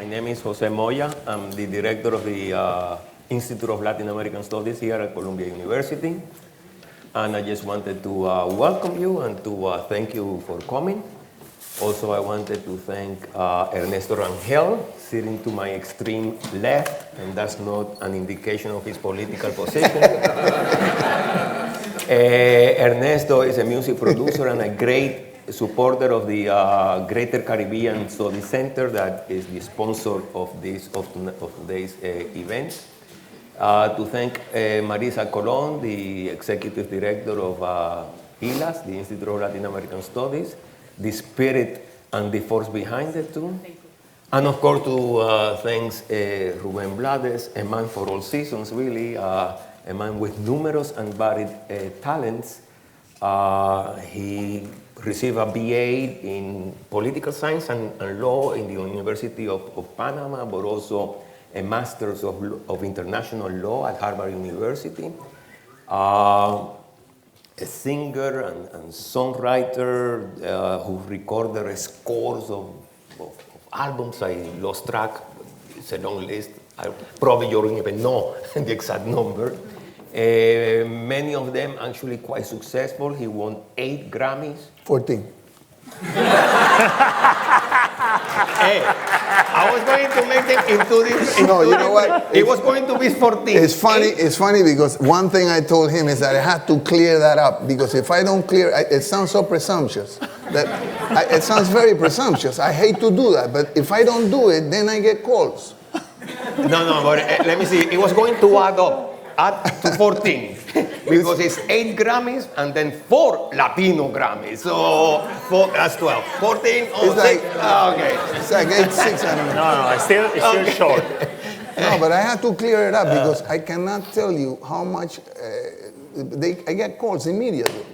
My name is José Moya. I'm the director of the Institute of Latin American Studies here at Columbia University. And I just wanted to welcome you and to thank you for coming. Also, I wanted to thank Ernesto Rangel, sitting to my extreme left, and that's not an indication of his political position. Ernesto is a music producer and a great supporter of the Greater Caribbean Studies Center that is the sponsor of today's event. To thank Marisa Colon, the executive director of ILAS, the Institute of Latin American Studies, the spirit and the force behind it too. And of course to thank Rubén Blades, a man for all seasons really, a man with numerous and varied talents. He received a BA in political science and law in the University of Panama, but also a master's of international law at Harvard University. A singer and songwriter who recorded scores of albums. I lost track, it's a long list. Probably you don't even know the exact number. Many of them actually quite successful. He won 8 Grammys. 14. Hey, I was going to make them into this. No, you know what? It was going to be 14. It's funny. It's funny because one thing I told him is that I had to clear that up because if I don't clear, it sounds so presumptuous. It sounds very presumptuous. I hate to do that, but if I don't do it, then I get calls. No, but let me see. It was going to add to 14 because it's 8 Grammys and then 4 Latino Grammys. So that's 12. 14 or It's 6? like, Okay. It's like 8, 6, I don't know. No, it's still short. No, but I had to clear it up because I cannot tell you how much I get calls immediately.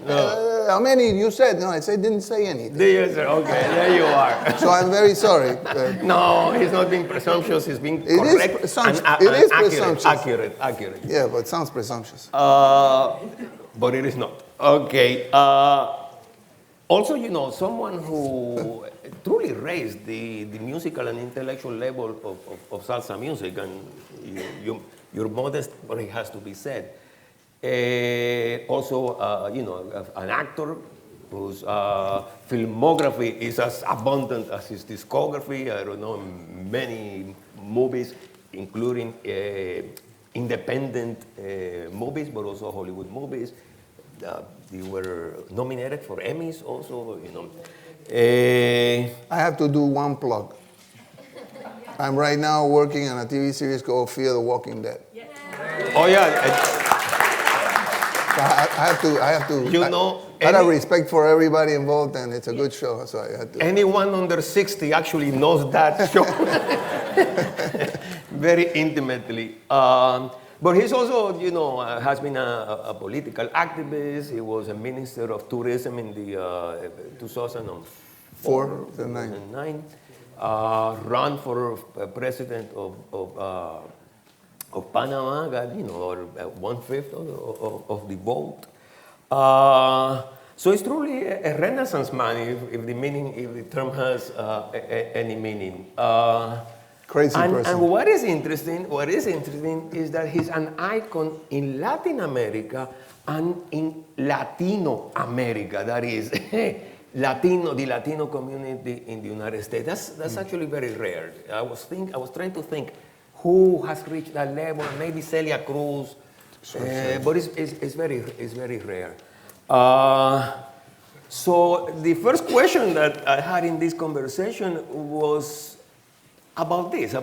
How many you said? No, I didn't say anything. Yes, sir. Okay, there you are. So I'm very sorry. No, he's not being presumptuous. He's being It is correct presumptuous. and It is accurate, presumptuous. accurate. Yeah, but it sounds presumptuous. But it is not. Okay. Also, someone who truly raised the musical and intellectual level of salsa music, and you're modest, but it has to be said. Also, an actor whose filmography is as abundant as his discography. I don't know, many movies, including independent movies, but also Hollywood movies. They were nominated for Emmys also, I have to do one plug. I'm right now working on a TV series called Fear the Walking Dead. Oh yeah. I have to. Out of respect for everybody involved, and it's a good show, so I had to. Anyone under 60 actually knows that show very intimately. But he's also, has been a political activist. He was a minister of tourism in the 2004, 2009. Ran for president of Panama, got, or 1/5 of the vote. So it's truly a Renaissance man, if the term has any meaning. Crazy person. And what is interesting is that he's an icon in Latin America and in Latino America. That is, the Latino community in the United States. That's actually very rare. I was trying to think who has reached that level. Maybe Celia Cruz, but it's very rare. So the first question that I had in this conversation was about this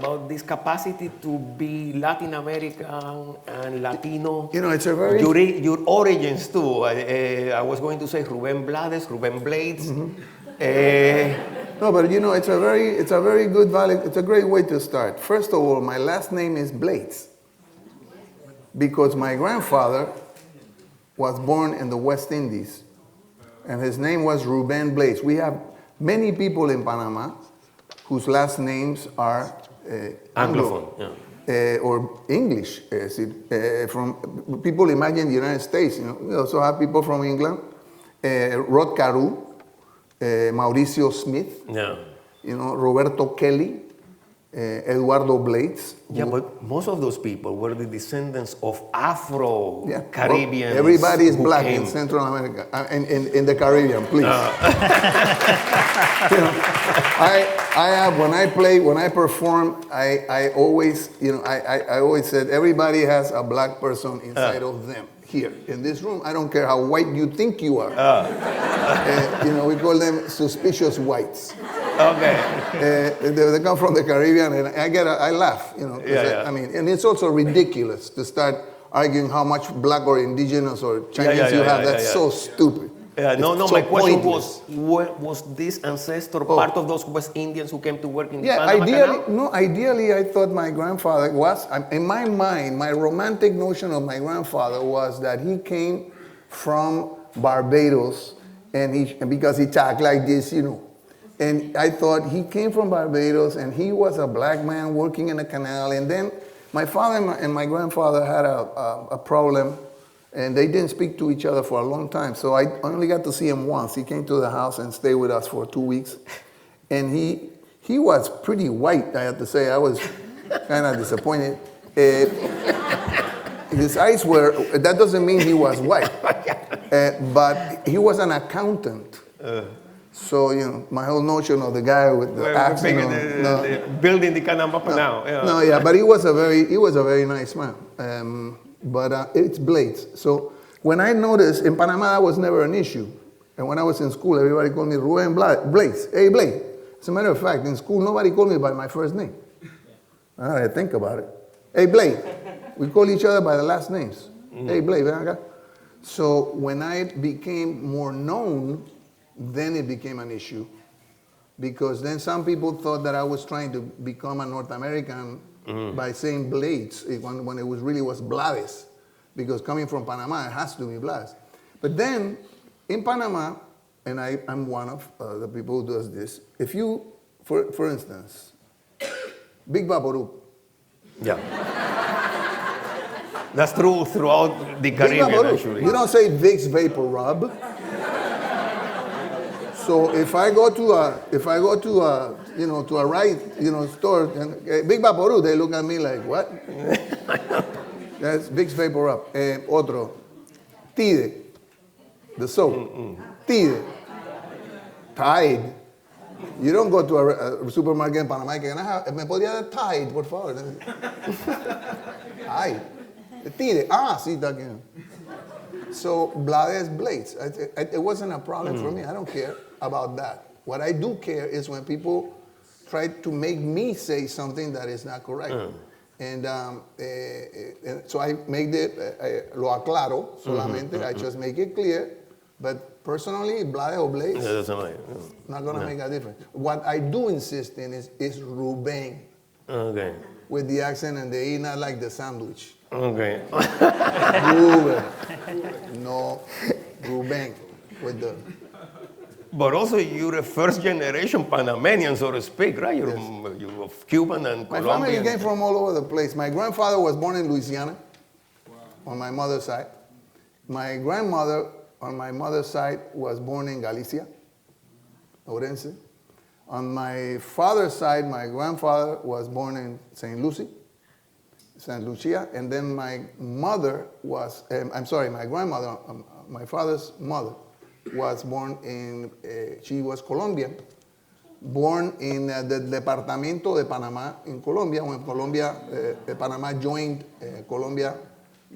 capacity to be Latin American and Latino. It's a very... Your origins too. I was going to say Rubén Blades. Mm-hmm. No, but it's a very good, valid, it's a great way to start. First of all, my last name is Blades because my grandfather was born in the West Indies and his name was Rubén Blades. We have many people in Panama whose last names are Anglophone, or English. From people imagine the United States. We also have people from England. Rod Carew, Mauricio Smith, yeah. Roberto Kelly, Eduardo Blades. Yeah, but most of those people were the descendants of Afro-Caribbeans. Well, everybody is black came. in Central America, in the Caribbean, please. You know, I have, when I perform, I always, I always said everybody has a black person inside of them. Here in this room, I don't care how white you think you are. We call them suspicious whites. Okay. They come from the Caribbean, and I laugh. I mean, and it's also ridiculous to start arguing how much black or indigenous or Chinese you have. That's so stupid. Yeah, no, so my question pointless. was this ancestor part of those West Indians who came to work in the Panama ideally, Canal? ideally, I thought my grandfather was, in my mind, my romantic notion of my grandfather was that he came from Barbados, and because he talked like this, And I thought he came from Barbados, and he was a black man working in the canal, and then my father and my grandfather had a problem, and they didn't speak to each other for a long time. So I only got to see him once. He came to the house and stayed with us for 2 weeks. And he was pretty white, I have to say. I was kind of disappointed. His eyes were, that doesn't mean he was white. But he was an accountant. So, my whole notion of the guy with the axe, building the Panama Canal. But he was a very nice man. But it's Blades. So when I noticed in Panama, that was never an issue. And when I was in school, everybody called me Rubén Blades. Hey, Blade. As a matter of fact, in school, nobody called me by my first name. Now that I think about it. Hey, Blade. We call each other by the last names. Hey, Blade. So when I became more known, then it became an issue. Because then some people thought that I was trying to become a North American by saying Blades, when it really was Blades. Because coming from Panama, it has to be Blades. But then, in Panama, and I'm one of the people who does this, if you, for instance, Big Vaporub. Yeah. That's true throughout the Caribbean, actually. You don't say Vicks Vapor Rub. So if I go to a store and Big Vaporub, they look at me like, what? That's Vicks Vapor Rub. Otro, Tide, the soap. Tide, Tide. You don't go to a supermarket in Panama. ¿Me podría dar Tide, por favor? Tide. Tide. Sí, está aquí. So Blades. It wasn't a problem for me. I don't care about that. What I do care is when people try to make me say something that is not correct. And so I made it, lo aclaro solamente, I just make it clear. But personally, Blades or Blades, not going to make a difference. What I do insist in is Rubén. Okay. With the accent and the E, not like the sandwich. Okay. Rubén. No, Rubén with the... But also, you're a first generation Panamanian, so to speak, right? You're of Cuban and My Colombian. family came from all over the place. My grandfather was born in Louisiana on my mother's side. My grandmother on my mother's side was born in Galicia, Orense. On my father's side, my grandfather was born in St. Lucia, and then my mother was, my grandmother, my father's mother, was born in, she was Colombian, born in the Departamento de Panama in Colombia, when Panama joined Colombia,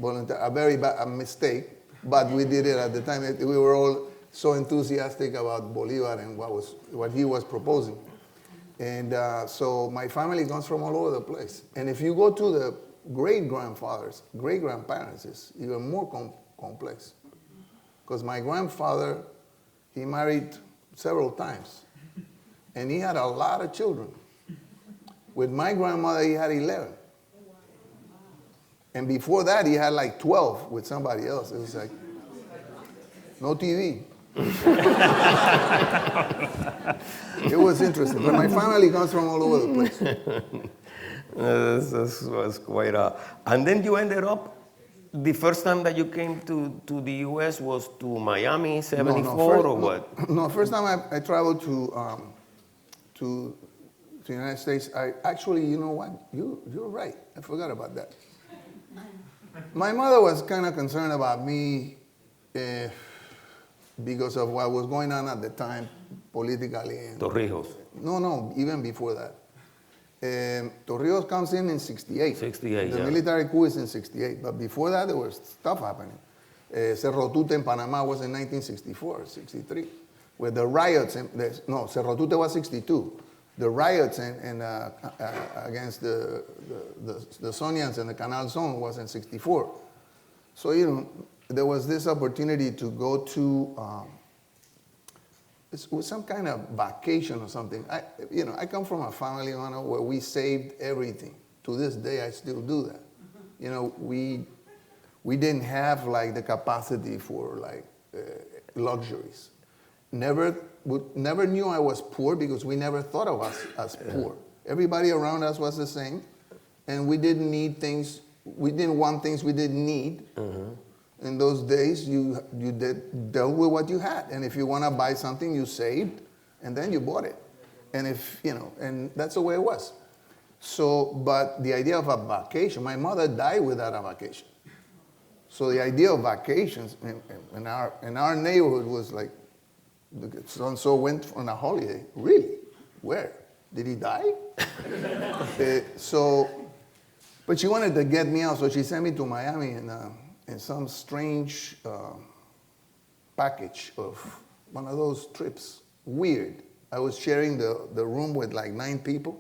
a very bad mistake, but we did it at the time. We were all so enthusiastic about Bolivar and what he was proposing. And so my family comes from all over the place. And if you go to the great-grandfathers, great-grandparents, it's even more complex. Because my grandfather, he married several times. And he had a lot of children. With my grandmother, he had 11. And before that, he had like 12 with somebody else. It was like, no TV. It was interesting. But my family comes from all over the place. This was quite a... And then you ended up, the first time that you came to the U.S. was to Miami, 74, or what? No, first time I traveled to the United States, I actually, you know what? You're right. I forgot about that. My mother was kind of concerned about me because of what was going on at the time politically. Torrijos. No, even before that. Torrijos comes in 68. 68, The military coup is in 68. But before that, there was stuff happening. Cerro Tute in Panama was in 1964, 63. With the riots, Cerro Tute was 62. The riots against the Sonians and the Canal Zone was in 64. So, you know, there was this opportunity to go to it was some kind of vacation or something. I come from a family where we saved everything. To this day, I still do that. You know, we didn't have like the capacity for like luxuries. Never knew I was poor because we never thought of us as poor. Everybody around us was the same, and we didn't need things. We didn't want things we didn't need. In those days, you dealt with what you had, and if you want to buy something, you saved, and then you bought it. And and that's the way it was. So, but the idea of a vacation, my mother died without a vacation. So the idea of vacations in our neighborhood was like, so-and-so went on a holiday. Really? Where? Did he die? But she wanted to get me out, so she sent me to Miami in some strange package of one of those trips. Weird. I was sharing the room with like 9 people,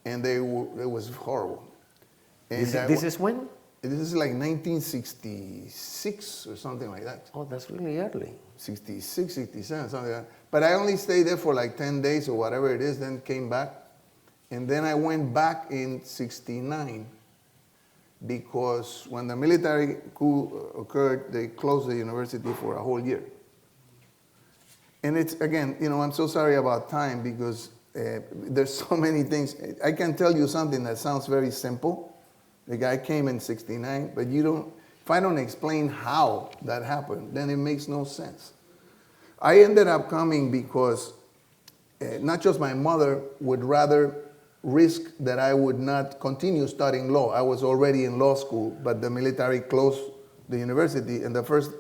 and it was horrible. And This is when? This is like 1966 or something like that. Oh, that's really early. 66, 67, something like that. But I only stayed there for like 10 days or whatever it is, then came back. And then I went back in 69 because when the military coup occurred, they closed the university for a whole year. And it's, again, I'm so sorry about time because there's so many things. I can tell you something that sounds very simple. The guy came in 69, but if I don't explain how that happened, then it makes no sense. I ended up coming because not just my mother would rather risk that I would not continue studying law. I was already in law school, but the military closed the university, and the first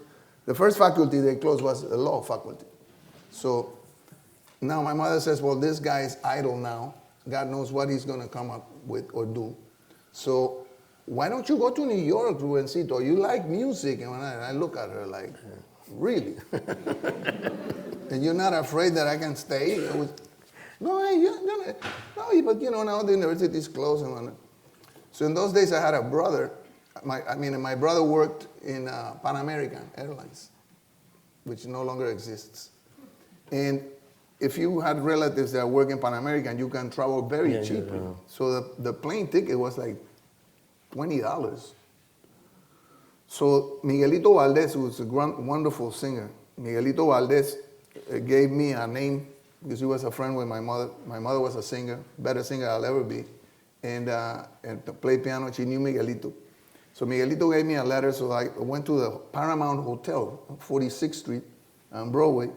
faculty they closed was the law faculty. So now my mother says, well, this guy is idle now. God knows what he's going to come up with or do. So why don't you go to New York, Rubencito? You like music. And I look at her like, really? And you're not afraid that I can stay? No, but now the university is closed. So in those days I had a brother. My brother worked in Pan American Airlines, which no longer exists. And if you had relatives that work in Pan American, you can travel very cheaply. Yeah. So the plane ticket was like $20. So Miguelito Valdez, who was a wonderful singer, Miguelito Valdez gave me a name because he was a friend with my mother. My mother was a singer, better singer I'll ever be. And to play piano, she knew Miguelito. So Miguelito gave me a letter, so I went to the Paramount Hotel, 46th Street on Broadway,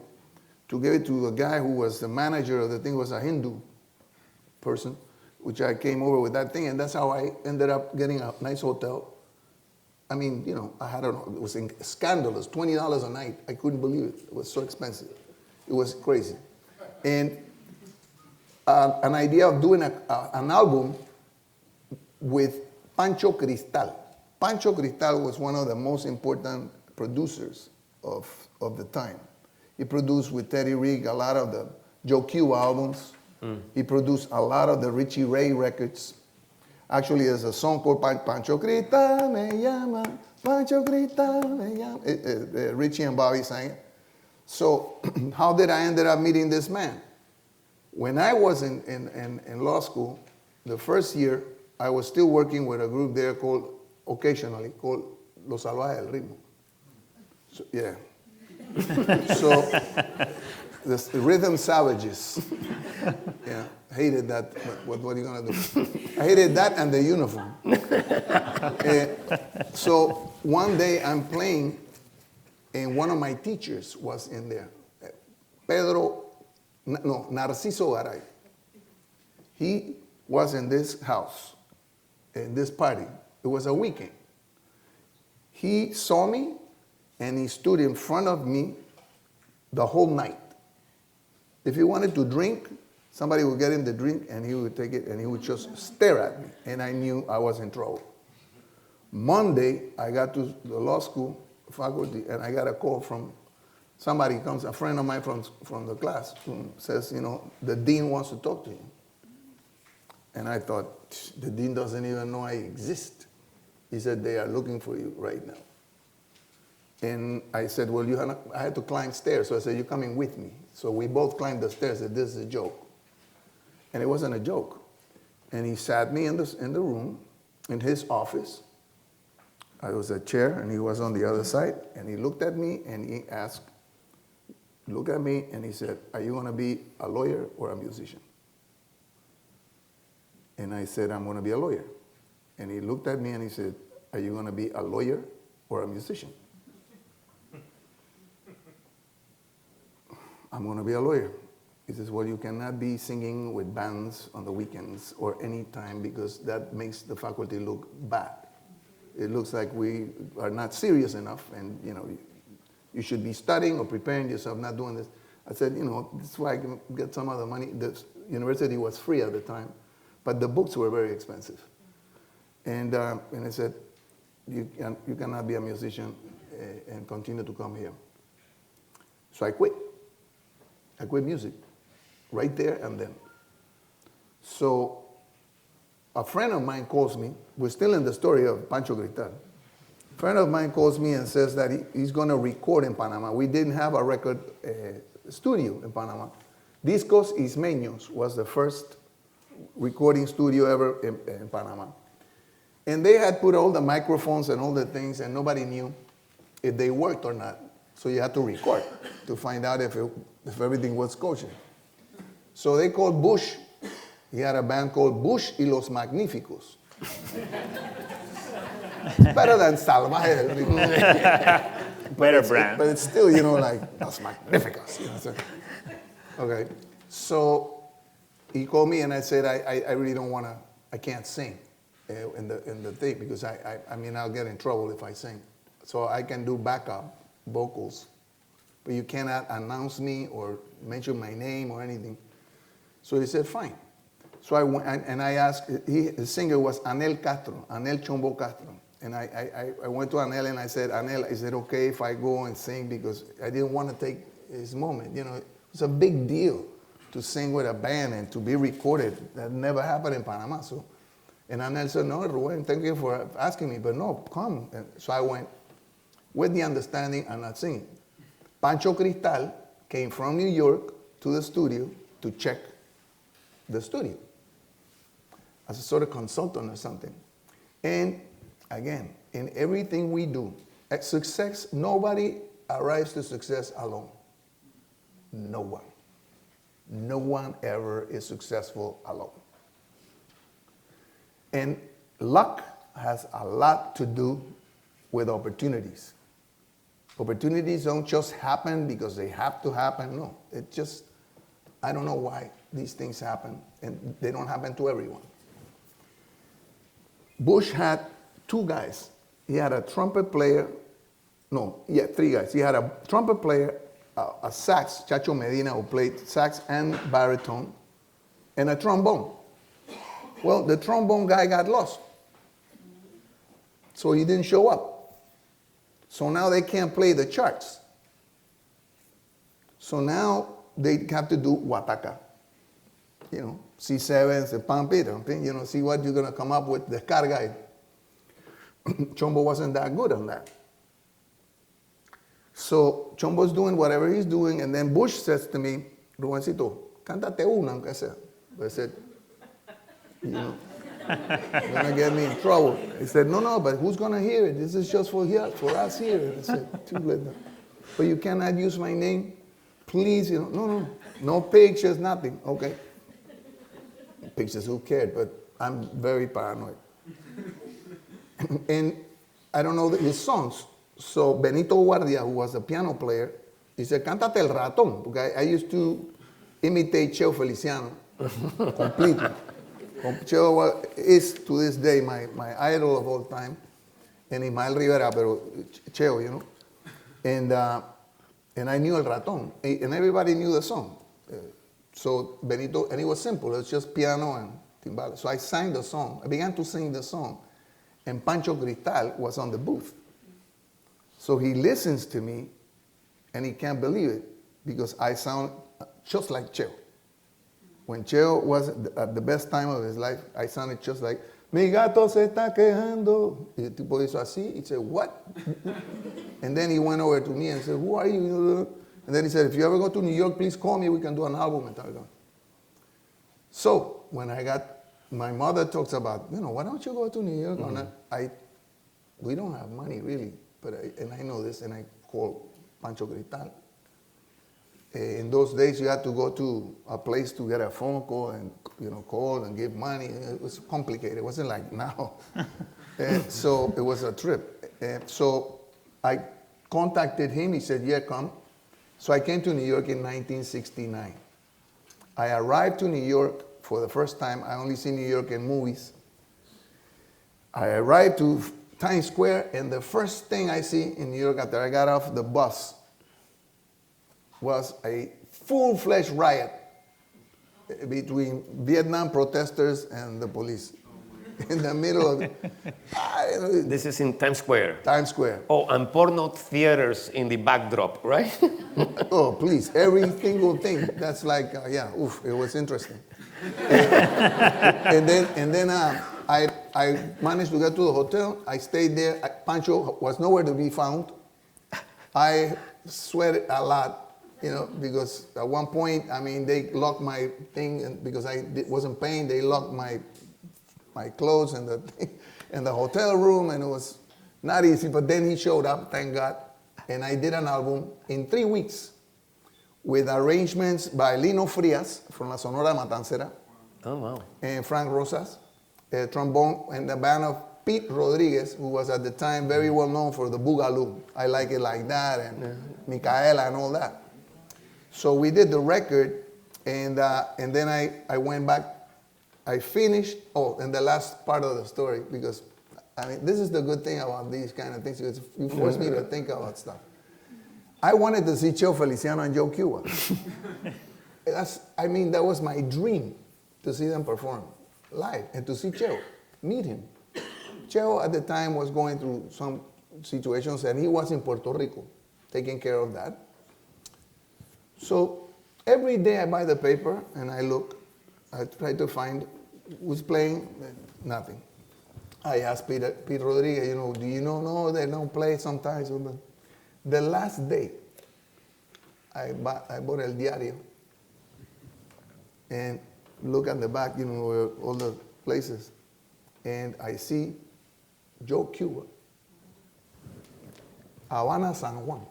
to give it to a guy who was the manager of the thing, was a Hindu person, which I came over with that thing, and that's how I ended up getting a nice hotel. I mean, I don't know, it was scandalous, $20 a night. I couldn't believe it. It was so expensive. It was crazy. And an idea of doing an album with Pancho Cristal. Pancho Cristal was one of the most important producers of the time. He produced with Teddy Rig a lot of the Joe Cuba albums. He produced a lot of the Richie Ray records. Actually, there's a song called Pancho Cristal me llama, Pancho Cristal me llama. Richie and Bobby sang it. So how did I end up meeting this man? When I was in law school, the first year, I was still working with a group there occasionally called Los Salvajes del Ritmo. So, yeah. So the Rhythm Savages. Yeah, hated that, but what are you going to do? I hated that and the uniform. So one day I'm playing, and one of my teachers was in there, Narciso Garay. He was in this house, in this party. It was a weekend. He saw me, and he stood in front of me the whole night. If he wanted to drink, somebody would get him the drink, and he would take it, and he would just stare at me, and I knew I was in trouble. Monday, I got to the law school faculty, and I got a call from somebody comes, a friend of mine from the class, who says, you know, the dean wants to talk to you. And I thought, the dean doesn't even know I exist. He said, they are looking for you right now. And I said, well, I had to climb stairs. So I said, you're coming with me. So we both climbed the stairs and said, this is a joke. And it wasn't a joke. And he sat me in the room, in his office. I was a chair, and he was on the other side. And he looked at me, and he looked at me, and he said, are you going to be a lawyer or a musician? And I said, I'm going to be a lawyer. And he looked at me, and he said, are you going to be a lawyer or a musician? I'm going to be a lawyer. He says, well, you cannot be singing with bands on the weekends or any time because that makes the faculty look bad. It looks like we are not serious enough, and you should be studying or preparing yourself, not doing this. I said, this is why I can get some of the money. The university was free at the time, but the books were very expensive. And I said, you cannot be a musician and continue to come here. So I quit. I quit music, right there and then. So a friend of mine calls me. We're still in the story of Pancho Cristal. A friend of mine calls me and says that he's going to record in Panama. We didn't have a record studio in Panama. Discos Ismeños was the first recording studio ever in Panama. And they had put all the microphones and all the things, and nobody knew if they worked or not. So you had to record to find out if everything was kosher. So they called Bush. He had a band called Bush y los Magníficos. It's better than Salvaje. Better brand. But it's still, like Los Magníficos. So. Okay. So he called me, and I said, I really don't want to, I can't sing in the thing because I'll get in trouble if I sing. So I can do backup vocals, but you cannot announce me or mention my name or anything. So he said, fine. So I went, and I asked, the singer was Anel Chombo Castro. And I went to Anel, and I said, Anel, is it okay if I go and sing? Because I didn't want to take his moment. It was a big deal to sing with a band and to be recorded. That never happened in Panama. And Anel said, no, Rubén, thank you for asking me, but no, come. And so I went with the understanding I'm not singing. Pancho Cristal came from New York to the studio to check the studio as a sort of consultant or something. And again, in everything we do, at success, nobody arrives to success alone. No one. No one ever is successful alone. And luck has a lot to do with opportunities. Opportunities don't just happen because they have to happen. No, it just, I don't know why these things happen, and they don't happen to everyone. Bush had two guys. He had a trumpet player, three guys. He had a trumpet player, a sax, Chacho Medina, who played sax and baritone, and a trombone. Well, the trombone guy got lost, so he didn't show up. So now they can't play the charts. So now they have to do Guataca. C7s, the pump it, see what you're going to come up with, the carga. Chombo wasn't that good on that. So Chombo's doing whatever he's doing, and then Bush says to me, Rubencito, cántate una, aunque sea. I said, you're going to get me in trouble. He said, no, but who's going to hear it? This is just for us here. I said, too late. But you cannot use my name. Please, no pictures, nothing. Okay. Pictures, who cared? But I'm very paranoid. And I don't know his songs. So Benito Guardia, who was a piano player, he said, cántate el ratón. Because I used to imitate Cheo Feliciano. completely. Cheo is to this day my idol of all time. And Ismael Rivera, pero Cheo, you know. And I knew El Ratón, and everybody knew the song. So Benito, and it was simple. It was just piano and timbales. So I sang the song. I began to sing the song, and Pancho Cristal was on the booth. So he listens to me, and he can't believe it because I sound just like Cheo. When Cheo was at the best time of his life, I sounded just like, mi gato se está quejando. Y el tipo hizo así. He said, what? And then he went over to me and said, who are you? And then he said, if you ever go to New York, please call me. We can do an album. So when my mother talks about, why don't you go to New York? Mm-hmm. We don't have money really, and I know this, and I call Pancho Cristal. In those days, you had to go to a place to get a phone call and call and give money. It was complicated. It wasn't like now. So it was a trip. So I contacted him. He said, yeah, come. So I came to New York in 1969. I arrived to New York for the first time. I only see New York in movies. I arrived to Times Square, and the first thing I see in New York after I got off the bus was a full-fledged riot between Vietnam protesters and the police. In the middle of This is in Times Square. Times Square. Oh, and porno theaters in the backdrop, right? Oh, please, every single thing. That's like, it was interesting. And then I managed to get to the hotel. I stayed there. Pancho was nowhere to be found. I sweated a lot, because at one point, they locked my thing, and because I wasn't paying, they locked my clothes in the hotel room, and it was not easy. But then he showed up, thank God, and I did an album in 3 weeks with arrangements by Lino Frias from La Sonora Matancera. Oh, wow. And Frank Rosas, trombone, and the band of Pete Rodriguez, who was at the time very well known for the Boogaloo. I Like It Like That, and Micaela and all that. So we did the record, and then I went back. I finished, and the last part of the story, because, this is the good thing about these kind of things, because you force me to think about stuff. I wanted to see Cheo Feliciano and Joe Cuba. That was my dream, to see them perform live, and to see Cheo, meet him. Cheo at the time was going through some situations, and he was in Puerto Rico, taking care of that. So every day I buy the paper, and I look. I tried to find who's playing, nothing. I asked Pete Rodriguez, do you know? No, they don't play sometimes. The last day, I bought El Diario and look at the back, where all the places, and I see Joe Cuba, Havana, San Juan.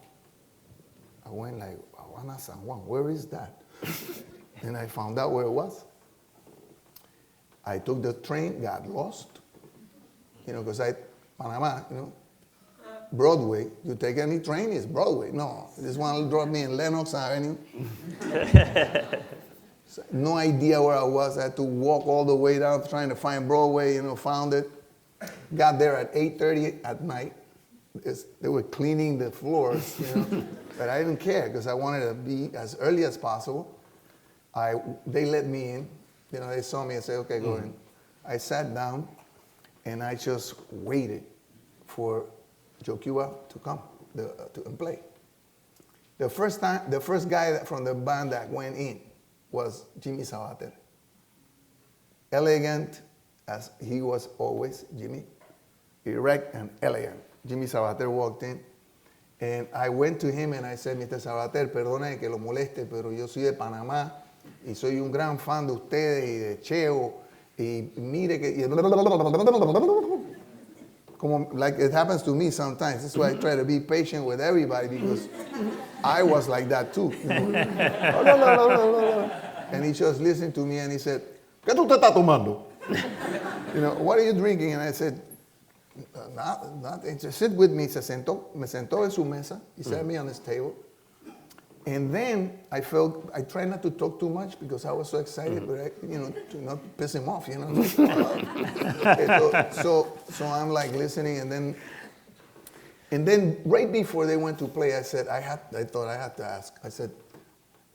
I went like, Havana, San Juan, where is that? And I found out where it was. I took the train, got lost, because Panama, Broadway, you take any train, it's Broadway. No, this one dropped me in Lenox Avenue. So, no idea where I was. I had to walk all the way down trying to find Broadway, found it. Got there at 8:30 at night. They were cleaning the floors, but I didn't care because I wanted to be as early as possible. They let me in. They saw me and said, okay, go in. I sat down, and I just waited for Joe Cuba to come and play. The first guy from the band that went in was Jimmy Sabater. Elegant, as he was always, Jimmy. Erect and elegant. Jimmy Sabater walked in, and I went to him and I said, Mr. Sabater, perdone que lo moleste, pero yo soy de Panamá, y soy un gran fan de ustedes y de Cheo, y mire que... Como, like it happens to me sometimes. That's why I try to be patient with everybody, because I was like that too. And he just listened to me and he said, ¿Qué tú te estás tomando? What are you drinking? And I said, nothing. Just sit with me. Me sentó en su mesa. He sat me on his table. And then I tried not to talk too much because I was so excited, but to not piss him off, So I'm like listening, and then right before they went to play, I thought I had to ask. I said,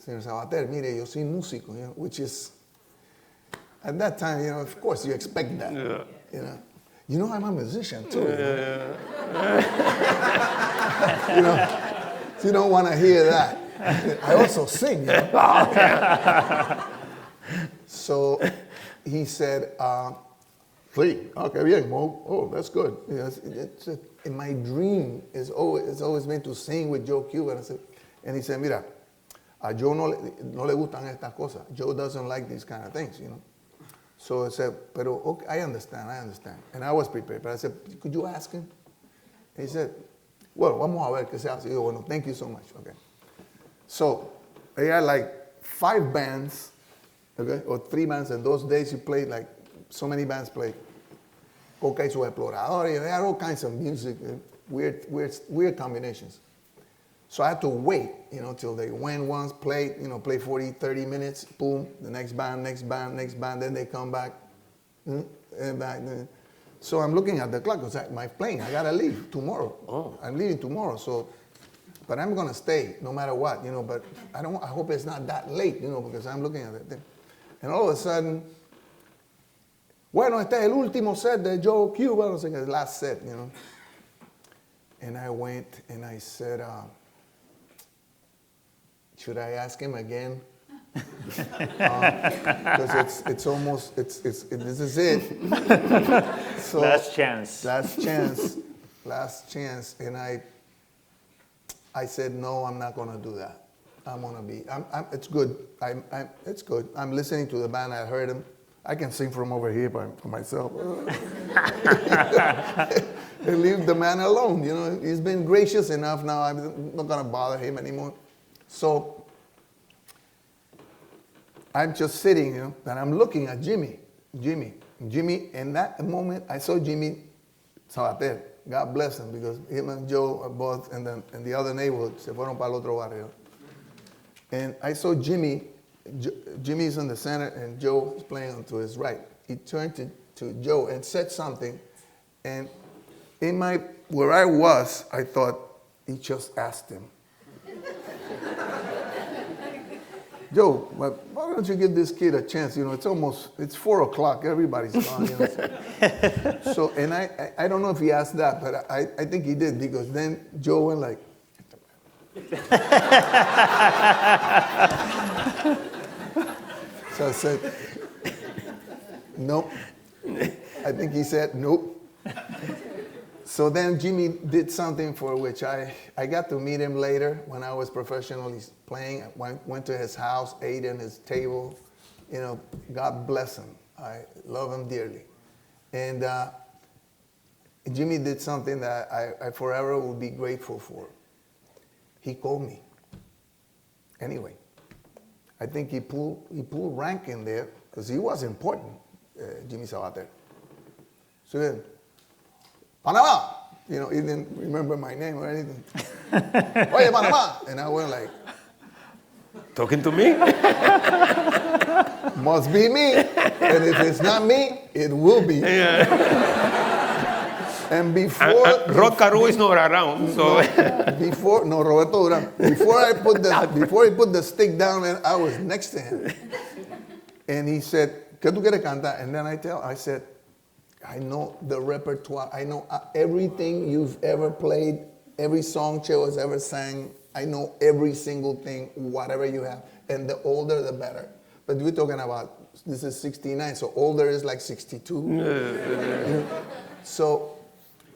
Señor Sabater, mire, yo soy músico, which is, at that time, of course you expect that, I'm a musician too. So you don't want to hear that. I also sing. So he said, sí, okay, bien, oh, that's good. In my dream, it's always been to sing with Joe Cuba. And he said, mira, a Joe no le gustan estas cosas. Joe doesn't like these kind of things, So I said, pero okay, I understand. And I was prepared. But I said, could you ask him? He said, well, vamos a ver qué se hace. Yo, bueno, thank you so much. Okay. So they had like 5 bands, okay, or 3 bands. In those days, you played like so many bands played. Coca y sus Exploradores. They had all kinds of music, weird combinations. So I had to wait, till they went once, played, play 40, 30 minutes, boom, the next band, then they come back, and back. So I'm looking at the clock, because my plane, I gotta leave tomorrow. Oh. I'm leaving tomorrow, but I'm gonna stay no matter what, but I hope it's not that late, because I'm looking at it. And all of a sudden, bueno, este es el último set de Joe Cuba, no sé qué, the last set, And I went and I said, should I ask him again? Because it's almost, this is it. So, last chance. And I said, no, I'm not going to do that. It's good. It's good. I'm listening to the band. I heard him. I can sing from over here for myself. And leave the man alone. He's been gracious enough now. I'm not going to bother him anymore. So I'm just sitting, and I'm looking at Jimmy. In that moment, I saw Jimmy Sabater. God bless him, because him and Joe are both in the other neighborhood. Se fueron para el otro barrio. And I saw Jimmy. Jimmy's in the center, and Joe is playing to his right. He turned to Joe and said something. And where I was, I thought, he just asked him. Joe, why don't you give this kid a chance? It's 4 o'clock. Everybody's gone. So, and I don't know if he asked that, but I think he did, because then Joe went like. So I said, nope. I think he said, nope. So then Jimmy did something for which I got to meet him later when I was professionally playing. I went to his house, ate in his table. God bless him. I love him dearly. And Jimmy did something that I forever will be grateful for. He called me. Anyway, I think he pulled rank in there, because he was important, Jimmy Sabater. So then, Panama! He didn't remember my name or anything. Oye, Panama! And I went like, talking to me? Must be me. And if it's not me, it will be. Yeah. And before... Rod Carew is not around, so... Roberto Duran. Before he put the stick down, man, I was next to him. And he said, ¿Qué tú quieres cantar? And then I said, I know the repertoire. I know everything you've ever played, every song Cheo has ever sang. I know every single thing, whatever you have. And the older, the better. But we're talking about, this is 69, so older is like 62. So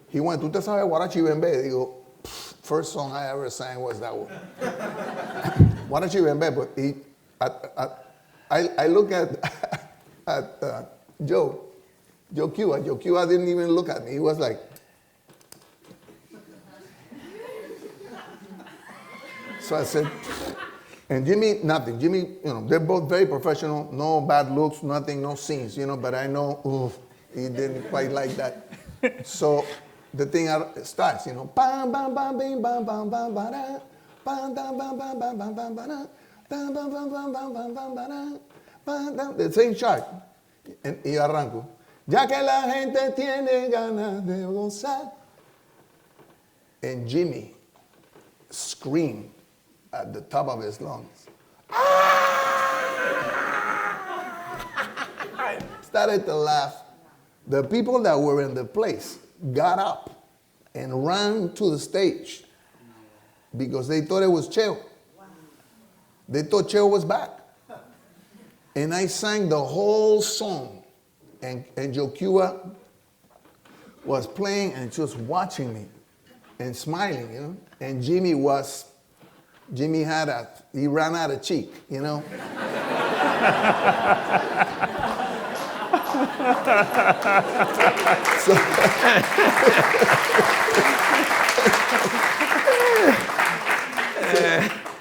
he went, ¿Tú te sabes Guarachi Bembe? Digo, first song I ever sang was that one. Guarachi Bembe, but I look at Joe Cuba. Joe Cuba didn't even look at me. He was like. So I said, and Jimmy, nothing. Jimmy, they're both very professional. No bad looks, nothing, no scenes, but I know, he didn't quite like that. So the thing starts, bam, bam, bam, bing, bam, bam, bam, ba-da. The same chart. Y arranco. Ya que la gente tiene ganas de gozar. And Jimmy screamed at the top of his lungs. I started to laugh. The people that were in the place got up and ran to the stage because they thought it was Cheo. They thought Cheo was back. And I sang the whole song. And Joe Cuba was playing and just watching me and smiling, you know. And Jimmy he ran out of cheek, you know.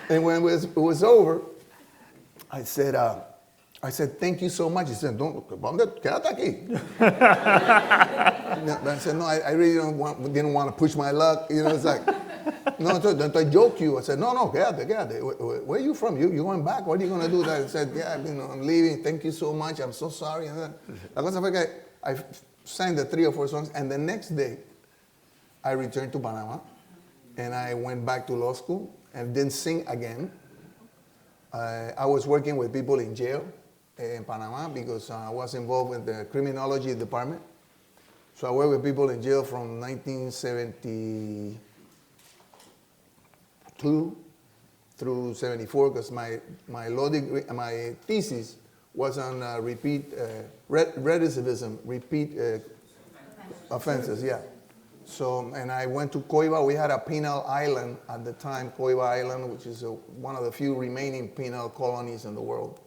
And when it was over, I said, thank you so much. He said, quédate aquí. I said, no, I really didn't want to push my luck. You know, it's like, no, I joke you. I said, no, quédate. Where are you from? You going back? What are you going to do? I said, yeah, I'm leaving. Thank you so much. I'm so sorry. La cosa fue que I sang the 3 or 4 songs, and the next day, I returned to Panama, and I went back to law school and didn't sing again. I was working with people in jail in Panama because I was involved with the criminology department. So I worked with people in jail from 1972 through 74 because my law degree, my thesis was on recidivism, repeat offenses, yeah. So, and I went to Coiba. We had a penal island at the time, Coiba Island, which is one of the few remaining penal colonies in the world.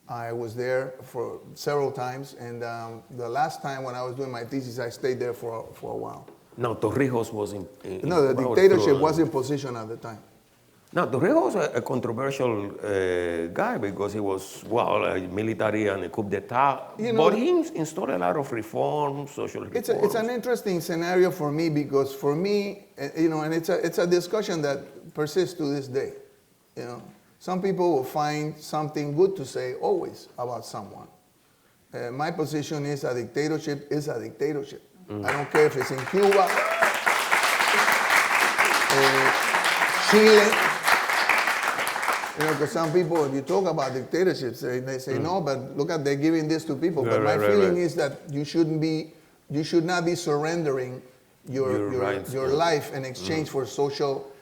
I was there for several times, and the last time when I was doing my thesis, I stayed there for a while. Now, Torrijos was in no, the dictatorship was in position at the time. Now, Torrijos was a controversial guy because he was, military and a coup d'etat, but he installed a lot of reforms, social reforms. It's an interesting scenario for me because for me, and it's a discussion that persists to this day, you know. Some people will find something good to say always about someone. My position is a dictatorship is a dictatorship. I don't care if it's in Cuba, Chile. Because some people, if you talk about dictatorships, they say, no, but look at, they're giving this to people. But my feeling is that you should not be surrendering your life in exchange for social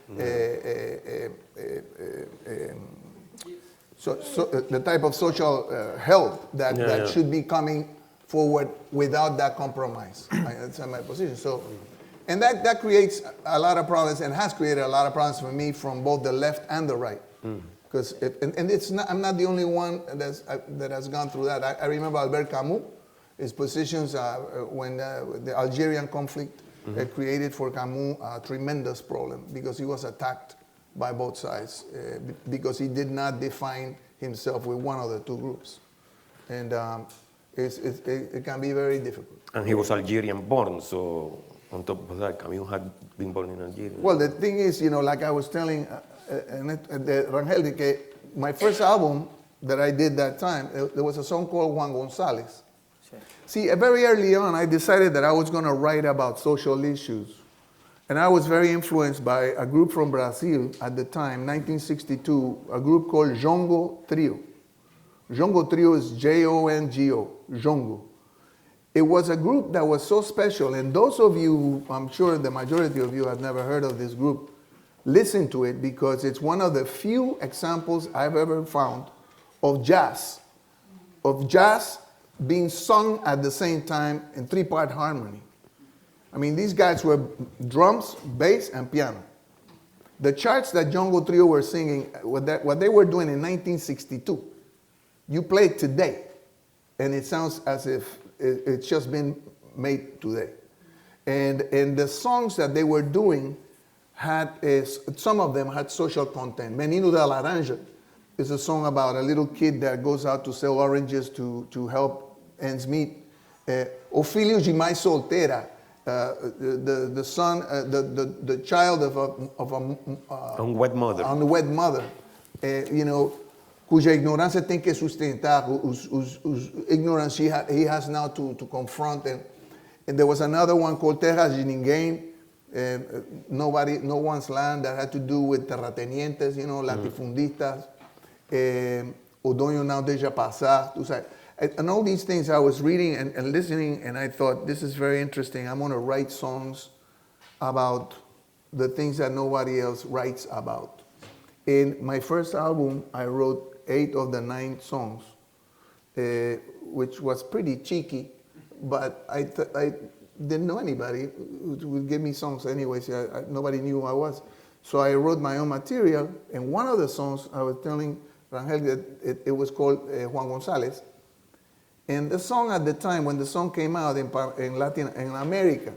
the type of social help that should be coming forward without that compromise. That's my position. So, and that creates a lot of problems and has created a lot of problems for me from both the left and the right. Because I'm not the only one that has gone through that. I remember Albert Camus, his positions when the Algerian conflict created for Camus a tremendous problem because he was attacked by both sides because he did not define himself with one of the two groups. And it can be very difficult. And he was Algerian born, so on top of that, Camus had been born in Algeria. Well, the thing is, like I was telling Rangel, my first album that I did that time, there was a song called Juan González. See, very early on, I decided that I was going to write about social issues. And I was very influenced by a group from Brazil at the time, 1962, a group called Jongo Trio. Jongo Trio is Jongo, Jongo. It was a group that was so special, and those of you, I'm sure the majority of you have never heard of this group, listen to it because it's one of the few examples I've ever found of jazz being sung at the same time in 3-part harmony. I mean, these guys were drums, bass, and piano. The charts that Jongo Trio were singing, what they were doing in 1962, you play it today, and it sounds as if it's just been made today. And the songs that they were doing some of them had social content. Menino da Laranja is a song about a little kid that goes out to sell oranges to help ends meet. O Filho de Mãe Solteira the son, the child of A wet mother. on the wet mother, you know, cuya ignorancia tiene que sustentar, whose ignorance he has now to confront. And there was another one called Terras de Ninguém, no one's land, that had to do with terratenientes, you know, latifundistas, Odoño não deixa passar. And all these things I was reading and listening, and I thought, this is very interesting. I'm going to write songs about the things that nobody else writes about. In my first album, I wrote 8 of the 9 songs, which was pretty cheeky, but I didn't know anybody who would give me songs anyway, so nobody knew who I was. So I wrote my own material, and one of the songs I was telling Rangel that it was called Juan González. And the song at the time, when the song came out in America,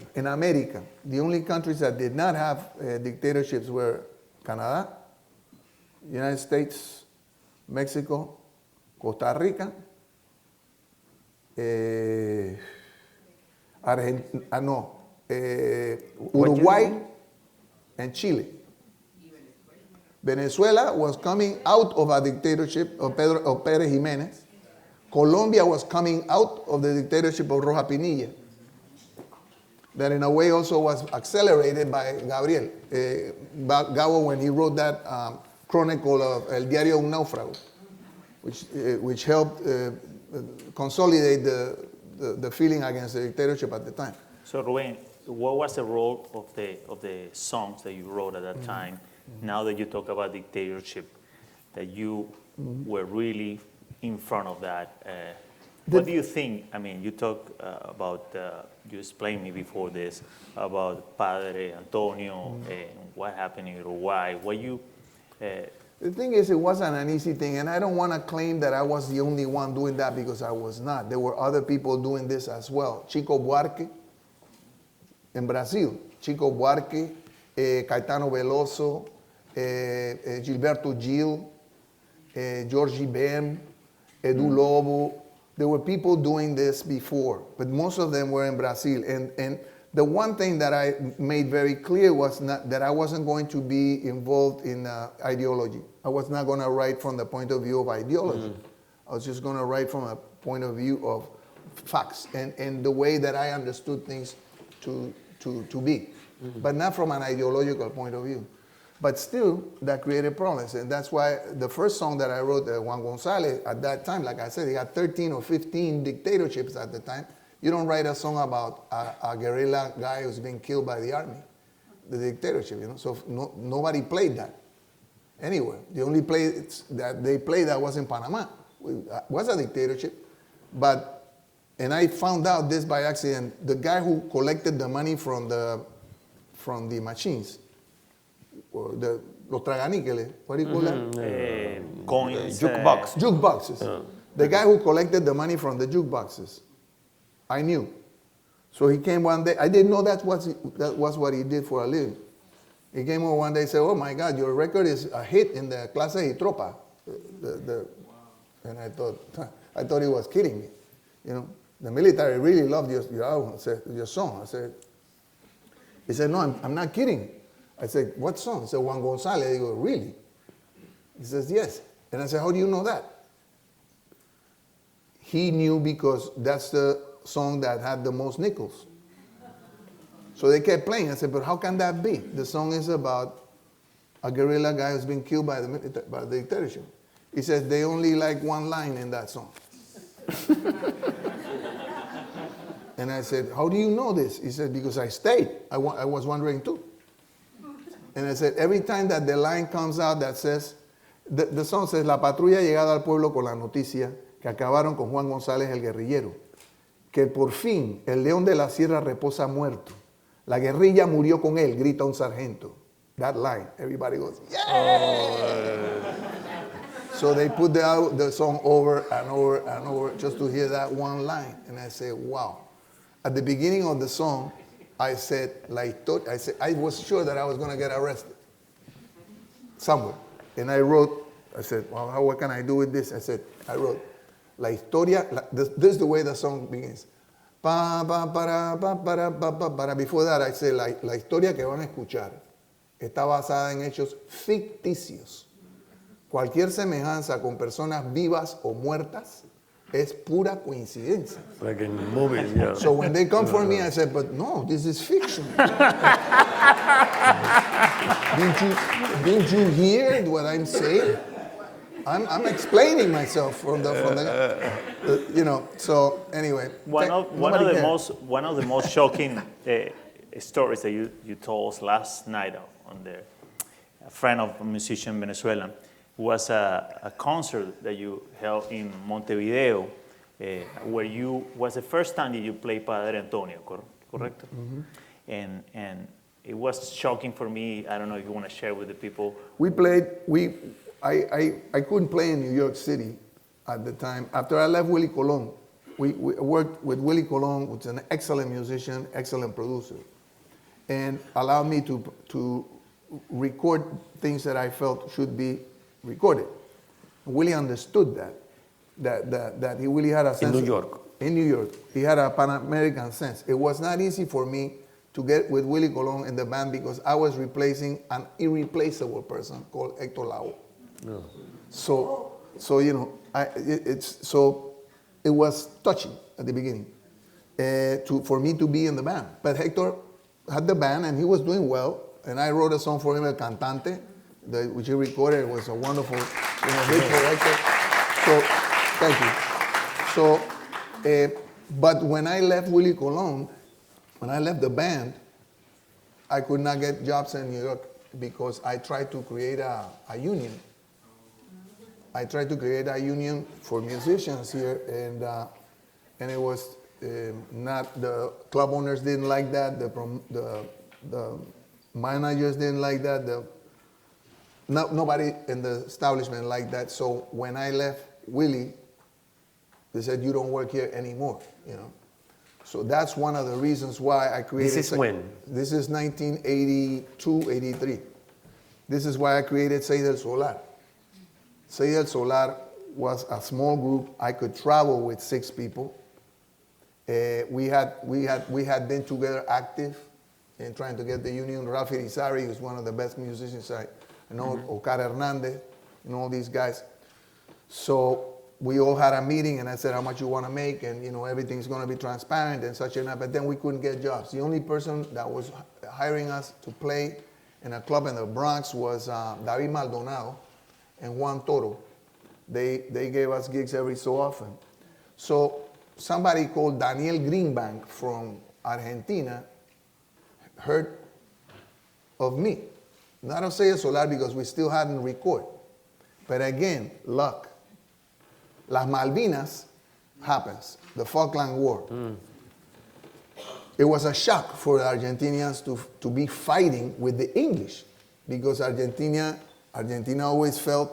the only countries that did not have dictatorships were Canada, United States, Mexico, Costa Rica, Uruguay, and Chile. Venezuela was coming out of a dictatorship of Pérez Jiménez. Colombia was coming out of the dictatorship of Rosa Pinilla, that in a way also was accelerated by Gabriel Gabo when he wrote that chronicle of El Diario de un Náufrago, which helped consolidate the feeling against the dictatorship at the time. So Rubén, what was the role of the songs that you wrote at that time? Now that you talk about dictatorship, that you were really in front of that. What do you think? I mean, you talk about, you explained me before this, about Padre Antonio and what happened in Uruguay. The thing is, it wasn't an easy thing, and I don't want to claim that I was the only one doing that, because I was not. There were other people doing this as well. Chico Buarque in Brazil. Chico Buarque, Caetano Veloso, Gilberto Gil, Georgie Ben, Edu Lobo. There were people doing this before, but most of them were in Brazil. And the one thing that I made very clear was that I wasn't going to be involved in ideology. I was not going to write from the point of view of ideology. I was just going to write from a point of view of facts and the way that I understood things to be, but not from an ideological point of view. But still, that created problems. And that's why the first song that I wrote, Juan González, at that time, like I said, he had 13 or 15 dictatorships at the time. You don't write a song about a guerrilla guy who's been killed by the army, the dictatorship, you know. So nobody played that anywhere. The only place that they played that was in Panama. It was a dictatorship. And I found out this by accident. The guy who collected the money from the machines, or los traganíqueles, what do you call that? Coins. Jukebox. Jukeboxes. The guy who collected the money from the jukeboxes, I knew. So he came one day. I didn't know that was what he did for a living. He came over one day and said, "Oh my God, your record is a hit in the Clase y Tropa." And I thought he was kidding me. You know, the military really loved your album. I said, your song. He said, "No, I'm not kidding." I said, "What song?" He said, "Juan González." I go, "Really?" He says, "Yes." And I said, "How do you know that?" He knew because that's the song that had the most nickels. So they kept playing. I said, "But how can that be? The song is about a guerrilla guy who's been killed by the dictatorship." He says, "They only like one line in that song." And I said, "How do you know this?" He said, "Because I stayed. I was wondering too." And I said, every time that the line comes out that says, the song says, "La patrulla ha llegado al pueblo con la noticia que acabaron con Juan González el guerrillero, que por fin el león de la sierra reposa muerto. La guerrilla murió con él", grita un sargento. That line, everybody goes, "Yeah!" Oh. So they put the song over and over and over just to hear that one line. And I said, wow. At the beginning of the song, I said, I was sure that I was going to get arrested somewhere. And I wrote, I said, well, what can I do with this? I wrote, "La historia," this is the way the song begins. Before that, I said, la historia que van a escuchar está basada en hechos ficticios. Cualquier semejanza con personas vivas o muertas es pura coincidencia. Like in movies, yeah. So when they come for me, I said, but no, this is fiction. Didn't you hear what I'm saying? I'm explaining myself from the you know. So anyway, One of the most shocking stories that you told us last night on the a friend of a musician Venezuelan was a concert that you held in Montevideo, where you was the first time that you played Padre Antonio, correct? Mm-hmm. And it was shocking for me. I don't know if you want to share with the people. I couldn't play in New York City at the time. After I left Willie Colon, we worked with Willie Colon, which is an excellent musician, excellent producer, and allowed me to record things that I felt should be recorded. Willie understood that he really had a sense. In New York. In New York. He had a Pan-American sense. It was not easy for me to get with Willie Colon in the band because I was replacing an irreplaceable person called Héctor Lavoe. No. So you know, it was touching at the beginning for me to be in the band. But Héctor had the band and he was doing well, and I wrote a song for him, El Cantante, which he recorded. It was a wonderful, hit for Héctor. So thank you. So, but when I left Willie Colon, when I left the band, I could not get jobs in New York because I tried to create a union. I tried to create a union for musicians here, and it was not, the club owners didn't like that, the managers didn't like that, nobody in the establishment liked that. So when I left Willie, they said, you don't work here anymore, you know. So that's one of the reasons why I created. This is when? This is 1982, 83. This is why I created Seis del Solar. Seis del Solar was a small group. I could travel with 6 people. We had been together active in trying to get the union. Rafi Rizari, who's one of the best musicians I know, Ocar Hernandez, and all these guys. So we all had a meeting, and I said how much you want to make, and you know everything's going to be transparent and such and that. But then we couldn't get jobs. The only person that was hiring us to play in a club in the Bronx was David Maldonado and Juan Toro. They gave us gigs every so often. So somebody called Daniel Greenbank from Argentina heard of me. Not of Seis del Solar because we still hadn't recorded. But again, luck. Las Malvinas happens, the Falkland War. It was a shock for the Argentinians to be fighting with the English because Argentina always felt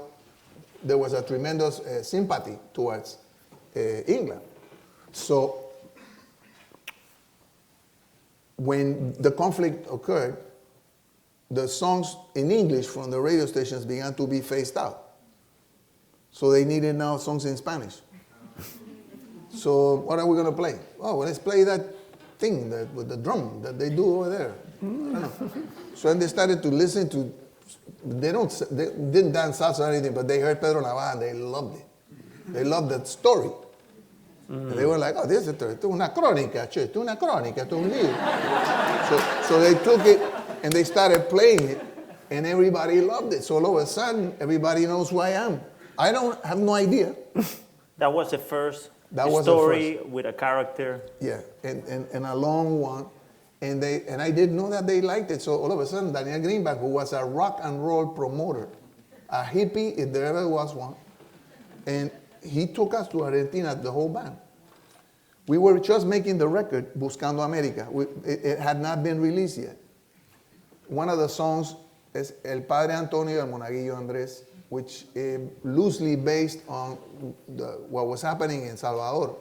there was a tremendous sympathy towards England. So when the conflict occurred, the songs in English from the radio stations began to be phased out. So they needed now songs in Spanish. So what are we going to play? Oh, well, let's play that thing with the drum that they do over there. I don't know. So then they started to listen to, they didn't dance salsa or anything, but they heard Pedro Navaja and they loved it. They loved that story. And they were like, oh, this is una crónica, che, esto es una crónica, esto es un libro. So they took it and they started playing it, and everybody loved it. So all of a sudden, everybody knows who I am. I don't have no idea. That was the first story with a character. Yeah, and a long one. And I didn't know that they liked it. So all of a sudden, Daniel Greenback, who was a rock and roll promoter, a hippie if there ever was one, and he took us to Argentina, the whole band. We were just making the record, Buscando América. It had not been released yet. One of the songs is El Padre Antonio del Monaguillo Andrés, which is loosely based on what was happening in Salvador.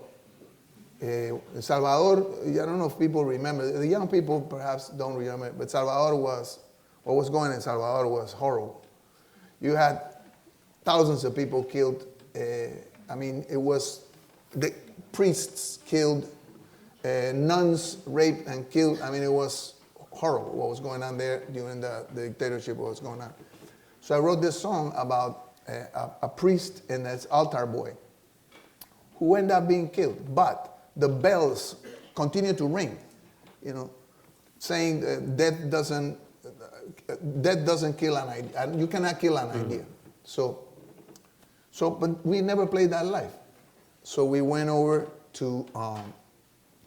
Salvador, I don't know if people remember, the young people perhaps don't remember, but what was going on in Salvador was horrible. You had thousands of people killed. It was the priests killed, nuns raped and killed. I mean, it was horrible what was going on there during the dictatorship, what was going on. So I wrote this song about a priest and his altar boy who ended up being killed. But the bells continued to ring, saying death doesn't kill an idea. You cannot kill an idea. So, but we never played that live. So we went over to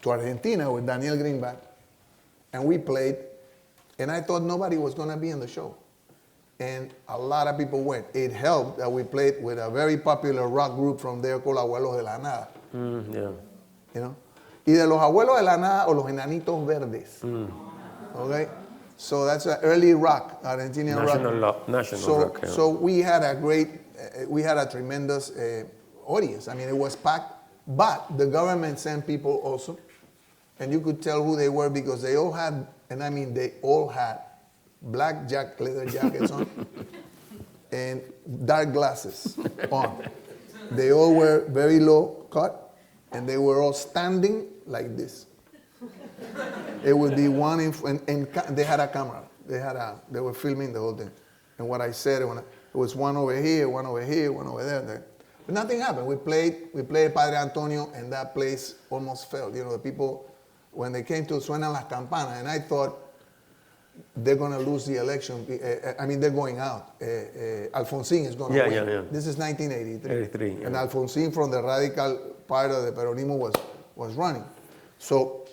Argentina with Daniel Greenback, and we played, and I thought nobody was going to be in the show. And a lot of people went. It helped that we played with a very popular rock group from there called Abuelos de la Nada. Yeah. Y de los Abuelos de la Nada o los Enanitos Verdes. Okay? So that's an early rock, Argentinian rock. National rock. Yeah. So we had a tremendous audience. I mean, it was packed, but the government sent people also, and you could tell who they were because they all had, black leather jackets on and dark glasses on. They all were very low cut, and they were all standing like this. It would be one and they had a camera. They were filming the whole thing. And what I said, it was one over here, one over here, one over there. But nothing happened. We played Padre Antonio, and that place almost fell. The people, when they came to Suenan las Campanas, and I thought they're going to lose the election. They're going out. Alfonsín is going to win. Yeah. This is 1983. 83, yeah. And Alfonsín from the radical part of the Peronismo was running. So,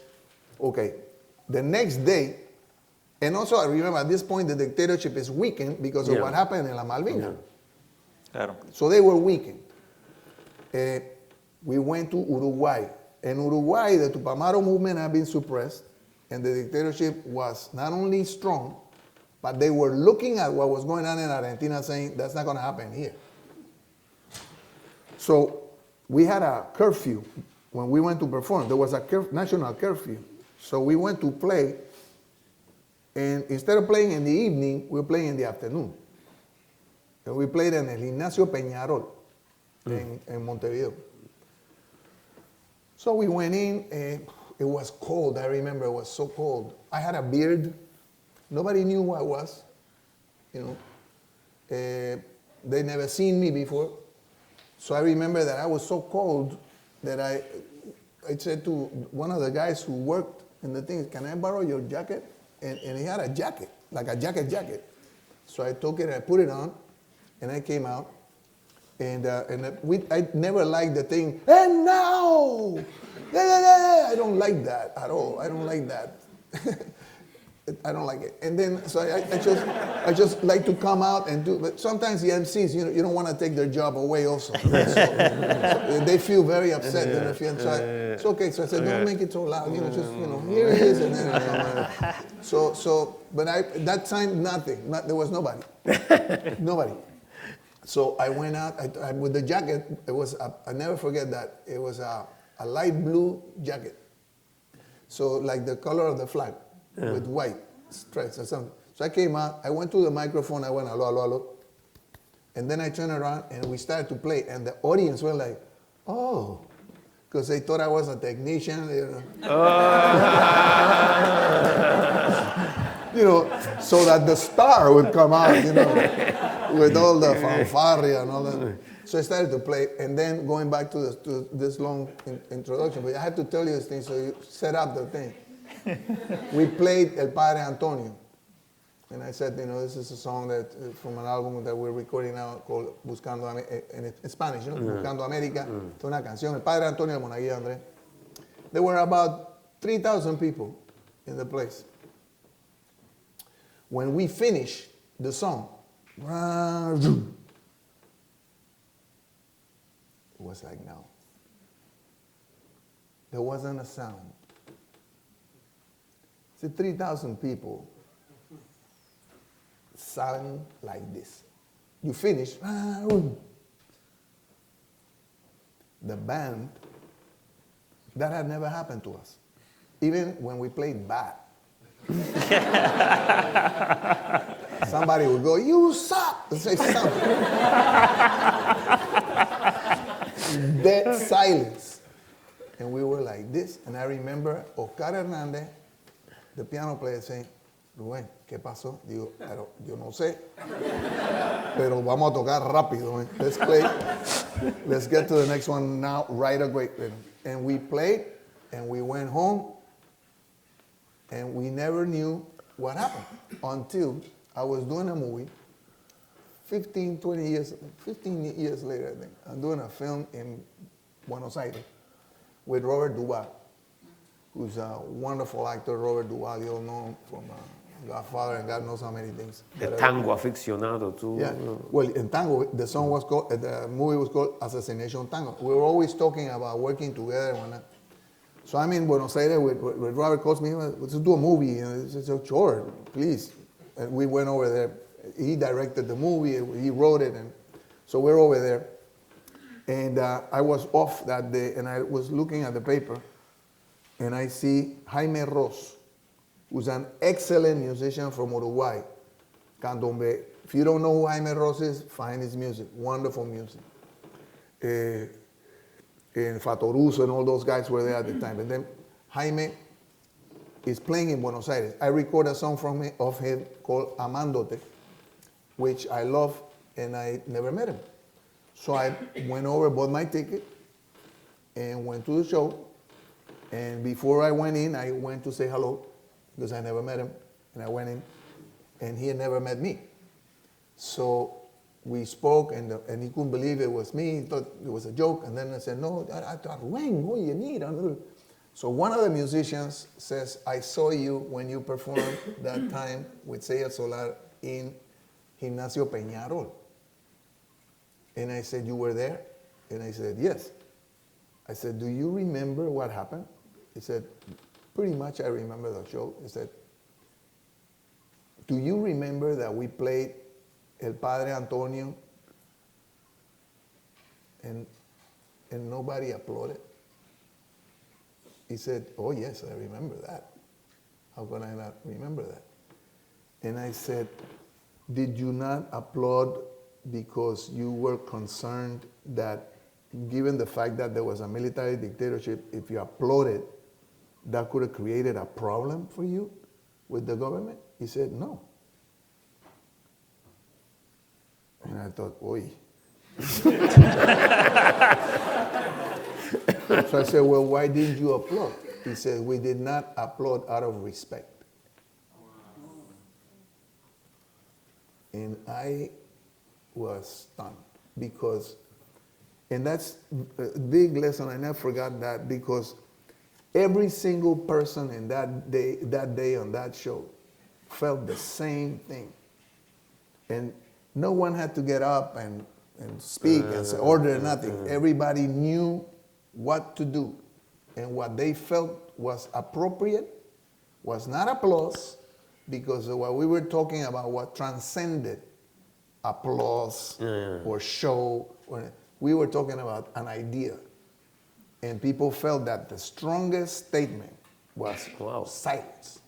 okay, the next day, and also I remember at this point the dictatorship is weakened because of what happened in La Malvinas. Claro. So they were weakened. We went to Uruguay. In Uruguay, the Tupamaro movement had been suppressed, and the dictatorship was not only strong, but they were looking at what was going on in Argentina saying, that's not going to happen here. So we had a curfew when we went to perform. There was a national curfew. So we went to play, and instead of playing in the evening, we were playing in the afternoon. And we played in El Gimnasio Peñarol in Montevideo. So we went in, and it was cold. I remember it was so cold. I had a beard. Nobody knew who I was. They never seen me before. So I remember that I was so cold that I said to one of the guys who worked in the thing, can I borrow your jacket? And he had a jacket, like a jacket. So I took it, I put it on, and I came out. And I never liked the thing, and now! I don't like that at all. I don't like that. I don't like it. And then, so I just like to come out and do, but sometimes the MCs, you don't want to take their job away also. So they feel very upset. It's okay. So I said, don't make it so loud. Here it is. And then, but that time, nothing. There was nobody. Nobody. So I went out with the jacket. It was, I never forget that. It was a light blue jacket. So like the color of the flag. With white stripes or something. So I came out, I went to the microphone, I went, hello, hello, hello. And then I turned around and we started to play. And the audience were like, oh, because they thought I was a technician. So that the star would come out, with all the fanfare and all that. So I started to play, and then going back to this long introduction, but I had to tell you this thing, so you set up the thing. We played El Padre Antonio. And I said, this is a song that from an album that we're recording now called Buscando, in Spanish, Buscando América. Es una canción, El Padre Antonio de Monaguillo Andrés. There were about 3,000 people in the place. When we finished the song, it was like now. There wasn't a sound. 3,000 people silent like this. You finish. The band, that had never happened to us. Even when we played bad. Somebody would go, you suck, and say something. Dead silence. and we were like this. And I remember Oscar Hernandez, the piano player, saying, Rubén, ¿qué pasó? Digo, yo no sé, pero vamos a tocar rápido. Man. Let's play. Let's get to the next one now, right away. And we played, and we went home, and we never knew what happened until I was doing a movie 15 years later, I think. I'm doing a film in Buenos Aires with Robert Duvall, who's a wonderful actor. Robert Duvall, you'll know him from Godfather and God knows how many things. The tango aficionado, too. Yeah. Well, in tango, the movie was called Assassination Tango. We were always talking about working together. So I'm in Buenos Aires with Robert calls me, let's do a movie. And I said, sure, please. And we went over there. He directed the movie, he wrote it, and so we're over there. And I was off that day, and I was looking at the paper, and I see Jaime Ross, who's an excellent musician from Uruguay, candombe. If you don't know who Jaime Ross is, find his music, wonderful music. And Fatoruso and all those guys were there at the time. And then Jaime is playing in Buenos Aires. I record a song of him called Amándote, which I love, and I never met him. So I went over, bought my ticket, and went to the show. And before I went in, I went to say hello, because I never met him. And I went in, and he had never met me. So we spoke, and he couldn't believe it was me. He thought it was a joke. And then I said, no, I thought, Rubén, what do you need? So one of the musicians says, I saw you when you performed that time with Celia Solar in Gimnasio Peñarol. And I said, you were there? And I said, yes. I said, do you remember what happened? He said, pretty much I remember the show. He said, do you remember that we played El Padre Antonio and nobody applauded? He said, oh yes, I remember that. How can I not remember that? And I said, did you not applaud because you were concerned that given the fact that there was a military dictatorship, if you applauded, that could have created a problem for you with the government? He said, no. And I thought, oi. So I said, well, why didn't you applaud? He said, we did not applaud out of respect. And I was stunned because, and that's a big lesson, I never forgot that, because every single person in that day on that show felt the same thing. And no one had to get up and speak and say, order nothing. Everybody knew what to do. And what they felt was appropriate was not applause, because what we were talking about what transcended applause or show. We were talking about an idea. And people felt that the strongest statement was silence.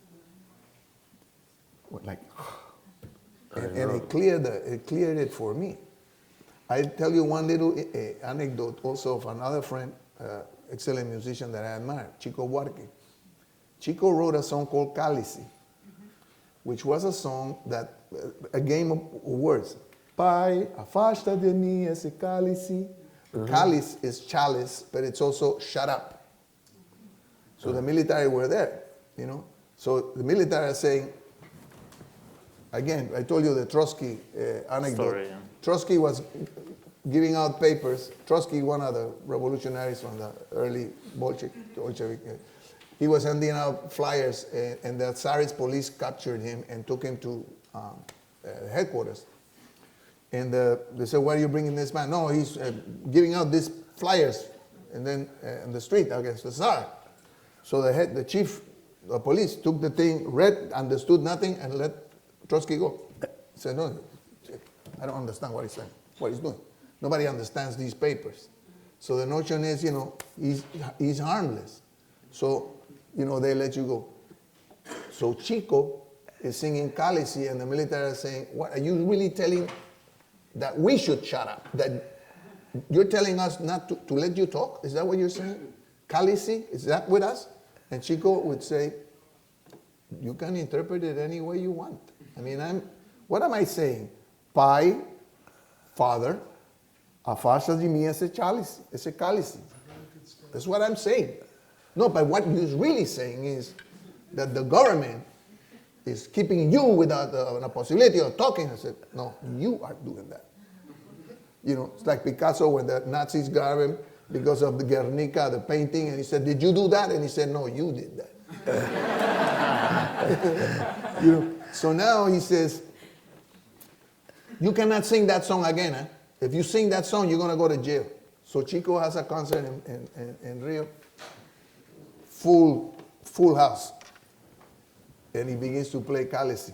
Like, and it cleared it for me. I tell you one little anecdote also of another friend, excellent musician that I admire, Chico Buarque. Chico wrote a song called Cálice, which was a song that, a game of words. Pai, afasta de mí ese cálice. Cálice is chalice, but it's also shut up. So the military were there, you know. So the military are saying, again, I told you the Trotsky anecdote. Story, yeah. Trotsky was giving out papers. Trotsky, one of the revolutionaries from the early Bolshevik. He was handing out flyers, and the Tsarist police captured him and took him to headquarters. And they said, why are you bringing this man? No, he's giving out these flyers, and then in the street against the Tsar. So the chief of police took the thing, read, understood nothing, and let Trotsky go. He said, no, I don't understand what he's saying, what he's doing. Nobody understands these papers. So the notion is, you know, he's harmless. So, you know, they let you go. So Chico is singing Cálice, and the military is saying, what, are you really telling that we should shut up? That you're telling us not to let you talk? Is that what you're saying? Calici, is that with us? And Chico would say, you can interpret it any way you want. I mean, what am I saying? Pai, father, afasta de mim esse cálice. That's what I'm saying. No, but what he's really saying is that the government is keeping you without the possibility of talking. I said, no, you are doing that. You know, it's like Picasso when the Nazis got him because of the Guernica, the painting, and he said, did you do that? And he said, no, you did that. You know, so now he says, you cannot sing that song again. Huh? If you sing that song, you're going to go to jail. So Chico has a concert in Rio, full house. And he begins to play Cálice,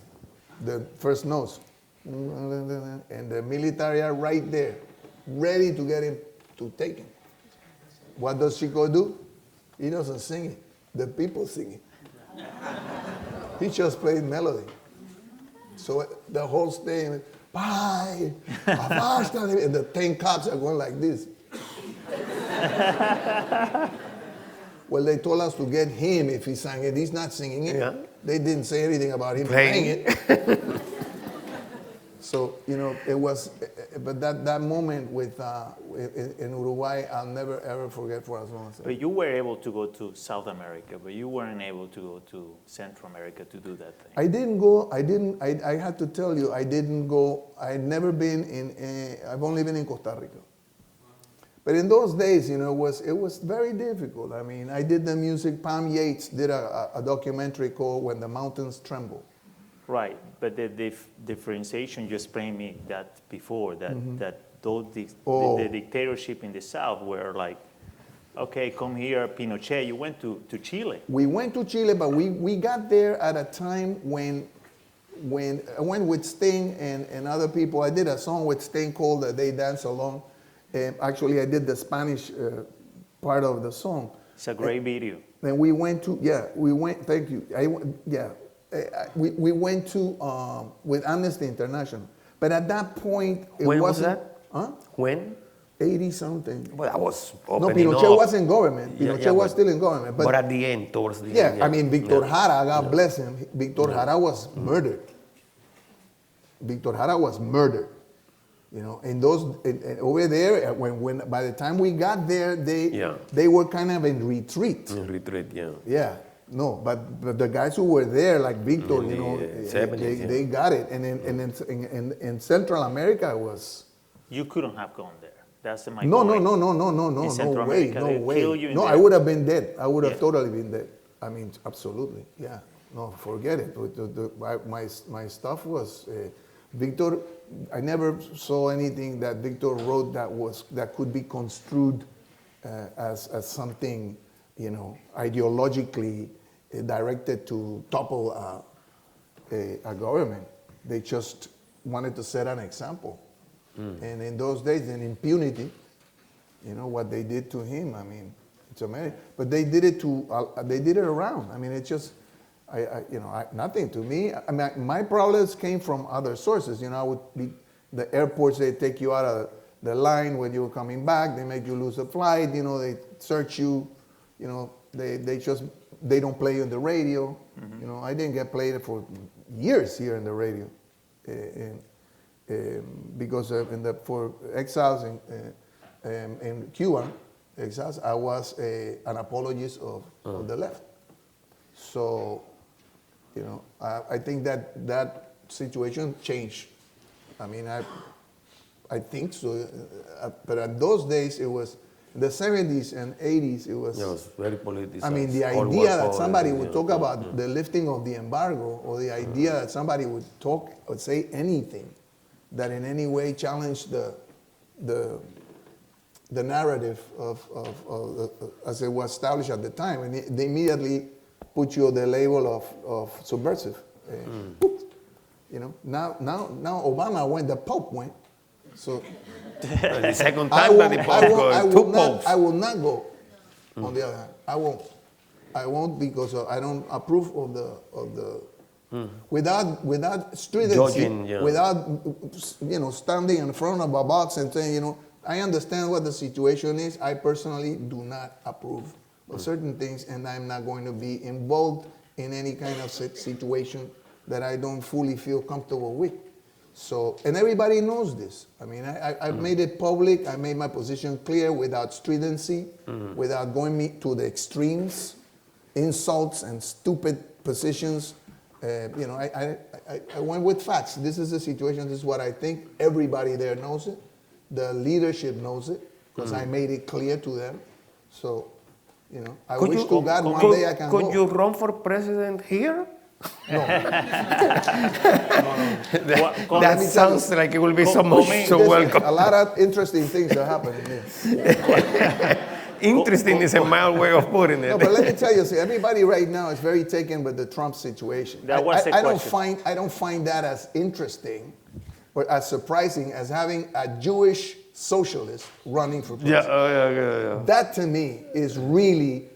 the first notes. And the military are right there, ready to get him, to take him. What does Chico do? He doesn't sing it. The people sing it. He just plays melody. So the whole stage, bye, and the 10 cops are going like this. Well, they told us to get him if he sang it. He's not singing it. Yeah. They didn't say anything about him playing it. So, you know, it was, but that moment with in Uruguay, I'll never ever forget for as long as. But you were able to go to South America, but you weren't able to go to Central America to do that thing. I didn't go. I had to tell you, I didn't go. I'd never been I've only been in Costa Rica. But in those days, you know, it was very difficult. I mean, I did the music. Pam Yates did a documentary called "When the Mountains Tremble." Right, but the differentiation, you explained me that before, that the dictatorship in the South were like, okay, come here, Pinochet. You went to Chile. We went to Chile, but we got there at a time when I went with Sting and other people. I did a song with Sting called "They Dance Along." Actually, I did the Spanish part of the song. It's a great video. And we went to, thank you. We went to, with Amnesty International. But at that point, it when wasn't. Was that? Huh? When? 80-something. Well, I was No, opening Pinochet up. was in government. Pinochet was still in government. But at the end, towards the end. Yeah, I mean, Victor Jara, God bless him, Victor Jara was murdered. Victor Jara was murdered. You know, and over there, when by the time we got there, they were kind of in retreat. In retreat, yeah. Yeah, no, but the guys who were there, like Victor, you know, 70s, they got it. And in Central America, it was. You couldn't have gone there. That's my no, point. No way. No, I would have been dead. I would have totally been dead. I mean, absolutely, yeah. No, forget it. My stuff was Victor. I never saw anything that Victor wrote that could be construed as something, you know, ideologically directed to topple a government. They just wanted to set an example. And in those days, in impunity, you know what they did to him. I mean, it's amazing. But they did it they did it around. I mean, it's just. Nothing to me. I mean, my problems came from other sources. You know, I would be the airports. They take you out of the line when you were coming back. They make you lose a flight. You know, they search you. You know, they don't play you on the radio. Mm-hmm. You know, I didn't get played for years here in the radio, because for exiles in Cuba, exiles, I was an apologist of the left. So. You know, I think that situation changed. I mean, I think so. But at those days, it was the 70s and 80s. It was very politicized. I mean, the idea that somebody would talk about the lifting of the embargo, or the idea that somebody would talk or say anything that in any way challenged the narrative of as it was established at the time, and they immediately put you on the label of subversive. You know, now Obama went, the Pope went. So the second time that the Pope goes, two popes. I will not go. On the other hand, I won't because I don't approve of the without stridency, without standing in front of a box and saying, I understand what the situation is. I personally do not approve of certain things, and I'm not going to be involved in any kind of situation that I don't fully feel comfortable with. So, and everybody knows this. I mean, I've made it public. I made my position clear without stridency, without going me to the extremes, insults and stupid positions. You know, I went with facts. This is the situation. This is what I think. Everybody there knows it. The leadership knows it because I made it clear to them. So, you know, I wish to God one day I can go. Could you run for president here? No. That sounds like it will be so much so welcome. A lot of interesting things are happening here. Interesting is a mild way of putting it. No, but let me tell you, see, everybody right now is very taken with the Trump situation. That was the I question. don't find that as interesting or as surprising as having a Jewish socialist running for president. Yeah. That to me is really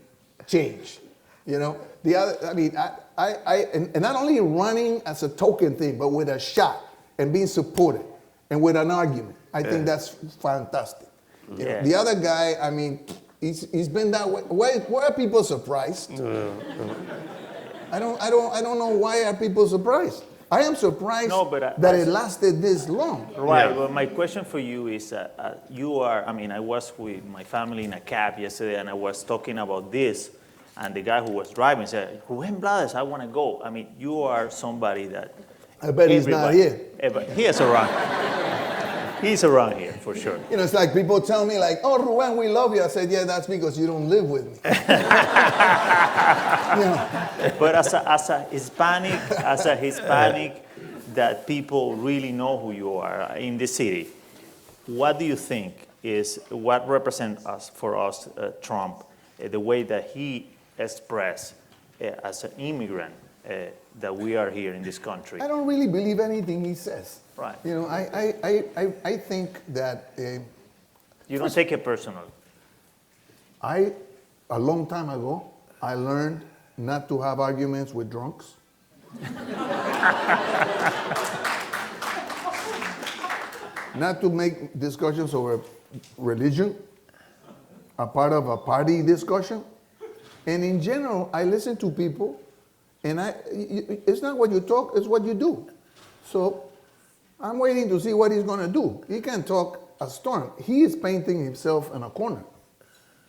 change. You know, the other, I mean, and not only running as a token thing, but with a shot and being supported and with an argument. I think that's fantastic. You know, the other guy, I mean, he's been that way. Why are people surprised? I don't know why are people surprised. I am surprised that it lasted this long. Right. Well, my question for you is, you are. I mean, I was with my family in a cab yesterday, and I was talking about this, and the guy who was driving said, "Rubén Blades, I want to go." I mean, you are somebody that. I bet he's not here. He is around. He's around here for sure. You know, it's like people tell me, like, "Oh, Rubén, we love you." I said, "Yeah, that's because you don't live with me." You know. But as a Hispanic, that people really know who you are in the city, what do you think is what represents us for us, Trump, the way that he expressed as an immigrant that we are here in this country? I don't really believe anything he says. Right. You know, I think that. You don't take it personal. A long time ago, I learned not to have arguments with drunks. Not to make discussions over religion a part of a party discussion. And in general, I listen to people, and it's not what you talk, it's what you do. So I'm waiting to see what he's going to do. He can talk a storm. He is painting himself in a corner.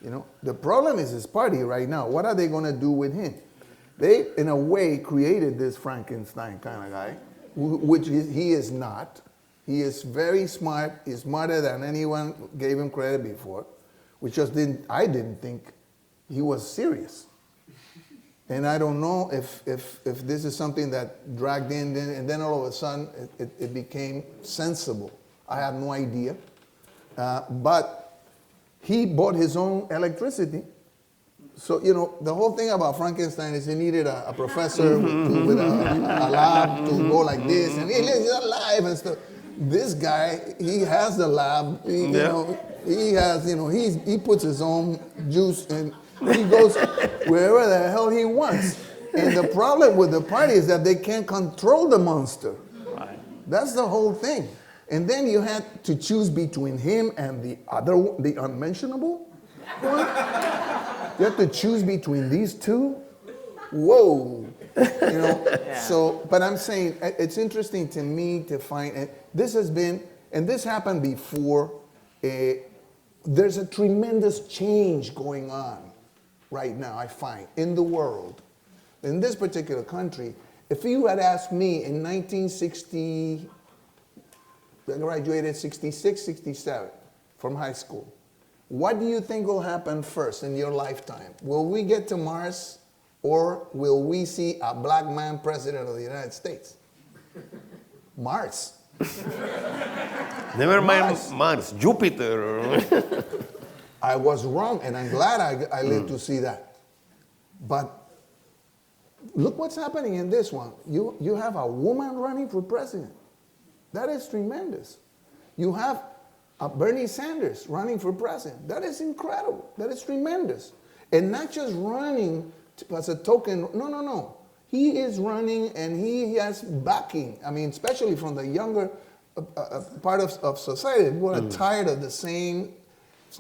You know, the problem is his party right now. What are they going to do with him? They, in a way, created this Frankenstein kind of guy, which he is not. He is very smart. He's smarter than anyone gave him credit before. I didn't think he was serious. And I don't know if this is something that dragged in, and then all of a sudden it became sensible. I have no idea. But he bought his own electricity. So, you know, the whole thing about Frankenstein is he needed a professor with a lab to go like this, and he's alive and stuff. This guy, he has the lab, you know, he puts his own juice and he goes wherever the hell he wants. And the problem with the party is that they can't control the monster. Right. That's the whole thing. And then you had to choose between him and the unmentionable one. You have to choose between these two. Whoa. You know, so, but I'm saying it's interesting to me to find, and this has been, and this happened before, there's a tremendous change going on right now, I find, in the world. In this particular country, if you had asked me in 1960, I graduated 66, 67 from high school, what do you think will happen first in your lifetime? Will we get to Mars, or will we see a black man president of the United States? Mars. Never mind Mars, Jupiter. I was wrong, and I'm glad I lived to see that. But look what's happening in this one. You have a woman running for president. That is tremendous. You have Bernie Sanders running for president. That is incredible. That is tremendous. And not just running as a token. No. He is running, and he has backing. I mean, especially from the younger part of society. People are tired of the same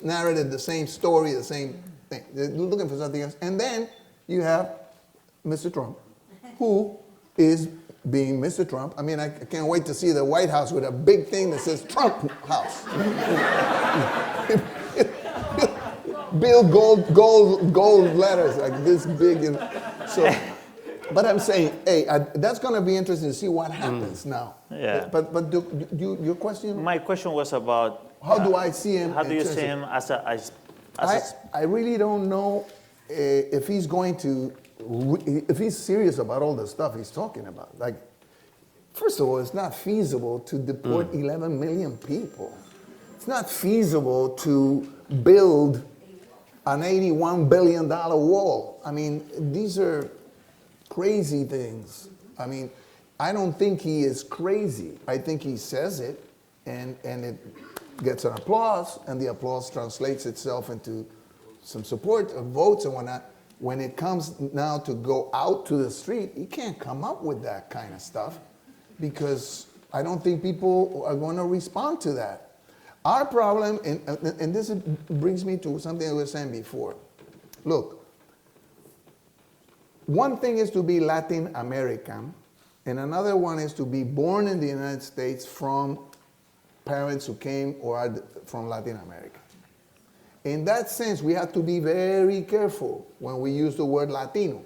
narrative, the same story, the same thing. They're looking for something else. And then you have Mr. Trump, who is being Mr. Trump. I mean, I can't wait to see the White House with a big thing that says Trump House. Bill gold letters like this big. And so, but I'm saying, hey, that's going to be interesting to see what happens now. Yeah. But your question? My question was about How do I see him? how do you see him as a I really don't know if he's going to, if he's serious about all the stuff he's talking about. Like, first of all, it's not feasible to deport 11 million people. It's not feasible to build an $81 billion wall. I mean, these are crazy things. I mean, I don't think he is crazy. I think he says it, and it gets an applause, and the applause translates itself into some support of votes and whatnot. When it comes now to go out to the street, he can't come up with that kind of stuff because I don't think people are going to respond to that. Our problem, and this brings me to something I was saying before. Look, one thing is to be Latin American, and another one is to be born in the United States from parents who came or are from Latin America. In that sense, we have to be very careful when we use the word Latino.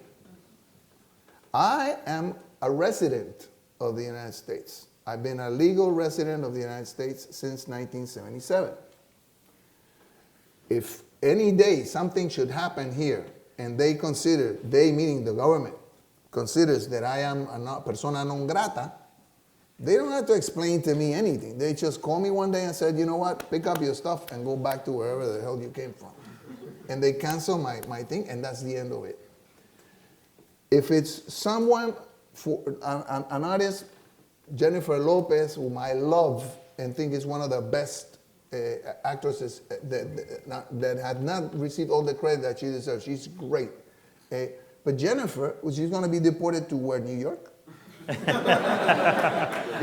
I am a resident of the United States. I've been a legal resident of the United States since 1977. If any day something should happen here and they consider, they meaning the government, considers that I am a persona non grata, they don't have to explain to me anything. They just call me one day and said, you know what, pick up your stuff and go back to wherever the hell you came from. And they cancel my thing, and that's the end of it. If it's someone, an artist, Jennifer Lopez, whom I love and think is one of the best actresses that had not received all the credit that she deserves. She's great. But Jennifer, she's going to be deported to where, New York? You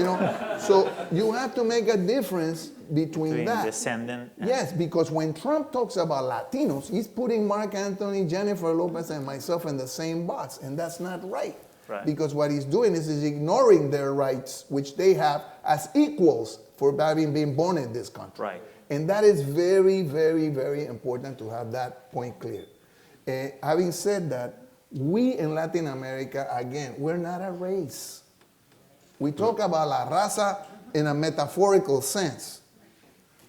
know, so you have to make a difference between that. Descendant. Yes, because when Trump talks about Latinos, he's putting Mark Anthony, Jennifer Lopez, and myself in the same box, and that's not right. Right. Because what he's doing is he's ignoring their rights, which they have as equals for having been born in this country. Right. And that is very, very, very important to have that point clear. Having said that, we in Latin America, again, we're not a race. We talk about la raza in a metaphorical sense,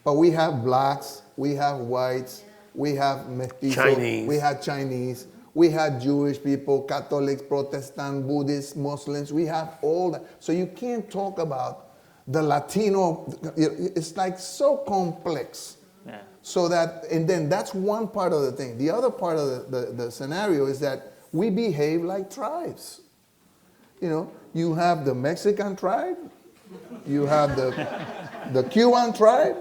but we have blacks, we have whites, we have mestizos, Chinese. we have Chinese, we have Jewish people, Catholics, Protestant, Buddhists, Muslims, we have all that. So you can't talk about the Latino, it's like so complex. Yeah. So that, and then that's one part of the thing. The other part of the scenario is that we behave like tribes. You know, you have the Mexican tribe, you have the Cuban tribe,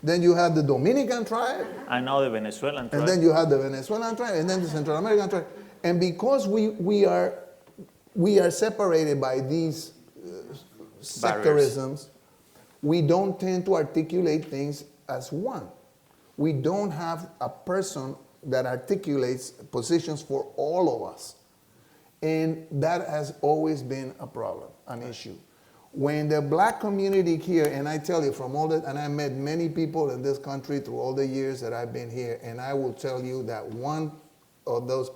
then you have the Dominican tribe. I know the Venezuelan tribe. And then you have the Venezuelan tribe, and then the Central American tribe. And because we are separated by these sectarisms, we don't tend to articulate things as one. We don't have a person that articulates positions for all of us. And that has always been a problem, an issue. When the black community here, and I tell you from all that, and I met many people in this country through all the years that I've been here, and I will tell you that one of those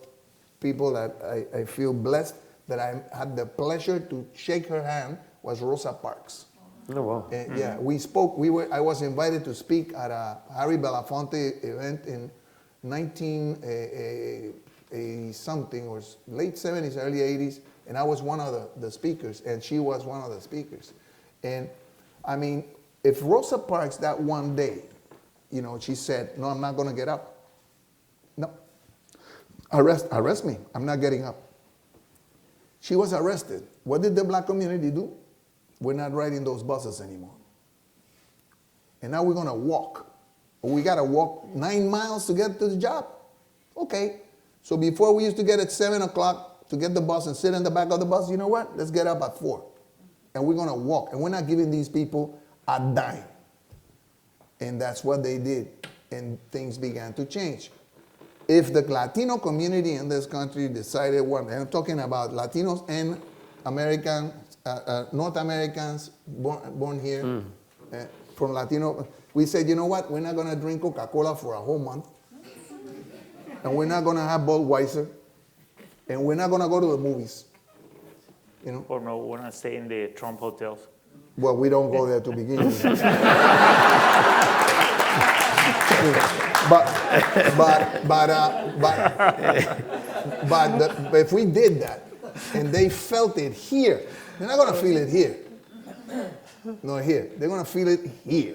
people that I feel blessed that I had the pleasure to shake her hand was Rosa Parks. Oh, wow. Yeah, we spoke, I was invited to speak at a Harry Belafonte event in 1980 something, or late 70s, early 80s, and I was one of the speakers, and she was one of the speakers. And I mean, if Rosa Parks that one day, you know, she said, no, I'm not going to get up. No, arrest me, I'm not getting up. She was arrested. What did the black community do? We're not riding those buses anymore. And now we're going to walk. We got to walk 9 miles to get to the job. Okay. So before we used to get at 7 o'clock to get the bus and sit in the back of the bus, you know what? Let's get up at 4. And we're going to walk. And we're not giving these people a dime. And that's what they did. And things began to change. if the Latino community in this country decided one, and I'm talking about Latinos and American, North Americans born here, from Latino, we said, you know what, we're not going to drink Coca-Cola for a whole month, and we're not going to have Budweiser, and we're not going to go to the movies. You know? Or no, we're not stay in the Trump hotels. Well, we don't go there to begin with. But if we did that, and they felt it here, they're not going to feel it here. No, here. They're going to feel it here.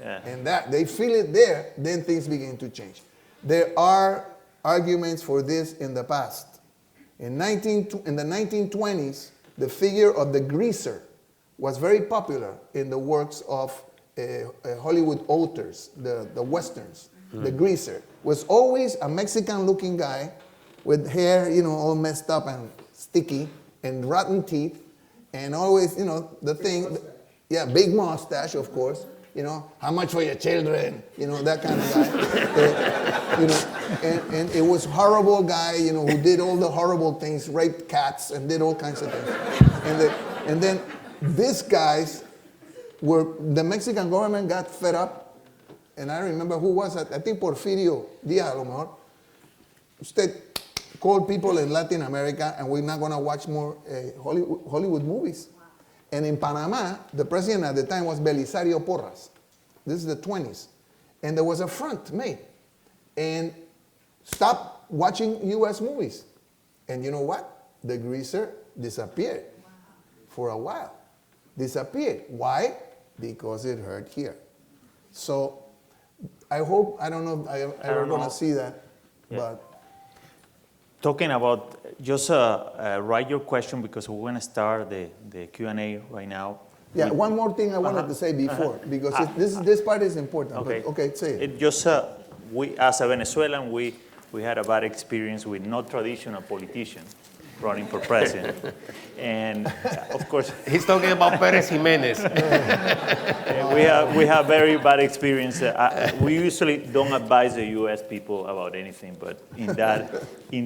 Yeah. And that they feel it there, then things begin to change. There are arguments for this in the past. In the 1920s, the figure of the greaser was very popular in the works of Hollywood authors, the westerns. The greaser was always a Mexican-looking guy with hair, all messed up and sticky and rotten teeth, and always, the thing, big mustache, of course. How much for your children? That kind of guy. And it was horrible guy, who did all the horrible things, raped cats and did all kinds of things. And then these guys the Mexican government got fed up. And I remember who was it? I think Porfirio Díaz, a lo mejor. Usted called people in Latin America and we're not going to watch more Hollywood movies. And in Panama, the president at the time was Belisario Porras. This is the 20s. And there was a front made. And stop watching U.S. movies. And you know what? The greaser disappeared for a while. Disappeared. Why? Because it hurt here. So I hope, I don't know if I'm ever going to see that. Yeah. But Talking about, just write your question because we're going to start the Q&A right now. yeah, one more thing I wanted to say before, because this part is important. Okay. But, okay, say it. It just, we, as a Venezuelan, we had a bad experience with no traditional politician running for president. And of course, He's talking about Perez Jimenez. we have very bad experience. We usually don't advise the U.S. people about anything, but in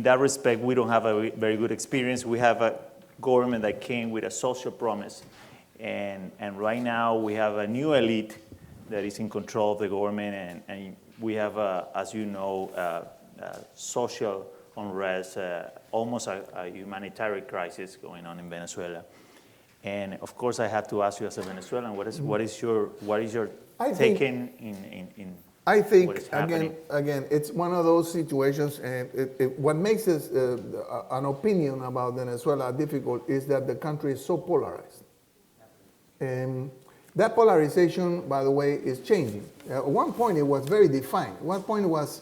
that respect, we don't have a very good experience. We have a government that came with a social promise, and right now we have a new elite that is in control of the government, and we have, as you know, social unrest, almost a humanitarian crisis going on in Venezuela. And of course, I have to ask you as a Venezuelan, what is your take in I think, what is happening? again, it's one of those situations, and what makes this, an opinion about Venezuela difficult is that the country is so polarized. That polarization, by the way, is changing. At one point, it was very defined. At one point, it was,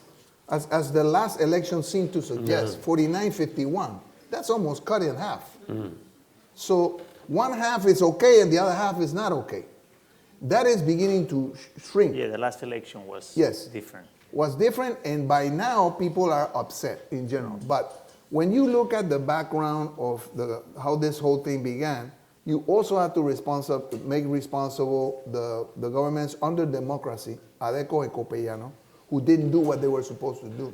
as the last election seemed to suggest, 49-51. That's almost cut in half. So one half is okay and the other half is not okay. That is beginning to shrink. Yeah, the last election was different. Was different, and by now people are upset in general. But when you look at the background of how this whole thing began, you also have to make responsible the governments under democracy, Adeco and Copellano, who didn't do what they were supposed to do,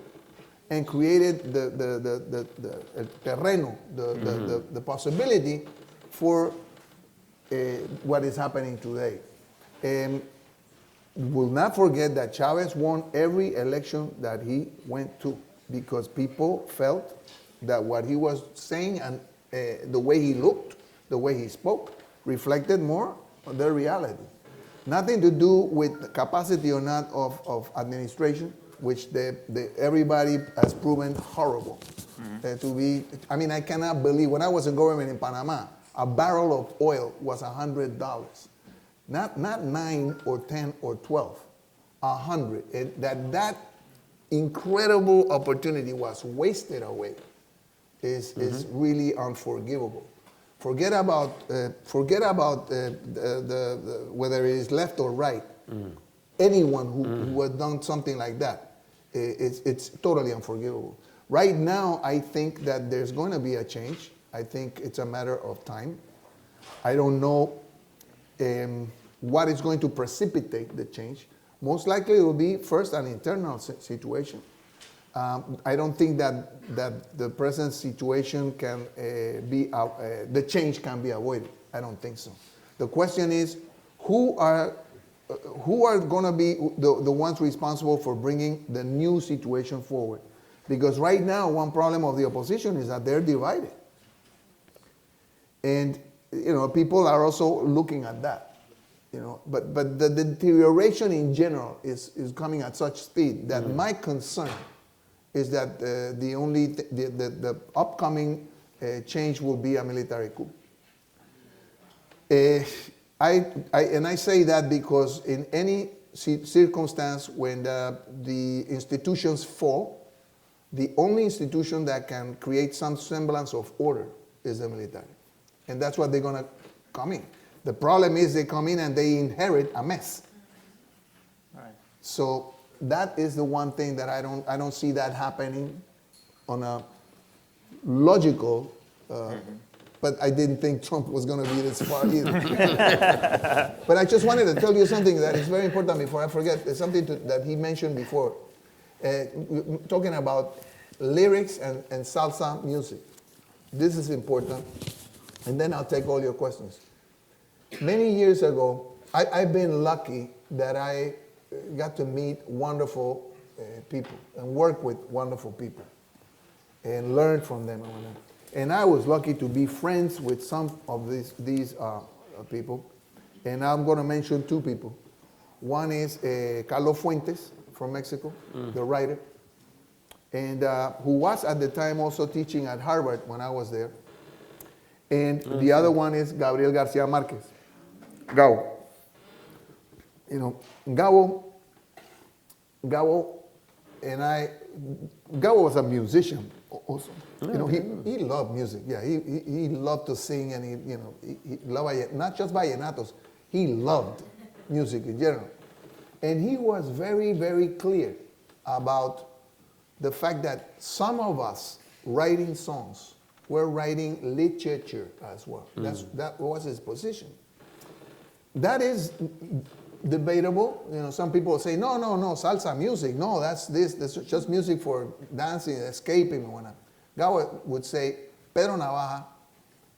and created the terreno, the possibility for what is happening today. We'll not forget that Chavez won every election that he went to because people felt that what he was saying and the way he looked, the way he spoke, reflected more on their reality. Nothing to do with capacity or not of administration, which everybody has proven horrible. To be, I mean, I cannot believe, when I was in government in Panama, a barrel of oil was $100. Not 9 or 10 or 12, 100. And that incredible opportunity was wasted away is really unforgivable. Forget about whether it is left or right. Anyone who had done something like that, it's totally unforgivable. Right now, I think that there's going to be a change. I think it's a matter of time. I don't know what is going to precipitate the change. Most likely it will be first an internal situation. I don't think that the present situation can the change can be avoided. I don't think so. The question is, who are going to be the ones responsible for bringing the new situation forward? Because right now, one problem of the opposition is that they're divided. And, people are also looking at that, But the deterioration in general is coming at such speed that my concern is that the upcoming change will be a military coup. I say that because in any circumstance when the institutions fall, the only institution that can create some semblance of order is the military. And that's what they're going to come in. The problem is they come in and they inherit a mess. Right. So that is the one thing that I don't see that happening on a logical, but I didn't think Trump was going to be this far either. But I just wanted to tell you something that is very important before I forget. It's something that he mentioned before. Talking about lyrics and salsa music. This is important. And then I'll take all your questions. Many years ago, I've been lucky that I got to meet wonderful people and work with wonderful people and learn from them. And I was lucky to be friends with some of these people. And I'm going to mention two people. One is Carlos Fuentes from Mexico, the writer, and who was at the time also teaching at Harvard when I was there. And the other one is Gabriel Garcia Marquez, Gabo. Gabo was a musician also. He loved music. Yeah, he loved to sing, and he loved not just vallenatos. He loved music in general, and he was very, very clear about the fact that some of us writing songs were writing literature as well. That was his position. That is debatable. Some people say, no, salsa music. No, that's just music for dancing, escaping, and whatnot. Gabo would say, Pedro Navaja,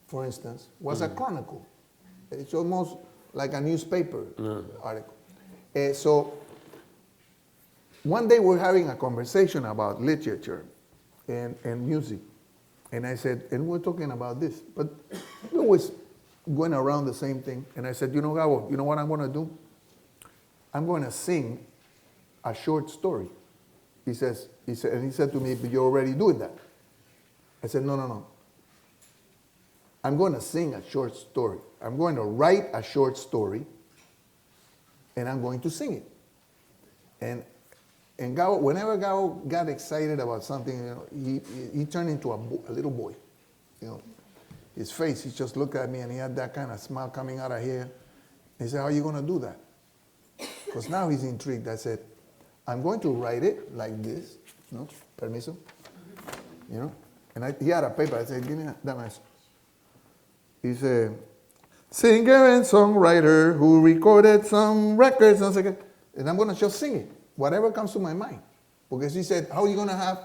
for instance, was a chronicle. It's almost like a newspaper article. So one day we're having a conversation about literature and music. And I said, and we're talking about this, but we always going around the same thing. And I said, Gabo, you know what I'm going to do? I'm going to sing a short story. He said to me, but you're already doing that. I said, no. I'm going to sing a short story. I'm going to write a short story, and I'm going to sing it. And Gabo, whenever Gabo got excited about something, he turned into a little boy. His face, he just looked at me and he had that kind of smile coming out of here. He said, how are you going to do that? Because now he's intrigued. I said, I'm going to write it like this. No, permiso. And he had a paper. I said, give me that maestro. He said, singer and songwriter who recorded some records. And I'm going to just sing it. Whatever comes to my mind. Because he said, how are you going to have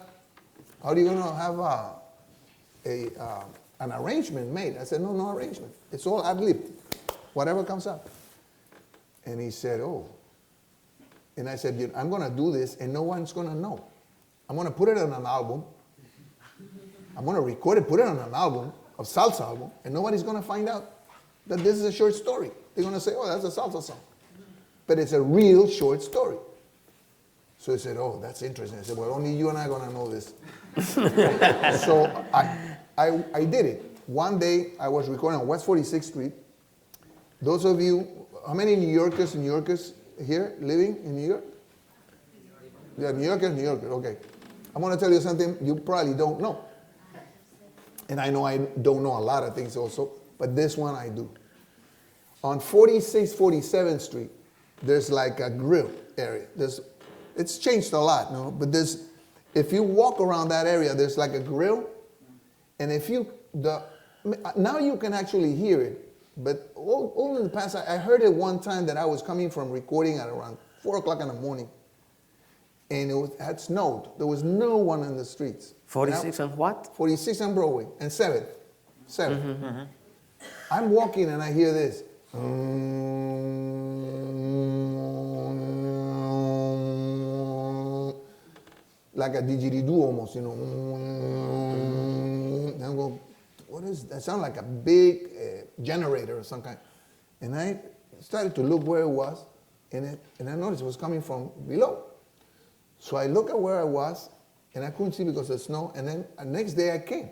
an arrangement made? I said, no arrangement. It's all ad-libbed. Whatever comes up. And he said, oh. And I said, I'm going to do this and no one's going to know. I'm going to put it on an album. I'm going to record it, put it on an album, a salsa album, and nobody's going to find out that this is a short story. They're going to say, oh, that's a salsa song. But it's a real short story. So he said, oh, that's interesting. I said, well, only you and I are going to know this. So I did it. One day, I was recording on West 46th Street. Those of you, how many New Yorkers here living in New York? Yeah, New Yorkers, okay. I'm going to tell you something you probably don't know. And I know I don't know a lot of things also, but this one I do. On 46th, 47th Street, there's like a grill area. It's changed a lot, but if you walk around that area, there's like a grill. And now you can actually hear it. But all in the past, I heard it one time that I was coming from recording at around 4 o'clock in the morning. and it had snowed. There was no one in the streets. 46 and what? 46 on Broadway and 7th. 7th. I'm walking and I hear this. Like a didgeridoo almost, you know. And I go, what is that? Sound like a big generator or some kind. And I started to look where it was, and I noticed it was coming from below. So I look at where I was, and I couldn't see because of the snow. And then the next day I came.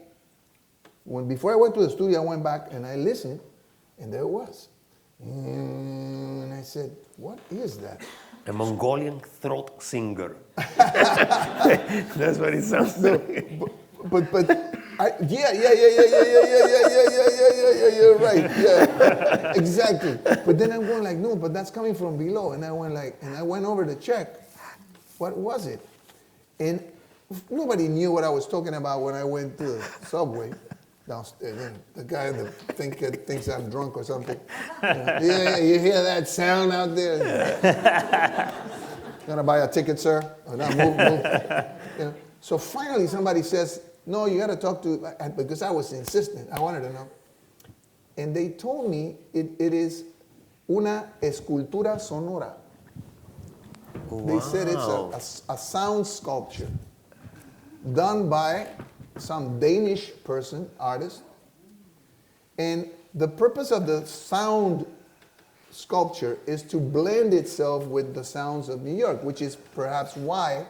Before I went to the studio, I went back and I listened, and there it was. And I said, what is that? A Mongolian throat singer. That's what it sounds like. Yeah, you're right, yeah, exactly. But then I'm going like, no, but that's coming from below. And I went over to check, what was it? And nobody knew what I was talking about when I went to the subway downstairs. And the guy thinks I'm drunk or something. Yeah, you hear that sound out there? Gonna buy a ticket, sir? Or not, move. You know? So finally somebody says, no, you got to talk to, because I was insistent. I wanted to know. And they told me it is una escultura sonora. Wow. They said it's a sound sculpture done by some Danish person, artist. And the purpose of the sound sculpture is to blend itself with the sounds of New York, which is perhaps why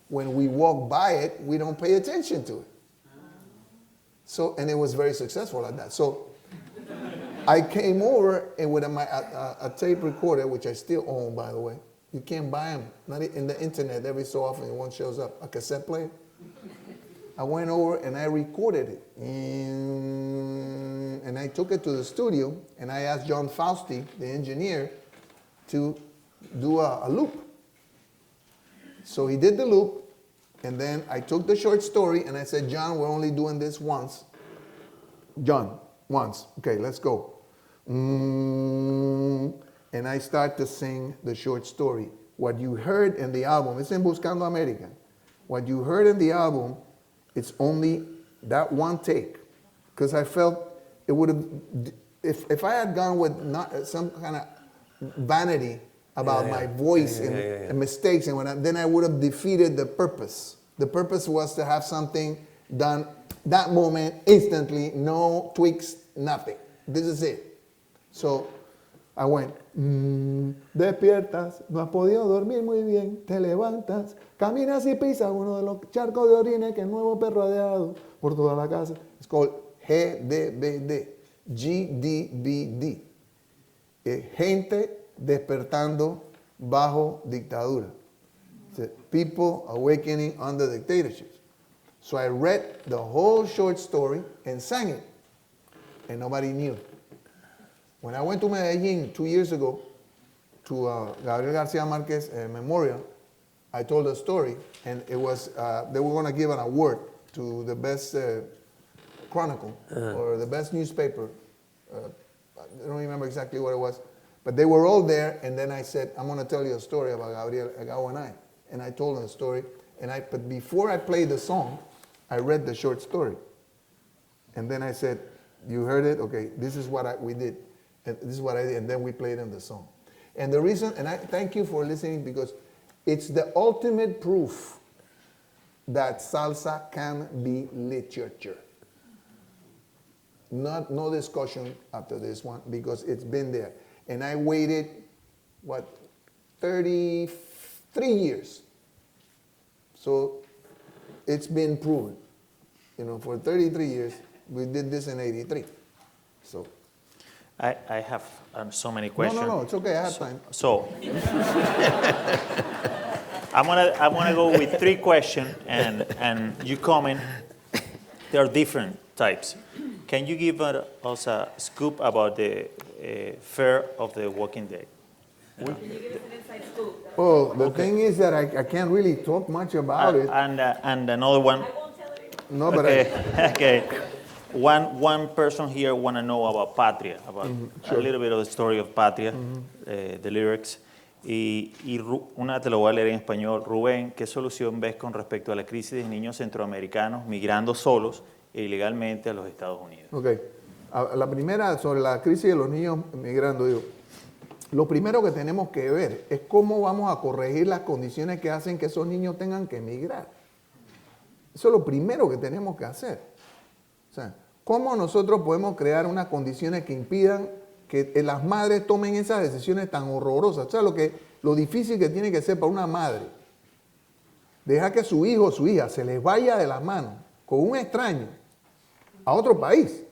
when we walk by it, we don't pay attention to it. So, and it was very successful at that. So I came over and with a tape recorder, which I still own, by the way. You can't buy them, not in the internet. Every so often one shows up, a cassette player. I went over and I recorded it. And I took it to the studio and I asked John Fausti, the engineer, to do a loop. So he did the loop. And then I took the short story and I said, John, we're only doing this once. John, once. Okay, let's go. And I start to sing the short story. What you heard in the album, it's in Buscando America. What you heard in the album, it's only that one take. Because I felt it would have, if I had gone with not some kind of vanity about my voice and mistakes and then I would have defeated the purpose. The purpose was to have something done that moment, instantly, no tweaks, nothing. This is it. So I went, despiertas, no has podido dormir muy bien, te levantas, caminas y pisas uno de los charcos de orines que el nuevo perro ha dejado por toda la casa. It's called GDBD, GDBD. Gente despertando bajo dictadura. People awakening under dictatorships. So I read the whole short story and sang it, and nobody knew. When I went to Medellin 2 years ago to Gabriel Garcia Marquez Memorial, I told a story, and it was they were going to give an award to the best chronicle or the best newspaper. I don't remember exactly what it was. But they were all there, and then I said, I'm going to tell you a story about Gabriel Agao and I. And I told them the story, but before I played the song, I read the short story. And then I said, you heard it? Okay, this is what we did. And this is what I did, and then we played them the song. And the reason, and I thank you for listening, because it's the ultimate proof that salsa can be literature. No discussion after this one, because it's been there. And I waited, 33 years. So it's been proven. For 33 years, we did this in 83. So. I have so many questions. No, it's okay, I have time. So, I'm gonna go with 3 questions, and you comment. There are different types. Can you give us a scoop about the Fair of the Walking Dead? Can you give us an inside scoop? Well, the thing is that I can't really talk much about it. And another one. I won't tell it. No, but Okay. One person here want to know about Patria, about a little bit of the story of Patria, the lyrics. Una te lo voy a leer en español. Rubén, ¿qué solución ves con respecto a la crisis de niños centroamericanos migrando solos e ilegalmente a los Estados Unidos? Ok. La primera, sobre la crisis de los niños migrando, digo, lo primero que tenemos que ver es cómo vamos a corregir las condiciones que hacen que esos niños tengan que emigrar. Eso es lo primero que tenemos que hacer. O sea, ¿cómo nosotros podemos crear unas condiciones que impidan que las madres tomen esas decisiones tan horrorosas? O sea, lo difícil que tiene que ser para una madre dejar que su hijo o su hija se les vaya de las manos con un extraño a otro país.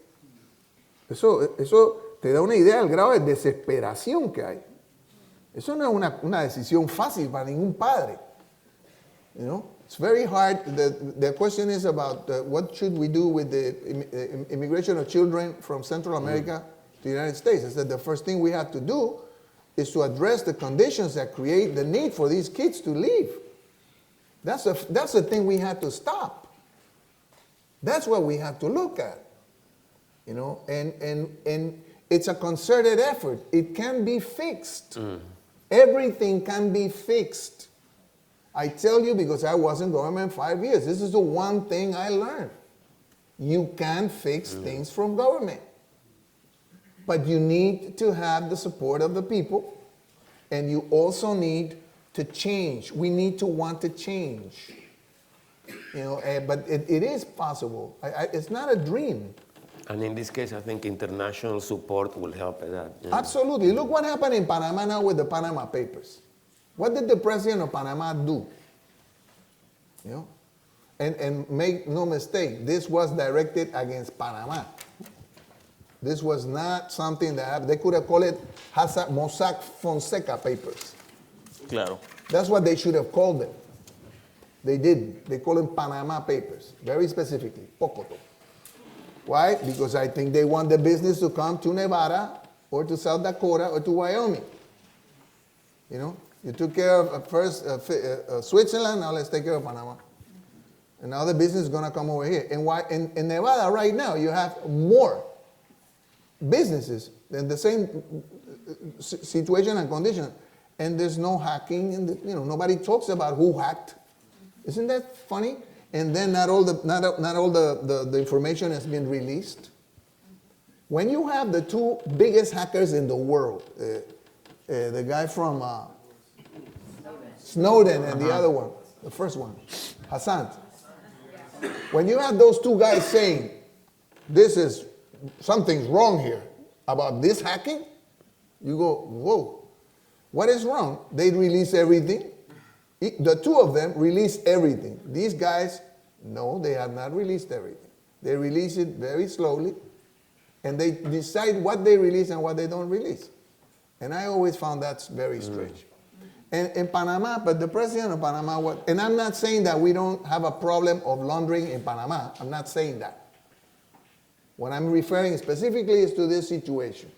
Eso te da una idea del grado de desesperación que hay. Eso no es una decisión fácil para ningún padre. You know? It's very hard. The question is about what should we do with the immigration of children from Central America to the United States. I said the first thing we have to do is to address the conditions that create the need for these kids to leave. That's the thing we have to stop. That's what we have to look at. You know, and it's a concerted effort. It can be fixed. Everything can be fixed. I tell you because I was in government 5 years. This is the one thing I learned. You can fix things from government. But you need to have the support of the people, and you also need to change. We need to want to change. You know, but it is possible. It's not a dream. And in this case, I think international support will help with that. Yeah. Absolutely. Look what happened in Panama now with the Panama Papers. What did the president of Panama do? You know? And make no mistake, this was directed against Panama. This was not something that happened. They could have called it Mossack Fonseca Papers. Claro. That's what they should have called them. They didn't. They call them Panama Papers, very specifically, Pocoto. Why? Because I think they want the business to come to Nevada or to South Dakota or to Wyoming. You know, you took care of first Switzerland, now let's take care of Panama. And now the business is going to come over here. And in Nevada right now, you have more businesses in the same situation and condition. And there's no hacking, and nobody talks about who hacked. Isn't that funny? And then not all the information has been released. When you have the two biggest hackers in the world, the guy from Snowden and the other one, the first one, Hassan. When you have those two guys saying, something's wrong here about this hacking, you go, whoa, what is wrong? They release everything. The two of them release everything. These guys, no, they have not released everything. They release it very slowly, and they decide what they release and what they don't release. And I always found that's very strange. And in Panama, but the president of Panama, and I'm not saying that we don't have a problem of laundering in Panama. I'm not saying that. What I'm referring specifically is to this situation.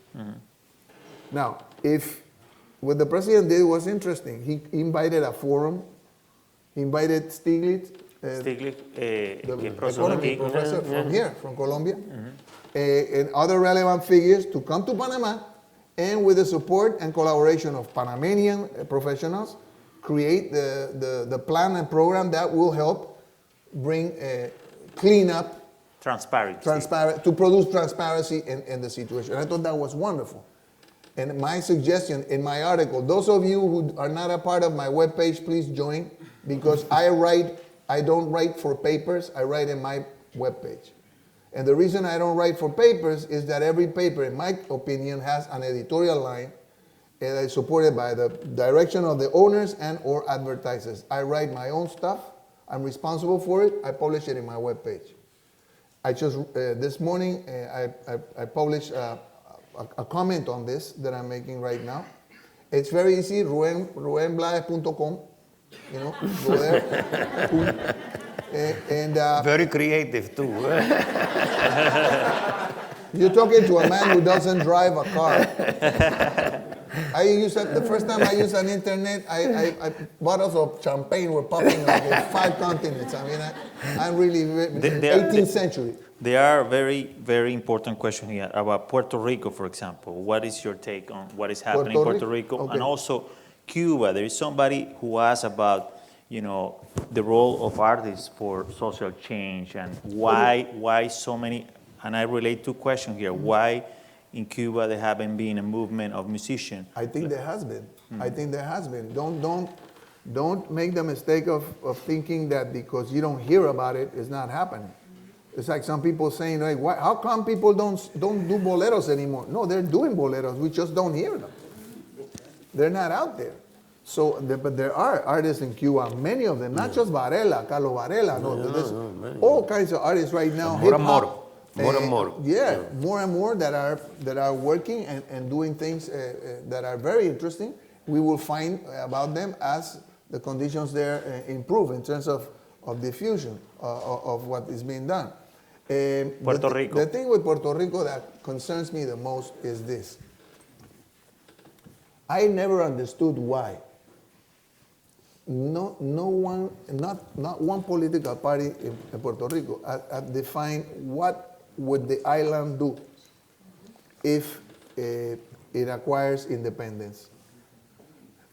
Now, what the president did was interesting. He invited a forum. He invited Stiglitz, the economy professor from here, from Colombia, and other relevant figures to come to Panama, and with the support and collaboration of Panamanian professionals, create the plan and program that will help bring clean up, to produce transparency in the situation. I thought that was wonderful. And my suggestion in my article, those of you who are not a part of my webpage, please join, because I don't write for papers, I write in my webpage. And the reason I don't write for papers is that every paper, in my opinion, has an editorial line that is supported by the direction of the owners and or advertisers. I write my own stuff, I'm responsible for it, I publish it in my webpage. I just, this morning, I published a comment on this that I'm making right now. It's very easy, rubenblades.com, go there. Very creative too. You're talking to a man who doesn't drive a car. The first time I used an internet, bottles of champagne were popping up in 5 continents. I mean, I'm really 18th century. There are very, very important questions here about Puerto Rico, for example. What is your take on what is happening in Puerto Rico? Okay. And also, Cuba, there is somebody who asks about, the role of artists for social change and why so many, and I relate two questions here. Why in Cuba there haven't been a movement of musicians? I think there has been. I think there has been. Don't make the mistake of thinking that because you don't hear about it, it's not happening. It's like some people saying, like, how come people don't do boleros anymore? No, they're doing boleros. We just don't hear them. They're not out there. So, but there are artists in Cuba, many of them, not just Varela, Carlos Varela. There's all kinds of artists right now. More and more. Yeah, more and more that are working and doing things that are very interesting. We will find about them as the conditions there improve in terms of diffusion of what is being done. Puerto Rico. The thing with Puerto Rico that concerns me the most is this. I never understood why. No one, not one political party in Puerto Rico have defined what would the island do if it acquires independence.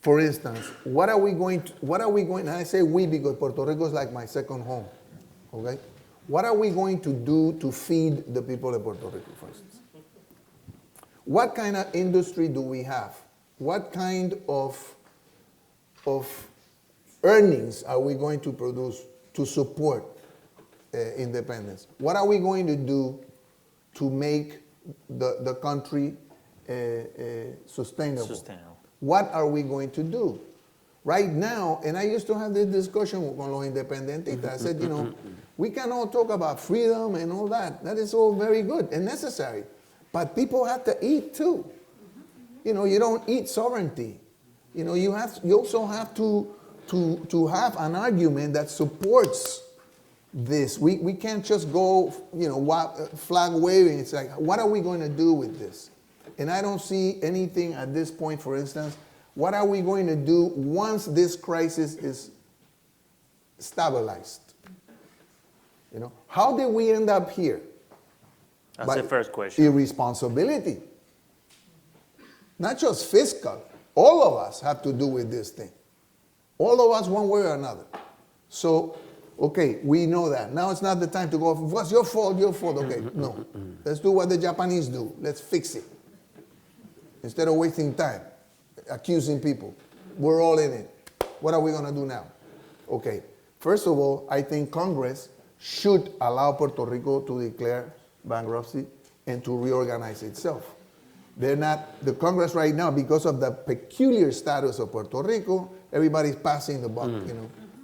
For instance, what are we going, and I say we because Puerto Rico is like my second home, okay? What are we going to do to feed the people of Puerto Rico, for instance? What kind of industry do we have? What kind of earnings are we going to produce to support independence? What are we going to do to make the country sustainable? What are we going to do? Right now, and I used to have this discussion with los independentistas. I said, we can all talk about freedom and all that. That is all very good and necessary. But people have to eat too. You don't eat sovereignty. You also have to have an argument that supports this. We can't just go, flag waving. It's like, what are we going to do with this? And I don't see anything at this point, for instance. What are we going to do once this crisis is stabilized? How did we end up here? That's the first question. Irresponsibility. Not just fiscal. All of us have to do with this thing. All of us, one way or another. So, okay, we know that. Now it's not the time to go, what's your fault, Okay, no. Let's do what the Japanese do. Let's fix it. Instead of wasting time, accusing people. We're all in it. What are we going to do now? Okay, first of all, I think Congress should allow Puerto Rico to declare bankruptcy and to reorganize itself. They're not, the Congress right now, because of the peculiar status of Puerto Rico, everybody's passing the buck,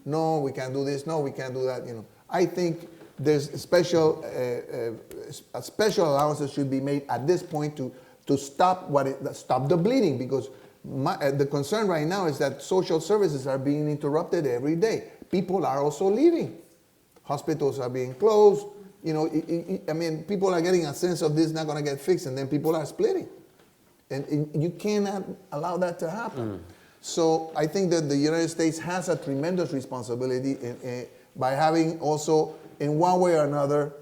No, we can't do this. No, we can't do that, I think there's special allowances should be made at this point to stop stop the bleeding, because the concern right now is that social services are being interrupted every day. People are also leaving. Hospitals are being closed. People are getting a sense of this not going to get fixed, and then people are splitting. And you cannot allow that to happen. So I think that the United States has a tremendous responsibility by having also, in one way or another,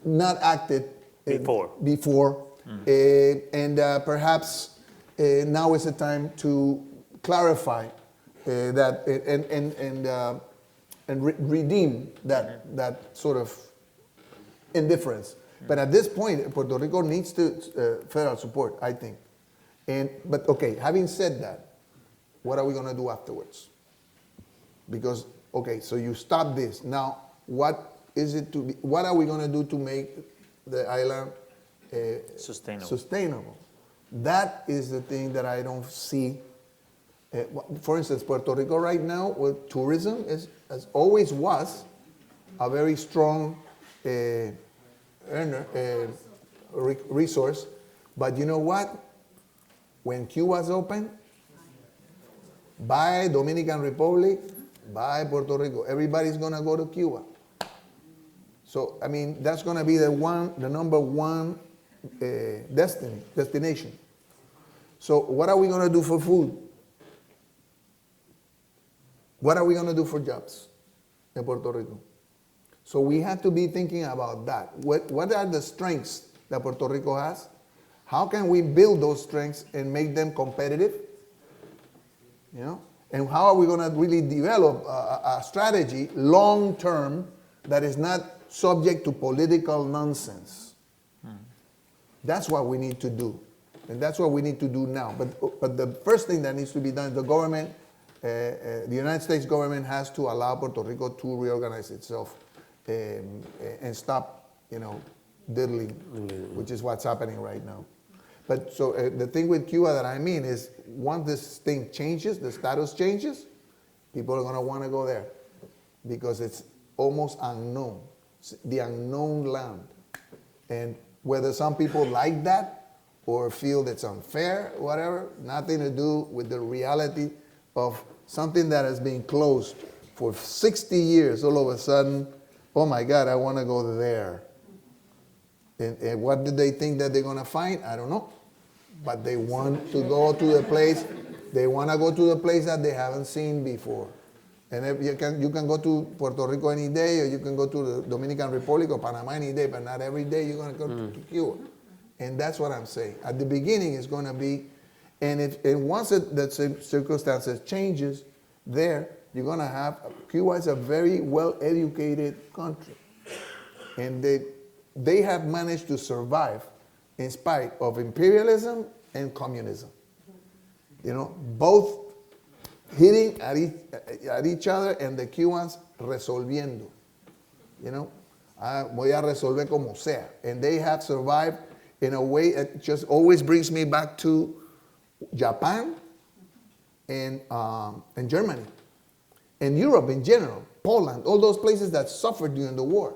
not acted before. And perhaps now is the time to clarify that and redeem that sort of indifference. But at this point, Puerto Rico needs federal support, I think. But okay, having said that, what are we going to do afterwards? Because, okay, so you stop this. Now, what are we going to do to make the island sustainable? That is the thing that I don't see. For instance, Puerto Rico right now, with tourism, as always was a very strong resource. But you know what? When Cuba's open, bye Dominican Republic, bye Puerto Rico. Everybody's going to go to Cuba. So, that's going to be the number one destination. So what are we going to do for food? What are we going to do for jobs in Puerto Rico? So we have to be thinking about that. What are the strengths that Puerto Rico has? How can we build those strengths and make them competitive? you know? And how are we going to really develop a strategy long-term that is not subject to political nonsense? That's what we need to do. And that's what we need to do now. But the first thing that needs to be done, the government, the United States government has to allow Puerto Rico to reorganize itself and stop, diddling, which is what's happening right now. But so the thing with Cuba that I mean is once this thing changes, the status changes, people are going to want to go there because it's almost unknown. It's the unknown land. And whether some people like that or feel it's unfair, whatever, nothing to do with the reality of something that has been closed for 60 years, all of a sudden, oh my God, I want to go there. And what do they think that they're going to find? I don't know. But they want to go to the place, they want to go to the place that they haven't seen before. And if you can go to Puerto Rico any day, or you can go to the Dominican Republic or Panama any day, but not every day you're going to go to Cuba. And that's what I'm saying. At the beginning, it's going to be, and once the circumstances changes there, you're going to have, Cuba is a very well-educated country. And they have managed to survive in spite of imperialism and communism. Both hitting at each other and the Cubans resolviendo. Voy a resolver como sea. And they have survived in a way that just always brings me back to Japan and Germany and Europe in general, Poland, all those places that suffered during the war.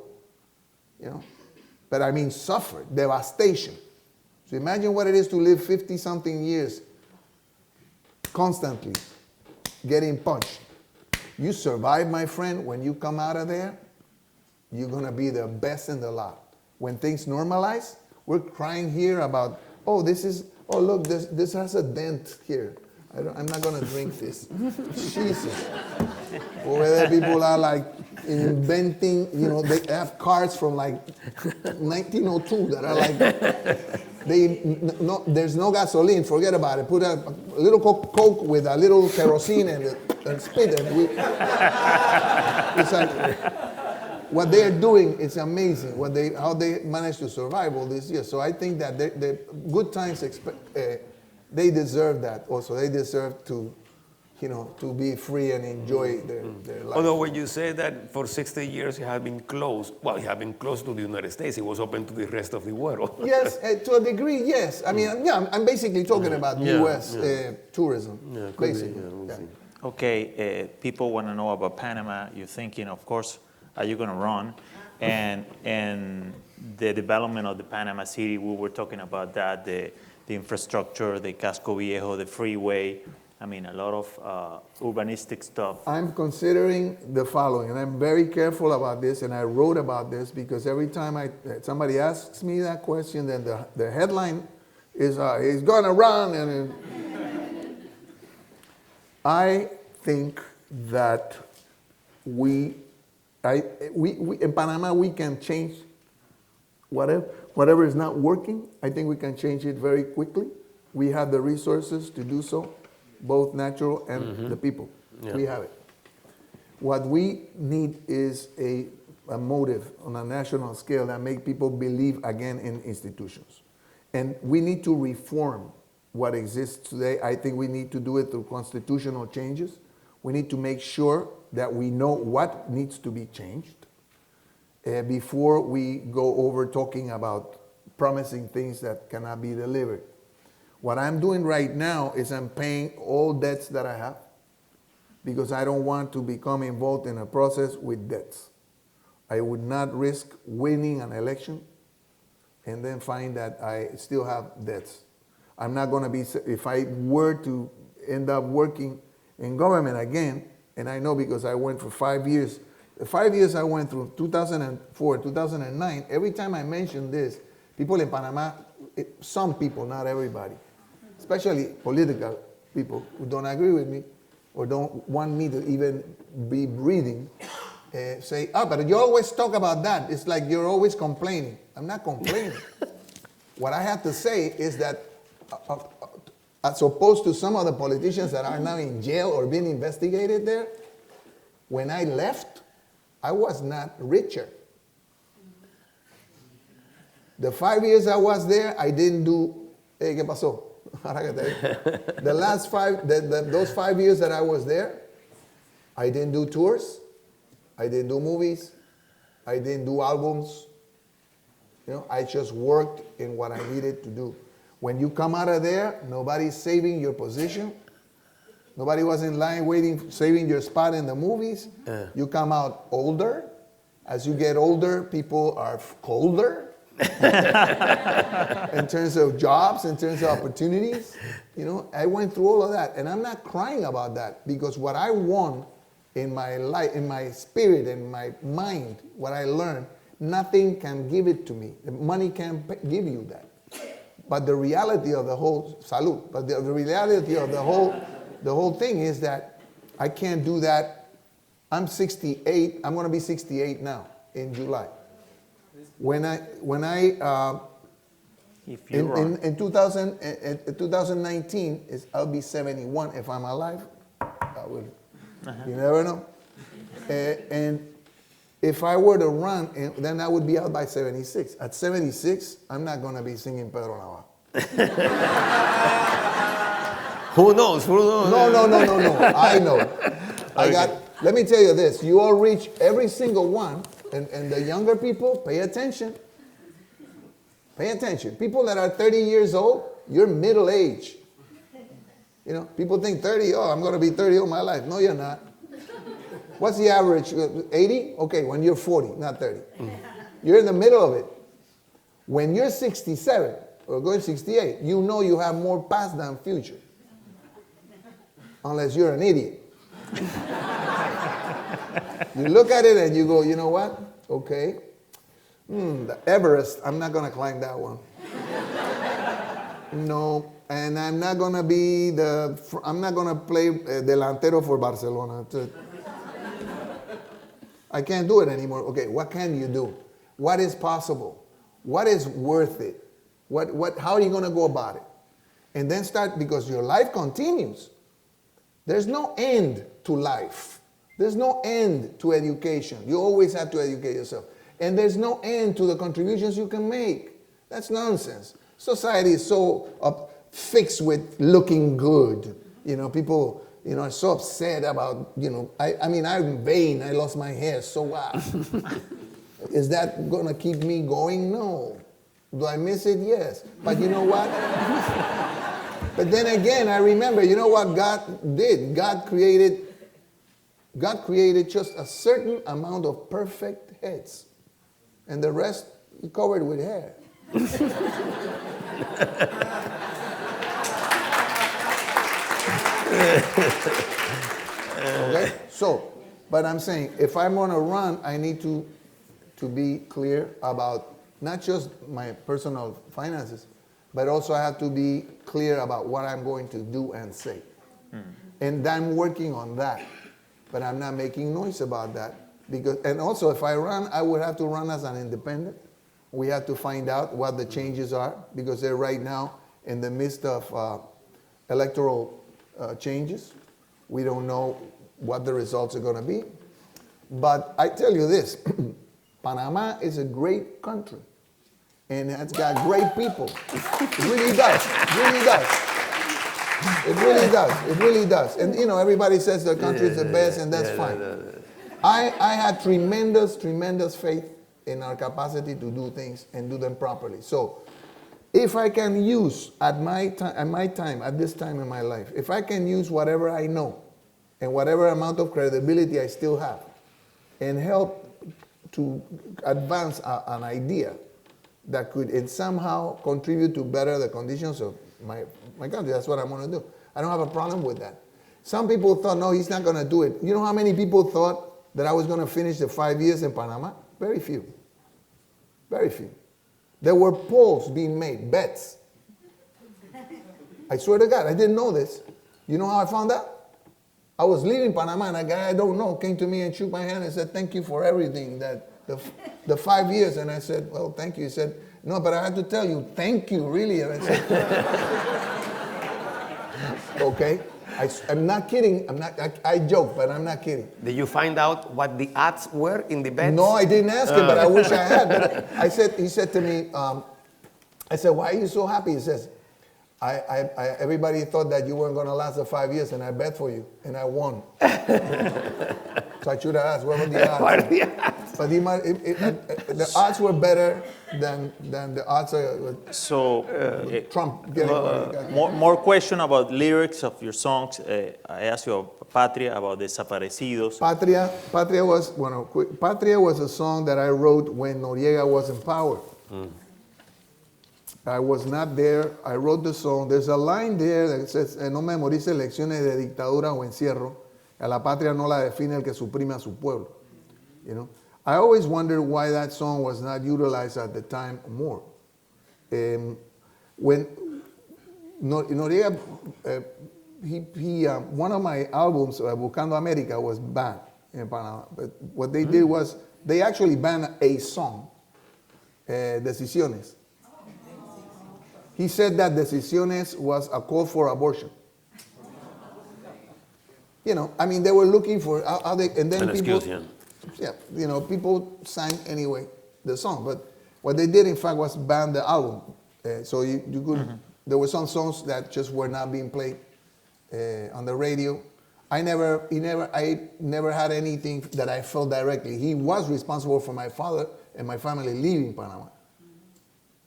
But I mean suffered, devastation. So imagine what it is to live 50-something years constantly getting punched. You survive, my friend. When you come out of there, you're going to be the best in the lot. When things normalize, we're crying here about, look, this has a dent here. I'm not going to drink this. Jesus. Over there, people are like inventing, they have cars from like 1902 that are like, there's no gasoline, forget about it. Put a little Coke with a little kerosene and spit it. It's like, what they're doing is amazing, how they managed to survive all these years. So I think that the good times, they deserve that also. They deserve to be free and enjoy their life. Although when you say that for 60 years it had been closed, well, it had been closed to the United States. It was open to the rest of the world. Yes, to a degree, yes. I mean, I'm basically talking about U.S. Tourism, basically. Okay, people want to know about Panama. You're thinking, of course, are you going to run? And the development of the Panama City, we were talking about that, the infrastructure, the Casco Viejo, the freeway. I mean, a lot of urbanistic stuff. I'm considering the following, and I'm very careful about this, and I wrote about this because every time somebody asks me that question, then the headline is, he's going to run. And I think that we in Panama, we can change whatever is not working. I think we can change it very quickly. We have the resources to do so, both natural and the people. Yeah. We have it. What we need is a motive on a national scale that make people believe again in institutions. And we need to reform what exists today. I think we need to do it through constitutional changes. We need to make sure that we know what needs to be changed before we go over talking about promising things that cannot be delivered. What I'm doing right now is I'm paying all debts that I have because I don't want to become involved in a process with debts. I would not risk winning an election and then find that I still have debts. I'm not going to be, if I were to end up working in government again, and I know because I went for 5 years. The 5 years I went through, 2004, 2009, every time I mention this, people in Panama, some people, not everybody, especially political people who don't agree with me or don't want me to even be breathing, say, but you always talk about that. It's like you're always complaining. I'm not complaining. What I have to say is that as opposed to some of the politicians that are now in jail or being investigated there, when I left, I was not richer. The 5 years I was there, I didn't do, hey, ¿qué pasó? The last those 5 years that I was there, I didn't do tours, I didn't do movies, I didn't do albums. You know, I just worked in what I needed to do. When you come out of there, nobody's saving your position. Nobody was in line waiting, saving your spot in the movies. You come out older. As you get older, people are colder. In terms of jobs, in terms of opportunities. You know, I went through all of that. And I'm not crying about that, because what I want in my life, in my spirit, in my mind, what I learned, nothing can give it to me. Money can't give you that. But the reality of the whole, salud, but the reality of the whole thing is that I can't do that. I'm 68, I'm gonna be 68 now in July. In 2019, I'll be 71. If I'm alive, I will. You never know. And if I were to run, then I would be out by 76. At 76, I'm not going to be singing Pedro Navaja. Who knows? Who knows? No. I know. Let me tell you this. You all reach every single one, and the younger people, pay attention. Pay attention. People that are 30 years old, you're middle age. You know, people think 30, I'm going to be 30 all my life. No, you're not. What's the average? 80? Okay, when you're 40, not 30. You're in the middle of it. When you're 67 or going 68, you know you have more past than future. Unless you're an idiot. You look at it and you go, you know what? Okay. The Everest, I'm not going to climb that one. No. And I'm not going to be I'm not going to play delantero for Barcelona. I can't do it anymore. Okay, what can you do? What is possible? What is worth it? How are you going to go about it? And then start, because your life continues. There's no end to life. There's no end to education. You always have to educate yourself. And there's no end to the contributions you can make. That's nonsense. Society is so fixed with looking good. You know, people, you know, are so upset about, you know, I mean, I'm vain. I lost my hair. So what? Is that going to keep me going? No. Do I miss it? Yes. But you know what? But then again, I remember, you know what God did? God created just a certain amount of perfect heads. And the rest covered with hair. Okay? So, but I'm saying, if I'm going to run, I need to be clear about not just my personal finances, but also I have to be clear about what I'm going to do and say. And I'm working on that. But I'm not making noise about that. And also, if I run, I would have to run as an independent. We have to find out what the changes are, because they're right now in the midst of electoral changes. We don't know what the results are going to be. But I tell you this, Panama is a great country. And it's got great people. It really does. It really does. It really does. It really does. And, you know, everybody says the country is the best, and that's fine. I had tremendous faith in our capacity to do things and do them properly. So if I can use at this time in my life, if I can use whatever I know and whatever amount of credibility I still have and help to advance an idea that could somehow contribute to better the conditions of my country, that's what I'm going to do. I don't have a problem with that. Some people thought, no, he's not going to do it. You know how many people thought that I was going to finish the 5 years in Panama? Very few. Very few. There were polls being made, bets. I swear to God, I didn't know this. You know how I found out? I was leaving Panama, and a guy I don't know came to me and shook my hand and said, thank you for everything, that the 5 years. And I said, well, thank you. He said, no, but I had to tell you, thank you, really. And I said, Okay? I'm not kidding. I joke, but I'm not kidding. Did you find out what the odds were in the bets? No, I didn't ask him, but I wish I had. But he said to me, I said, why are you so happy? He says, everybody thought that you weren't going to last the 5 years, and I bet for you, and I won. So I should have asked, what were the odds? What are the odds? But the odds were better than the odds of So, Trump getting more question about lyrics of your songs. I asked you about Patria, about Desaparecidos. Patria was a song that I wrote when Noriega was in power. I was not there. I wrote the song. There's a line there that says, no memorice lecciones de dictadura o encierro. A la patria no la define el que suprime a su pueblo. You know, I always wondered why that song was not utilized at the time more. When Noriega, one of my albums, Buscando América, was banned in Panama. But what they did was they actually banned a song, Decisiones. He said that Decisiones was a call for abortion. You know, I mean, they were looking for how they, and then people, yeah, you know, people sang anyway the song. But what they did, in fact, was ban the album. So you could, there were some songs that just were not being played on the radio. I never had anything that I felt directly. He was responsible for my father and my family leaving Panama.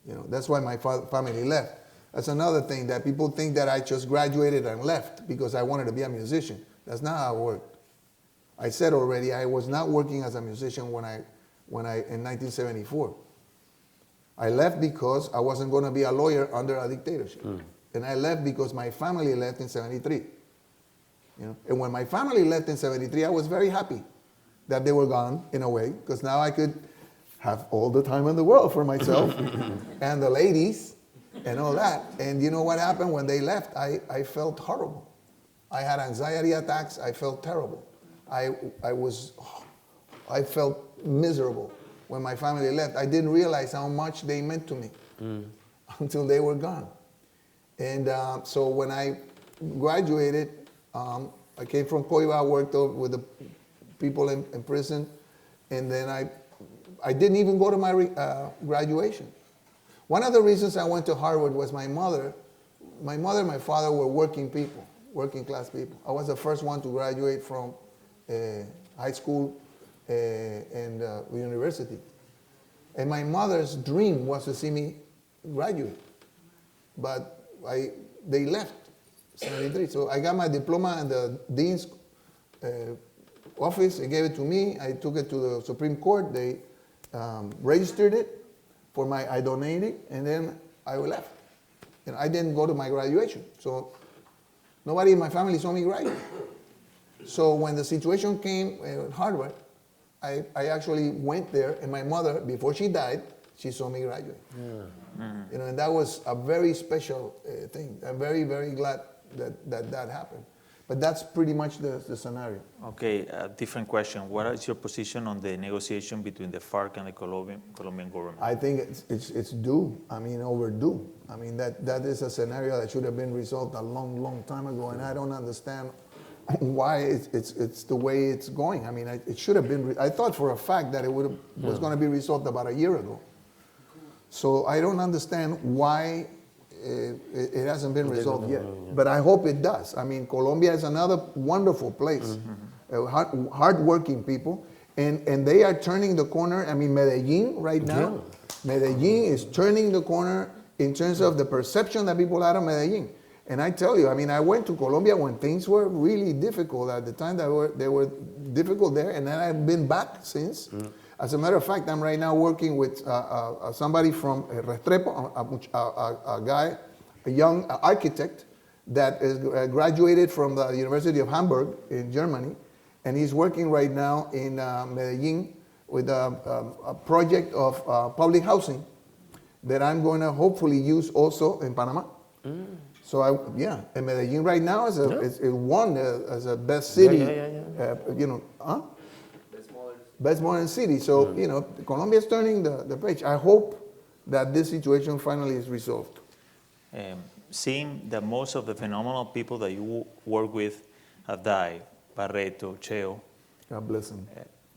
You know, that's why my family left. That's another thing, that people think that I just graduated and left because I wanted to be a musician. That's not how it worked. I said already, I was not working as a musician when I in 1974. I left because I wasn't going to be a lawyer under a dictatorship. And I left because my family left in 73. You know? And when my family left in 73, I was very happy that they were gone, in a way, because now I could have all the time in the world for myself and the ladies and all that. And you know what happened when they left? I felt horrible. I had anxiety attacks. I felt terrible. I felt miserable when my family left. I didn't realize how much they meant to me until they were gone. And so when I graduated, I came from Coiba. I worked with the people in prison, and then I didn't even go to my graduation. One of the reasons I went to Harvard was my mother and my father were working people, working class people. I was the first one to graduate from high school and university. And my mother's dream was to see me graduate. But they left, 73. So I got my diploma in the dean's office. They gave it to me. I took it to the Supreme Court. They registered it I donated, and then I left. And I didn't go to my graduation. So nobody in my family saw me graduate. So when the situation came at Harvard, I actually went there, and my mother, before she died, she saw me graduate. You know, and that was a very special thing. I'm very, very glad that happened. But that's pretty much the scenario. Okay, different question. What is your position on the negotiation between the Farc and the Colombian government? I think it's due. I mean, overdue. I mean, that is a scenario that should have been resolved a long, long time ago, and I don't understand why it's the way it's going. I mean, it should have been. I thought for a fact that it was going to be resolved about a year ago. So I don't understand why it hasn't been resolved yet. But I hope it does. I mean, Colombia is another wonderful place. Hard-working people. And they are turning the corner. I mean, Medellin right now, Medellin is turning the corner in terms of the perception that people had of Medellin. And I tell you, I mean, I went to Colombia when things were really difficult at the time. They were difficult there, and then I've been back since. As a matter of fact, I'm right now working with somebody from Restrepo, a young architect that is graduated from the University of Hamburg in Germany, and he's working right now in Medellin with a project of public housing that I'm going to hopefully use also in Panama. So and Medellin right now is won as a best city. You know, best modern city. So you know, Colombia is turning the page. I hope that this situation finally is resolved. seeing that most of the phenomenal people that you work with have died, Barreto, Cheo, God bless him.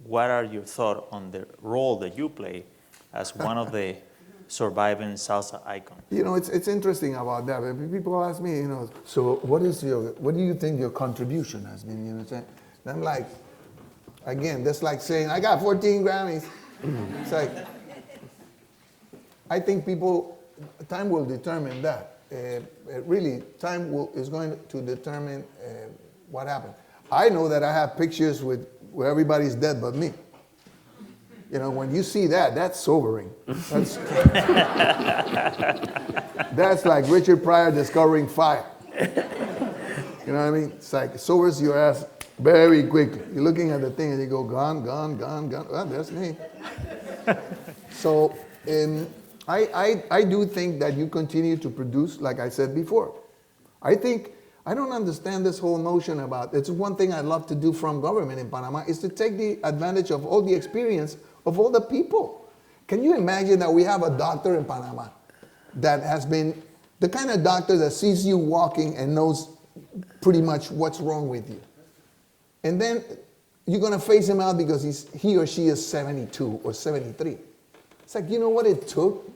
what are your thoughts on the role that you play as one of the surviving salsa icons? You know, it's interesting about that. People ask me, you know, so what do you think your contribution has been? You know what I'm saying? And I'm like, again, that's like saying, I got 14 Grammys. It's like, I think time will determine that. Really, is going to determine what happened. I know that I have pictures where everybody's dead but me. You know, when you see that, that's sobering. That's like Richard Pryor discovering fire. You know what I mean? It's like it sobers your ass very quickly. You're looking at the thing and you go, gone, gone, gone, gone. Well, that's me. So I do think that you continue to produce, like I said before. I don't understand this whole notion about, it's one thing I love to do from government in Panama, is to take the advantage of all the experience of all the people. Can you imagine that we have a doctor in Panama that has been the kind of doctor that sees you walking and knows pretty much what's wrong with you? And then you're going to phase him out because he or she is 72 or 73. It's like, you know what it took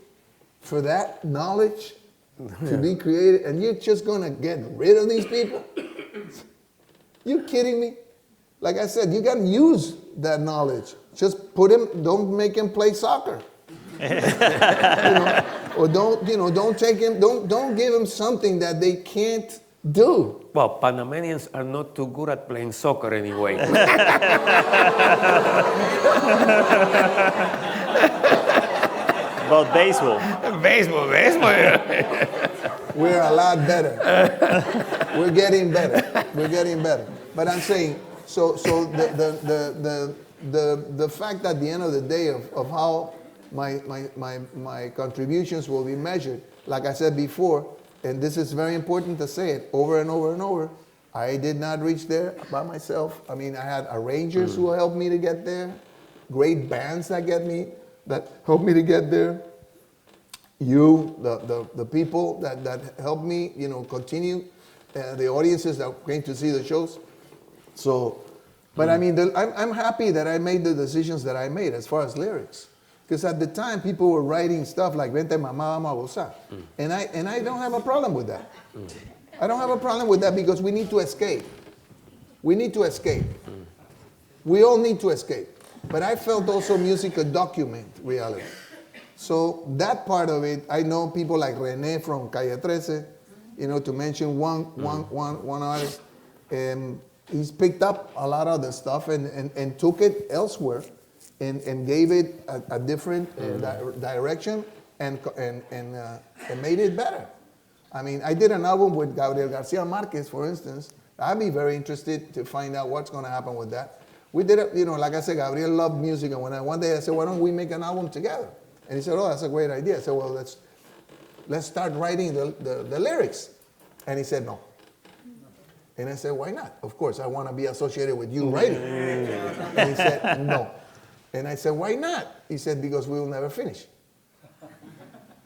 for that knowledge to be created, and you're just going to get rid of these people? You kidding me? Like I said, you got to use that knowledge. Just don't make him play soccer. Or don't take him, don't give him something that they can't do. Well, Panamanians are not too good at playing soccer anyway. About baseball. Baseball. We're a lot better. We're getting better. But I'm saying, so the fact at the end of the day of how my contributions will be measured, like I said before, and this is very important to say it over and over and over, I did not reach there by myself. I mean, I had arrangers who helped me to get there, great bands that helped me to get there. The people that helped me, continue, the audiences that came to see the shows. So, but I mean, I'm happy that I made the decisions that I made as far as lyrics. Because at the time, people were writing stuff like Vente Mamá Vamos a Gozar. And I don't have a problem with that. I don't have a problem with that because we need to escape. We need to escape. We all need to escape. But I felt also music could document reality. So that part of it, I know people like René from Calle 13, to mention one artist. He's picked up a lot of the stuff and took it elsewhere and gave it a different direction and made it better. I mean, I did an album with Gabriel Garcia Marquez, for instance. I'd be very interested to find out what's going to happen with that. We did it, like I said, Gabriel loved music, and one day I said, why don't we make an album together? And he said, oh, that's a great idea. I said, well, let's start writing the lyrics. And he said, no. And I said, why not? Of course, I want to be associated with you writing. And he said, no. And I said, why not? He said, because we will never finish.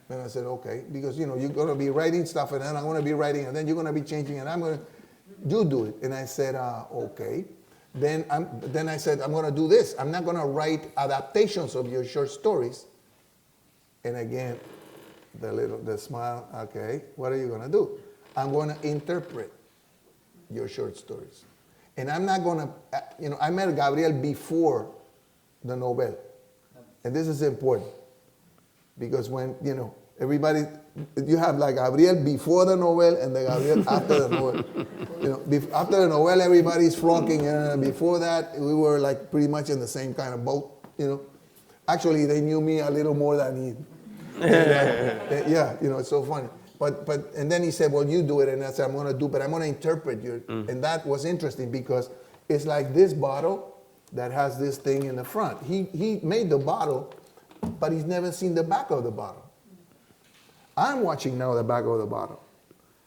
And I said, okay, because you're going to be writing stuff, and then I'm going to be writing, and then you're going to be changing, and I'm going to do it. And I said, okay. Then I said, I'm going to do this. I'm not going to write adaptations of your short stories. And again, the smile, okay, what are you going to do? I'm going to interpret your short stories. And I'm not going to, I met Gabriel before the Nobel. And this is important. Because when, everybody, you have like Gabriel before the Nobel and the Gabriel after the Nobel. After the Nobel, everybody's flocking. Before that, we were like pretty much in the same kind of boat, Actually, they knew me a little more than he. It's so funny. And then he said, well, you do it. And I said, I'm going to do, but I'm going to interpret your. And that was interesting because it's like this bottle that has this thing in the front. He made the bottle, but he's never seen the back of the bottle. I'm watching now the back of the bottle.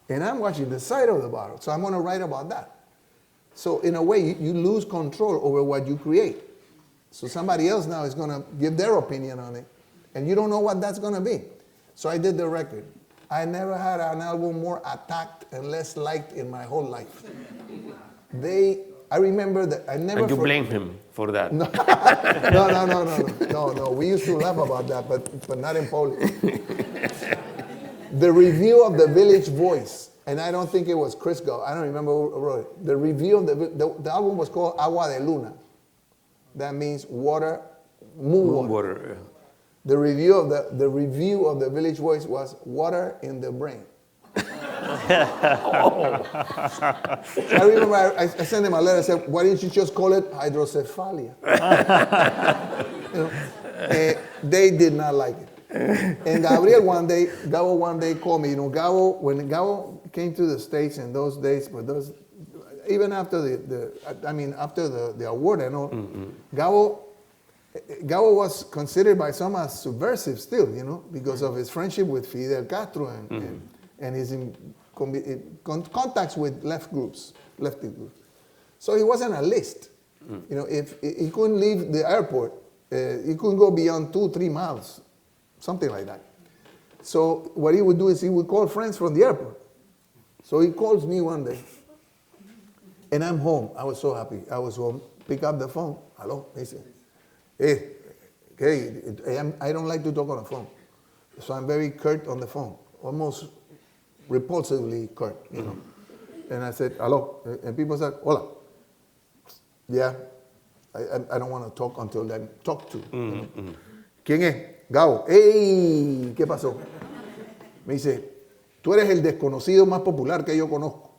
And I'm watching the side of the bottle. So I'm going to write about that. So in a way, you lose control over what you create. So somebody else now is going to give their opinion on it. And you don't know what that's going to be. So I did the record. I never had an album more attacked and less liked in my whole life. I remember that I never. And you blame him for that. No, no. We used to laugh about that, but not in public. The review of the Village Voice, and I don't think it was Chris Go. I don't remember who wrote it. The review of the album was called Agua de Luna. That means water, moon water. The review of the Village Voice was water in the brain. I remember I sent him a letter. I said, "Why didn't you just call it hydrocephalia?" They did not like it. And Gabo one day called me. When Gabo came to the States in those days, but even after the award and all, Gabo was considered by some as subversive still, because of his friendship with Fidel Castro and his contacts with lefty groups. So he wasn't a list. If he couldn't leave the airport, he couldn't go beyond 2-3 miles, something like that. So what he would do is he would call friends from the airport. So he calls me one day, and I'm home. I was so happy. I was home. Pick up the phone. Hello. He said, hey, I don't like to talk on the phone. So I'm very curt on the phone, almost repulsively curt, And I said, hello. And people said, hola. Yeah, I don't want to talk until I'm talked to. ¿Quién es? Gabo. Hey, ¿qué pasó? Me dice, tú eres el desconocido más popular que yo conozco.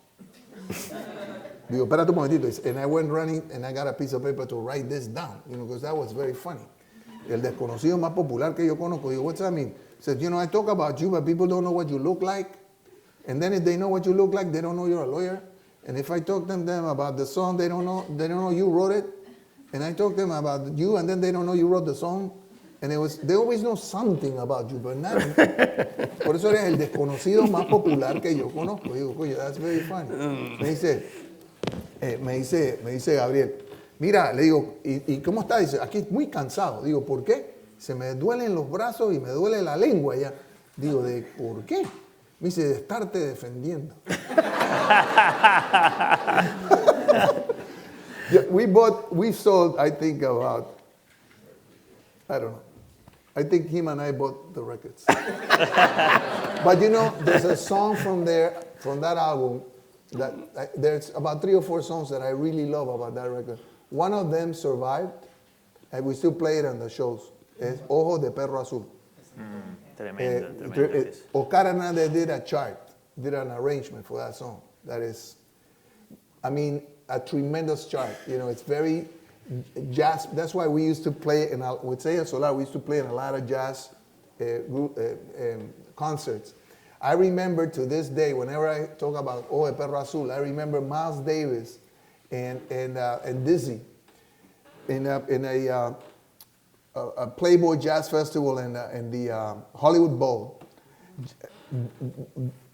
Digo, espérate un momentito. And I went running and I got a piece of paper to write this down, because that was very funny. El desconocido más popular que yo conozco. Digo, what's that mean? He said, I talk about you, but people don't know what you look like. And then if they know what you look like, they don't know you're a lawyer. And if I talk to them about the song, they don't know you wrote it. And I talk to them about you, and then they don't know you wrote the song. And they always know something about you, but nothing. Por eso eres el desconocido más popular que yo conozco. Digo, oye, that's very funny. Me dice Gabriel, mira, le digo, ¿y cómo está? Dice, aquí muy cansado. Digo, ¿por qué? Se me duelen los brazos y me duele la lengua ya. Digo, ¿por qué? Me dice, de estarte defendiendo. We sold, I think about, I don't know. I think him and I bought the records. But there's a song from that album, there's about 3 or 4 songs that I really love about that record. One of them survived, and we still play it on the shows. Es Ojo de Perro Azul. Tremendo. Oscar Hernandez did an arrangement for that song. That is, a tremendous chart. It's very jazz. That's why we used to play with Cella Solar. We used to play in a lot of jazz concerts. I remember to this day, whenever I talk about Ojo de Perro Azul, I remember Miles Davis and Dizzy in a Playboy Jazz Festival in the Hollywood Bowl.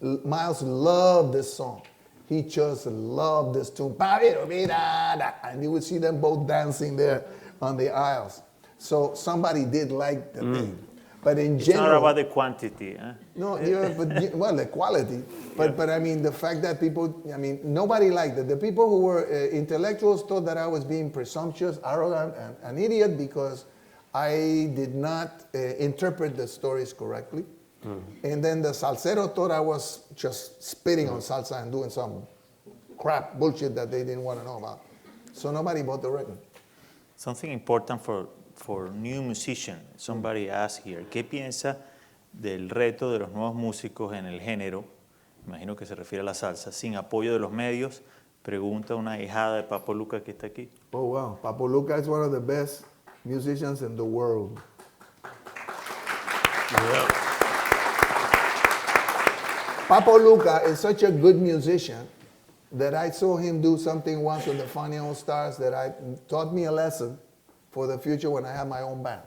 Miles loved this song. He just loved this tune. And you would see them both dancing there on the aisles. So somebody did like the thing. But in general... It's not about the quantity. No, but the quality. But the fact that people, nobody liked it. The people who were intellectuals thought that I was being presumptuous, arrogant, and an idiot because I did not interpret the stories correctly. And then the salsero thought I was just spitting on salsa and doing some crap bullshit that they didn't want to know about. So nobody bought the record. Something important for new musicians. Somebody asked here, ¿qué piensa del reto de los nuevos músicos en el género? Imagino que se refiere a la salsa, sin apoyo de los medios. Pregunta una hijada de Papo Luca que está aquí. Oh, wow. Papo Luca is one of the best musicians in the world. Yeah. Papo Luca is such a good musician that I saw him do something once with the Funny All Stars that taught me a lesson for the future when I have my own band.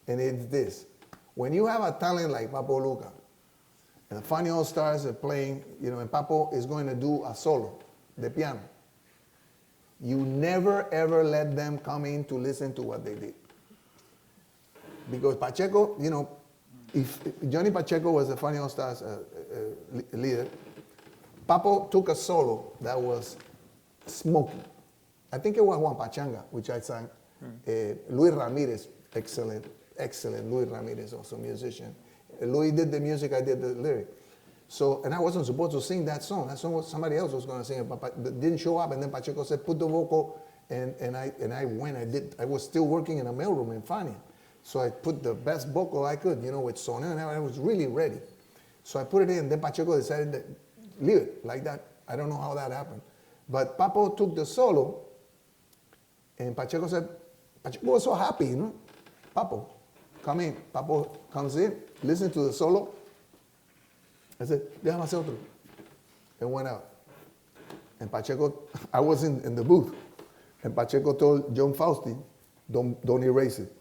And it's this. When you have a talent like Papo Luca, and the Funny All Stars are playing, and Papo is going to do a solo, the piano, you never ever let them come in to listen to what they did. Because Pacheco, if Johnny Pacheco was the Funny All Stars leader, Papo took a solo that was smoking. I think it was Juan Pachanga, which I sang. Luis Ramirez, excellent Luis Ramirez, also musician. Luis did the music, I did the lyric. So, and I wasn't supposed to sing that song. That song was somebody else was going to sing it, but didn't show up. And then Pacheco said, put the vocal, and I went. I was still working in a mailroom in Fania. So I put the best vocal I could, with Sonia, and I was really ready. So I put it in, and then Pacheco decided to leave it like that. I don't know how that happened. But Papo took the solo, and Pacheco was so happy, Papo, come in. Papo comes in, listen to the solo. I said, déjame hacer otro. And went out. And Pacheco, I was in the booth. And Pacheco told John Fausti, don't erase it.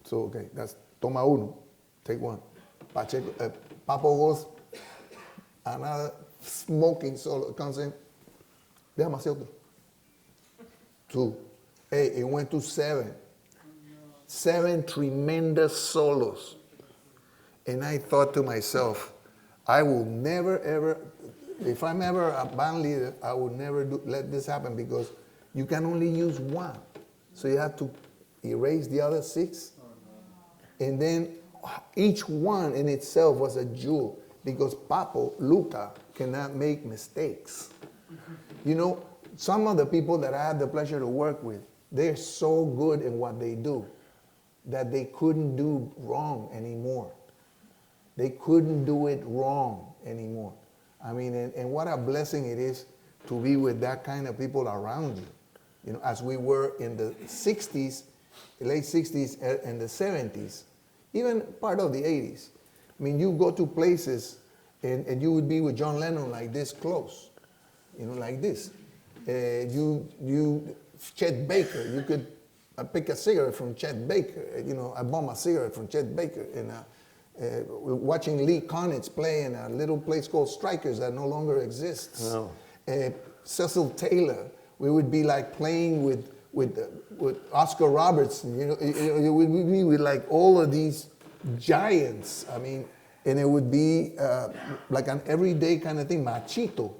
So, okay, that's toma uno, take one. Pacheco, Papo goes, another smoking solo, comes in, déjame hacer otro. 2. Hey, it went to 7. 7 tremendous solos. And I thought to myself, I will never, ever, if I'm ever a band leader, I will never let this happen because you can only use one. So you have to erase the other 6. And then each one in itself was a jewel because Papo, Luca, cannot make mistakes. Some of the people that I had the pleasure to work with, they're so good in what they do that they couldn't do wrong anymore. They couldn't do it wrong anymore. I mean, and what a blessing it is to be with that kind of people around you. As we were in the 60s, late 60s and the 70s, even part of the 80s. I mean, you go to places and you would be with John Lennon like this close, like this. Chet Baker, you could pick a cigarette from Chet Baker. I bought a cigarette from Chet Baker. And watching Lee Konitz play in a little place called Strikers that no longer exists. Oh. Cecil Taylor, we would be like playing with Oscar Robertson. It would be with like all of these giants. I mean, and it would be like an everyday kind of thing. Machito,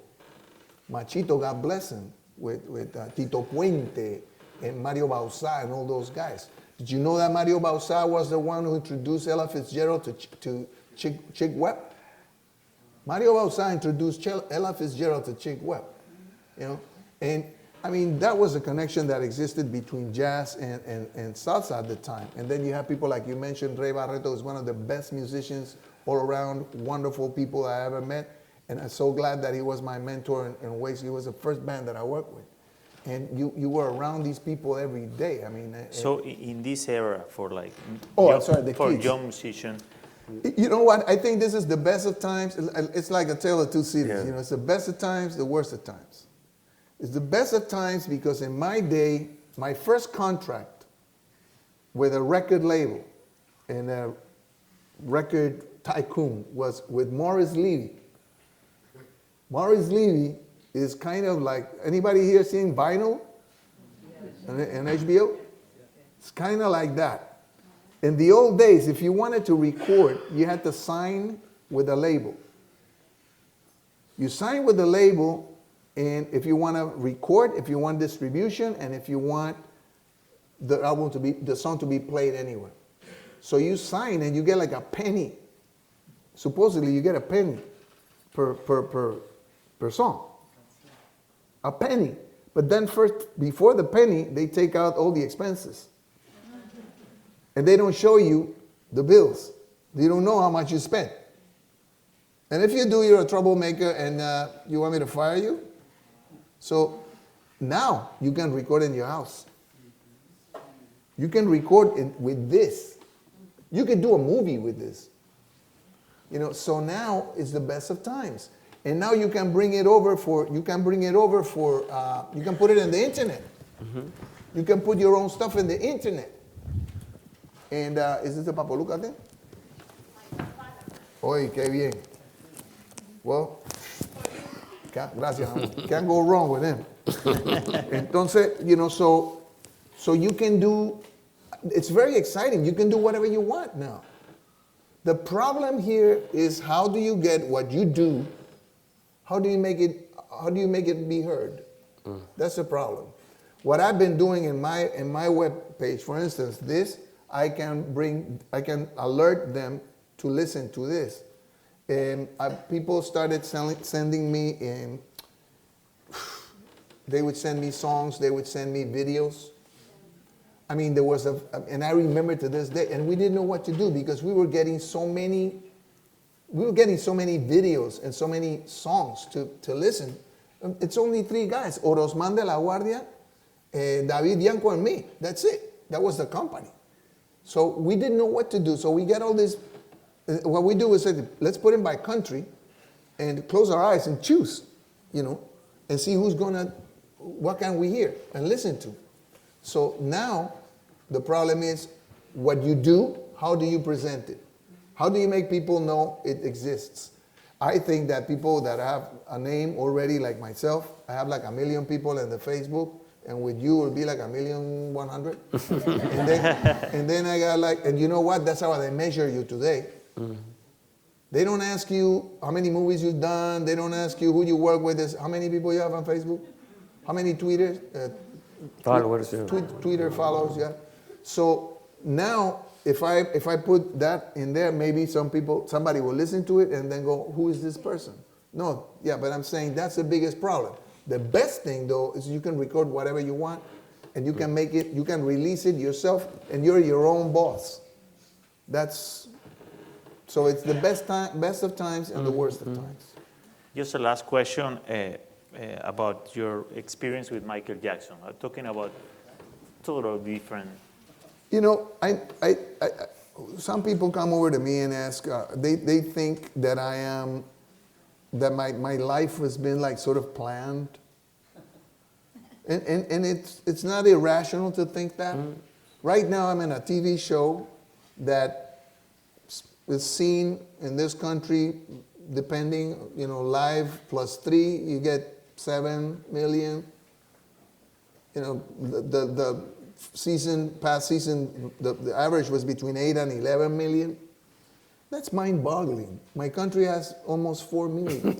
God bless him, with Tito Puente and Mario Bauzá and all those guys. Did you know that Mario Bauzá was the one who introduced Ella Fitzgerald to Chick Webb? Mario Bauzá introduced Ella Fitzgerald to Chick Webb. And I mean, that was a connection that existed between jazz and salsa at the time. And then you have people like you mentioned, Ray Barreto is one of the best musicians all around, wonderful people I ever met. And I'm so glad that he was my mentor in ways. He was the first band that I worked with. And you were around these people every day. I mean, so in this era for like kids. Young musician. You know what? I think this is the best of times. It's like a tale of two cities. Yeah. It's the best of times, the worst of times. It's the best of times because in my day, my first contract with a record label and a record tycoon was with Morris Levy. Morris Levy is kind of like, anybody here seen Vinyl and HBO? It's kind of like that. In the old days, if you wanted to record, you had to sign with a label. You sign with the label, and if you want to record, if you want distribution, and if you want the song to be played anywhere. So you sign and you get like a penny. Supposedly you get a penny per song. A penny. But then first, before the penny, they take out all the expenses. And they don't show you the bills. You don't know how much you spent. And if you do, you're a troublemaker and you want me to fire you? So now you can record in your house. You can record with this. You can do a movie with this. So now is the best of times. And now you can bring it over you can put it in the internet. Mm-hmm. You can put your own stuff in the internet. And is this a Papoluca thing? Oye, qué bien. Well, gracias. Can't go wrong with him. Entonces, so you can do, it's very exciting. You can do whatever you want now. The problem here is how do you get what you do? How do you make it be heard? That's the problem. What I've been doing in my web page, for instance, this I can alert them to listen to this. People started sending me. They would send me songs. They would send me videos. I mean, there was and I remember to this day, and we didn't know what to do because we were getting so many videos and so many songs to listen. It's only 3 guys, Orozman de la Guardia, David Bianco, and me. That's it. That was the company. So we didn't know what to do. So we get all this. What we do is say, let's put them by country and close our eyes and choose, and see what can we hear and listen to. So now the problem is what you do, how do you present it? How do you make people know it exists? I think that people that have a name already, like myself, I have like 1 million people in the Facebook, and with you it'll be like 1,100,000. and then I got and you know what? That's how they measure you today. They don't ask you how many movies you've done. They don't ask you who you work with. How many people you have on Facebook? How many Twitter followers? Twitter follows, yeah. So now, if I put that in there, maybe somebody will listen to it and then go, "Who is this person?" No, yeah, but I'm saying that's the biggest problem. The best thing though is you can record whatever you want, and you can make it, you can release it yourself, and you're your own boss. So it's the best of times and the worst of times. Just a last question about your experience with Michael Jackson. I'm talking about totally different. Some people come over to me and ask. They think that that my life has been like sort of planned, and it's not irrational to think that. Right now, I'm in a TV show that is seen in this country, depending, live +3, you get 7 million. The past season, the average was between 8 and 11 million. That's mind-boggling. My country has almost 4 million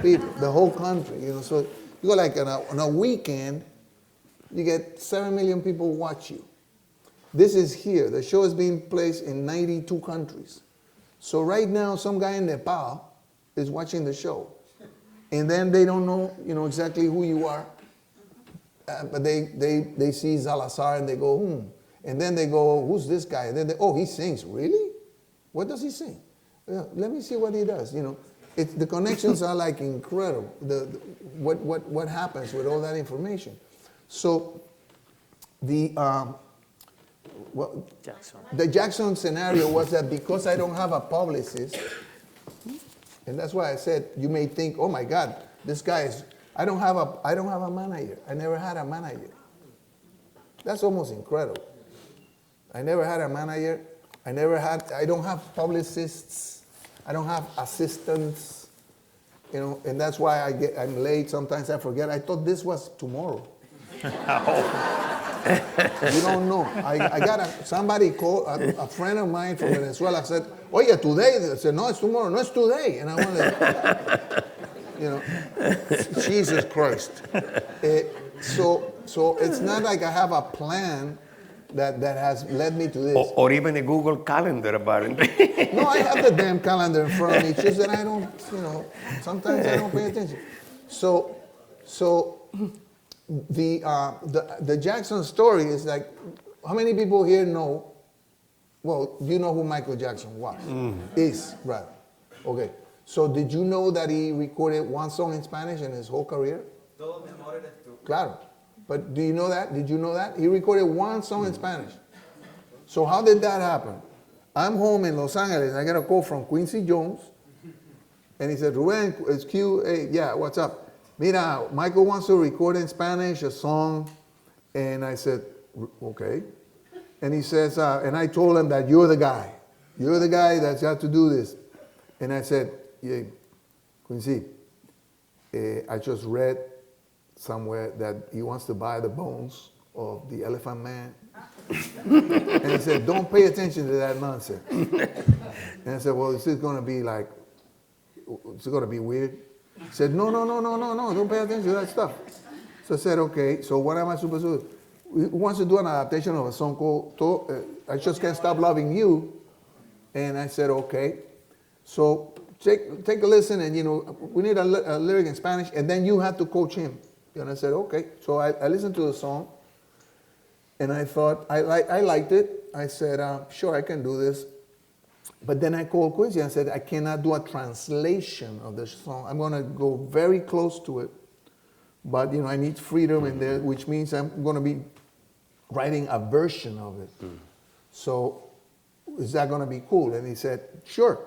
people, the whole country. So you go like on a weekend, you get 7 million people watch you. This is here. The show is being placed in 92 countries. So right now, some guy in Nepal is watching the show. And then they don't know, exactly who you are. But they see Salazar and they go, And then they go, who's this guy? And then he sings. Really? What does he sing? Let me see what he does. The connections are like incredible. What happens with all that information? So the Jackson scenario was that because I don't have a publicist, and that's why I said you may think, oh my God, this guy is. I don't have a manager. I never had a manager. That's almost incredible. I never had a manager. I don't have publicists. I don't have assistants. And that's why I'm late. Sometimes I forget. I thought this was tomorrow. You don't know. I got somebody called, a friend of mine from Venezuela said, "Oh yeah, today." I said, "No, it's tomorrow." "No, it's today." And I wanted, Jesus Christ. So it's not like I have a plan that has led me to this. Or even a Google Calendar, apparently. No, I have the damn calendar in front of me. It's just that I don't, sometimes I don't pay attention. So the Jackson story is like, how many people here know? Well, you know who Michael Jackson was, is, right? Okay. So did you know that he recorded 1 song in Spanish in his whole career? Claro. But do you know that? Did you know that? He recorded 1 song in Spanish. So how did that happen? I'm home in Los Angeles. I get a call from Quincy Jones. And he said, "Rubén, it's Q. Hey, yeah, what's up? Mira, Michael wants to record in Spanish a song." And I said, "Okay." And he says, and I told him that you're the guy. You're the guy that's got to do this. And I said, "Yeah, Quincy, I just read somewhere that he wants to buy the bones of the Elephant Man And he said, don't pay attention to that nonsense. And I said, well, is this going to be like, is it going to be weird? He said, no, don't pay attention to that stuff. So I said, okay, so what am I supposed to do? He wants to do an adaptation of a song called I Just Can't Stop Loving You. And I said, okay. So take a listen, and we need a lyric in Spanish, and then you have to coach him. And I said, okay. So I listened to the song, and I thought, I liked it. I said, sure, I can do this. But then I called Quincy and said, I cannot do a translation of the song. I'm going to go very close to it. But, I need freedom in there, which means I'm going to be writing a version of it. So is that going to be cool? And he said, sure.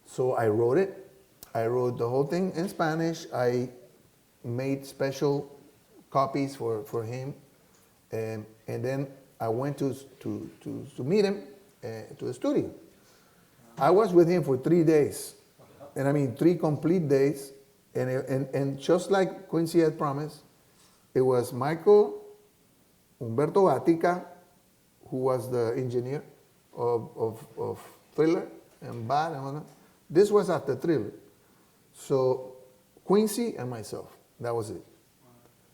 So I wrote it. I wrote the whole thing in Spanish. I made special copies for him. And then I went to meet him to the studio. I was with him for 3 days. And I mean 3 complete days. And just like Quincy had promised, it was Michael, Humberto Gatica, who was the engineer of Thriller and Bad and all that. This was after Thriller. So Quincy and myself, that was it.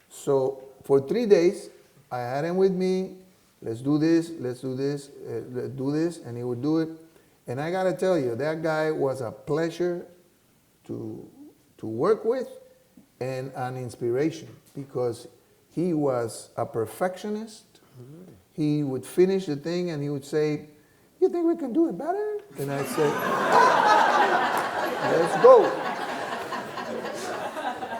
So for 3 days, I had him with me. Let's do this, let's do this, and he would do it. And I gotta tell you, that guy was a pleasure to work with and an inspiration, because he was a perfectionist. He would finish the thing and he would say, you think we can do it better? And I'd say, let's go.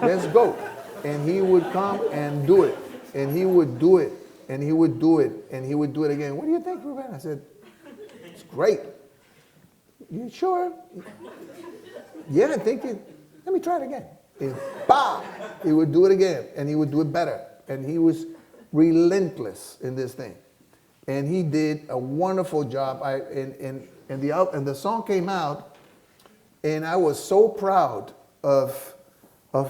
Let's go. And he would come and do it. And he would do it. And he would do it. And he would do it again. What do you think, Rubén? I said, it's great. You sure? Yeah, I think it. Let me try it again. And bah! He would do it again. And he would do it better. And he was relentless in this thing. And he did a wonderful job. And the song came out, and I was so proud of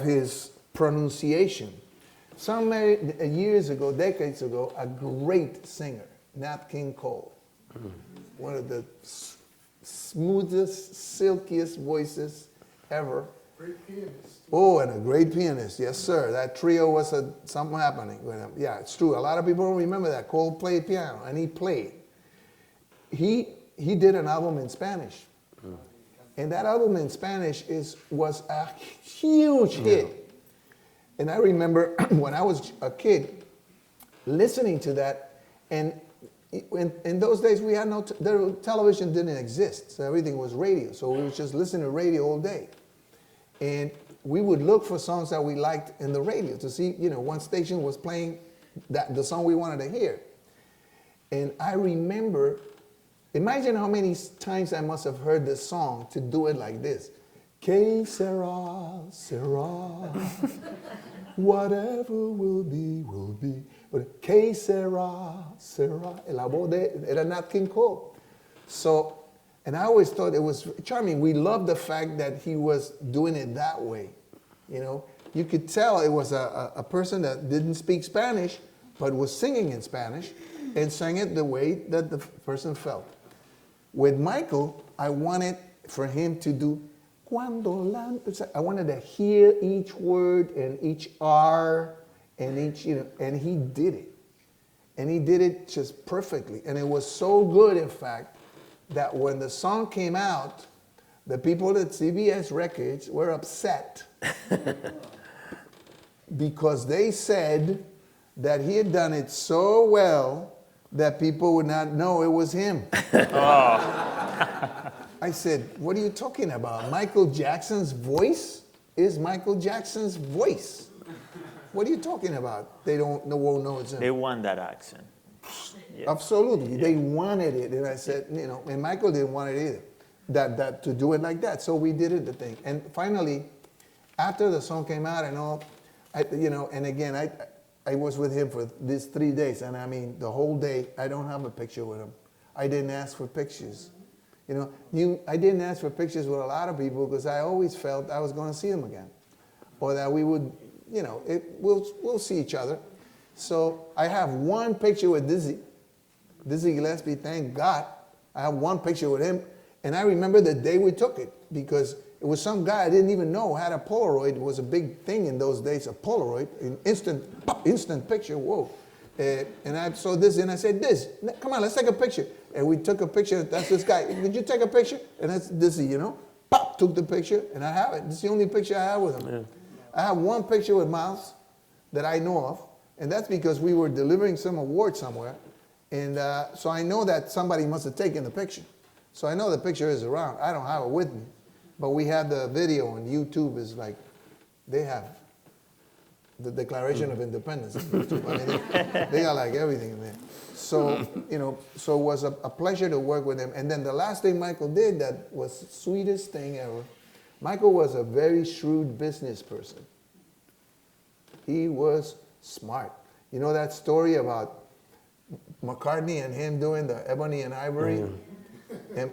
his pronunciation. Some years ago, decades ago, a great singer, Nat King Cole, one of the smoothest, silkiest voices ever. Great pianist. Oh, and a great pianist, yes, sir. That trio was something happening with him. Yeah, it's true. A lot of people don't remember that. Cole played piano, and he played. He did an album in Spanish, and that album in Spanish was a huge hit. And I remember when I was a kid listening to that, and in those days we had television didn't exist, so everything was radio. So we would just listen to radio all day. And we would look for songs that we liked in the radio to see, one station was playing the song we wanted to hear. And I remember, imagine how many times I must have heard this song to do it like this. Que sera, sera, whatever will be, will be. But que sera, sera, la voz era Nat King Cole. So, and I always thought it was charming. We loved the fact that he was doing it that way. You could tell it was a person that didn't speak Spanish, but was singing in Spanish and sang it the way that the person felt. With Michael, I wanted for him to do cuando la. I wanted to hear each word and each R and each, and he did it. And he did it just perfectly. And it was so good, in fact, that when the song came out, the people at CBS Records were upset because they said that he had done it so well that people would not know it was him. I said, what are you talking about? Michael Jackson's voice is Michael Jackson's voice. What are you talking about? They won't know it's him. They want that accent. Yeah. Absolutely. Yeah. They wanted it. And I said, and Michael didn't want it either, that to do it like that. So we did it, the thing. And finally, after the song came out and all, and again, I was with him for these 3 days. And I mean, the whole day, I don't have a picture with him. I didn't ask for pictures. I didn't ask for pictures with a lot of people because I always felt I was going to see them again. Or that we would, we'll see each other. So I have one picture with Dizzy Gillespie, thank God. I have one picture with him. And I remember the day we took it because it was some guy I didn't even know had a Polaroid. It was a big thing in those days, a Polaroid, an instant picture, whoa. And I saw this and I said, come on, let's take a picture. And we took a picture, that's this guy. Did you take a picture? And that's Dizzy, you know. Pop, took the picture and I have it. This is the only picture I have with him. Yeah. I have one picture with Miles that I know of. And that's because we were delivering some award somewhere. And so I know that somebody must have taken the picture. So I know the picture is around. I don't have it with me. But we have the video on YouTube is like, they have the Declaration of Independence. I mean, they got like everything in there. So, you know, so it was a pleasure to work with him. And then the last thing Michael did that was the sweetest thing ever. Michael was a very shrewd business person. He was smart. You know that story about McCartney and him doing the Ebony and Ivory? And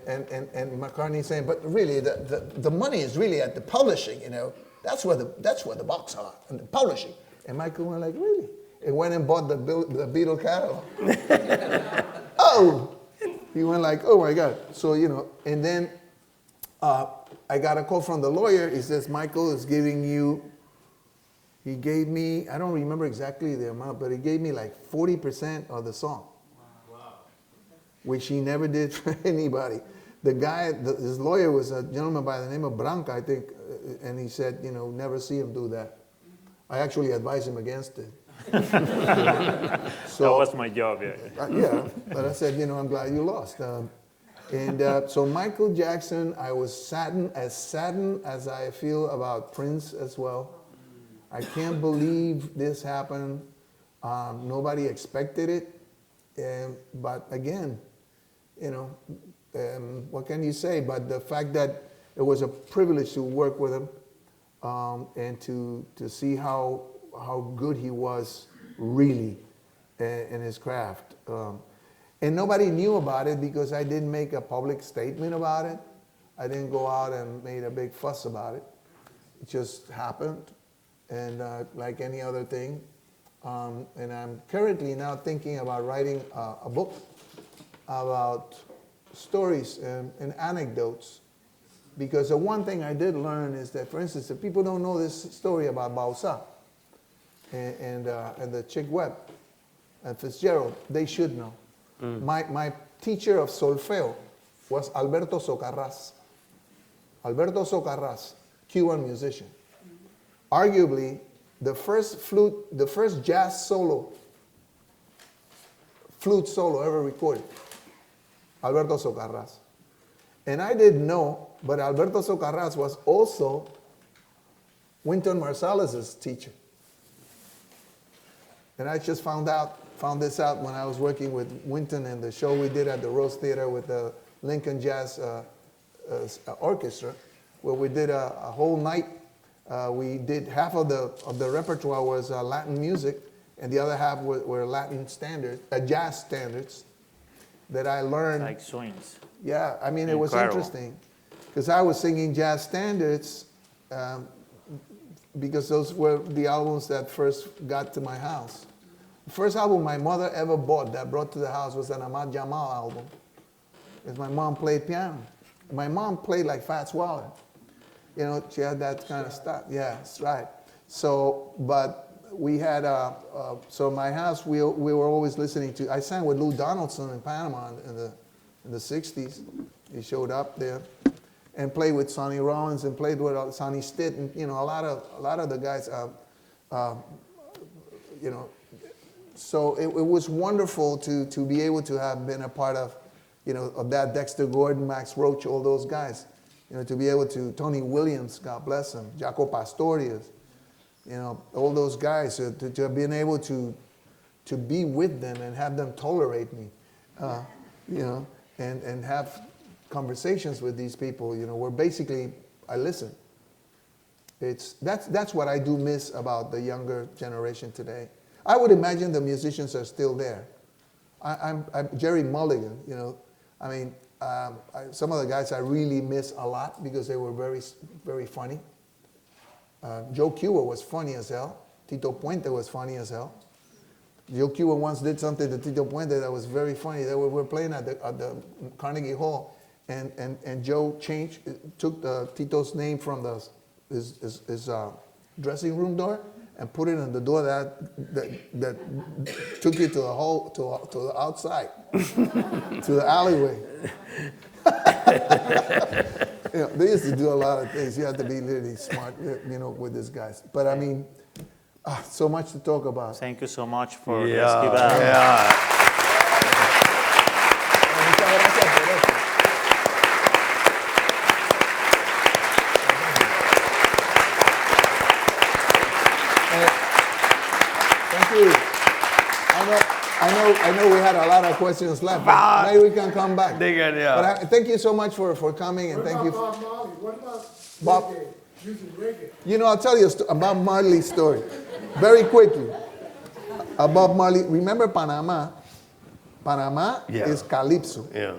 McCartney saying, but really, the money is really at the publishing, you know. That's where the box are, and the publishing. And Michael went like, really? And went and bought the Beatle catalog. Oh! He went like, oh my God. So, you know, and then I got a call from the lawyer. He says, Michael is giving you, he gave me, I don't remember exactly the amount, but he gave me like 40% of the song. Which he never did for anybody. The guy, his lawyer was a gentleman by the name of Branca, I think, and he said, you know, never see him do that. I actually advised him against it. So, that was my job, yeah. Yeah, but I said, you know, I'm glad you lost. So Michael Jackson, I was saddened as I feel about Prince as well. I can't believe this happened. Nobody expected it. But again, you know, what can you say? But the fact that it was a privilege to work with him and to see how good he was really in his craft. And nobody knew about it because I didn't make a public statement about it. I didn't go out and made a big fuss about it. It just happened, and like any other thing. And I'm currently now thinking about writing a book about stories and anecdotes. Because the one thing I did learn is that, for instance, if people don't know this story about Bausa and the Chick Webb and Fitzgerald, they should know. My teacher of solfeo was Alberto Socarrás. Alberto Socarrás, Cuban musician. Arguably, the first jazz solo, flute solo ever recorded, Alberto Socarrás. And I didn't know, but Alberto Socarrás was also Wynton Marsalis's teacher. And I just found this out when I was working with Wynton and the show we did at the Rose Theater with the Lincoln Jazz Orchestra, where we did a whole night. We did half of the repertoire was Latin music, and the other half were Latin standards, jazz standards that I learned. Like swings. Yeah, I mean, it was Incredible. interesting because I was singing jazz standards because those were the albums that first got to my house. The first album my mother ever bought that brought to the house was an Ahmad Jamal album because my mom played piano. My mom played like Fats Waller. You know, she had that kind of stuff. Yeah, that's right. So, but we had, so my house, we were always listening to, I sang with Lou Donaldson in Panama in the 60s. He showed up there and played with Sonny Rollins and played with Sonny Stitt and, you know, a lot of the guys, you know. So it was wonderful to be able to have been a part of, you know, of that Dexter Gordon, Max Roach, all those guys. You know, to be able to, Tony Williams, God bless him, Jaco Pastorius, you know, all those guys, to have been able to be with them and have them tolerate me, you know, and have conversations with these people, you know, where basically I listen. That's what I do miss about the younger generation today. I would imagine the musicians are still there. I'm Jerry Mulligan, you know, I mean, some of the guys I really miss a lot because they were very, very funny. Joe Cuba was funny as hell. Tito Puente was funny as hell. Joe Cuban once did something to Tito Puente that was very funny. They were playing at the Carnegie Hall, and Joe took Tito's name from his dressing room door and put it on the door that took you to the hall to the outside, to the alleyway. They used to do a lot of things. You have to be really smart, with these guys. But I mean, so much to talk about. Thank you so much for this. Yeah. Thank you. I know we had a lot of questions left, but maybe we can come back. But thank you so much for coming, and thank you. What about Bob? reggae? Using reggae? I'll tell you a Bob Marley story very quickly. Bob Marley, remember Panama? Panama is calypso. Yeah.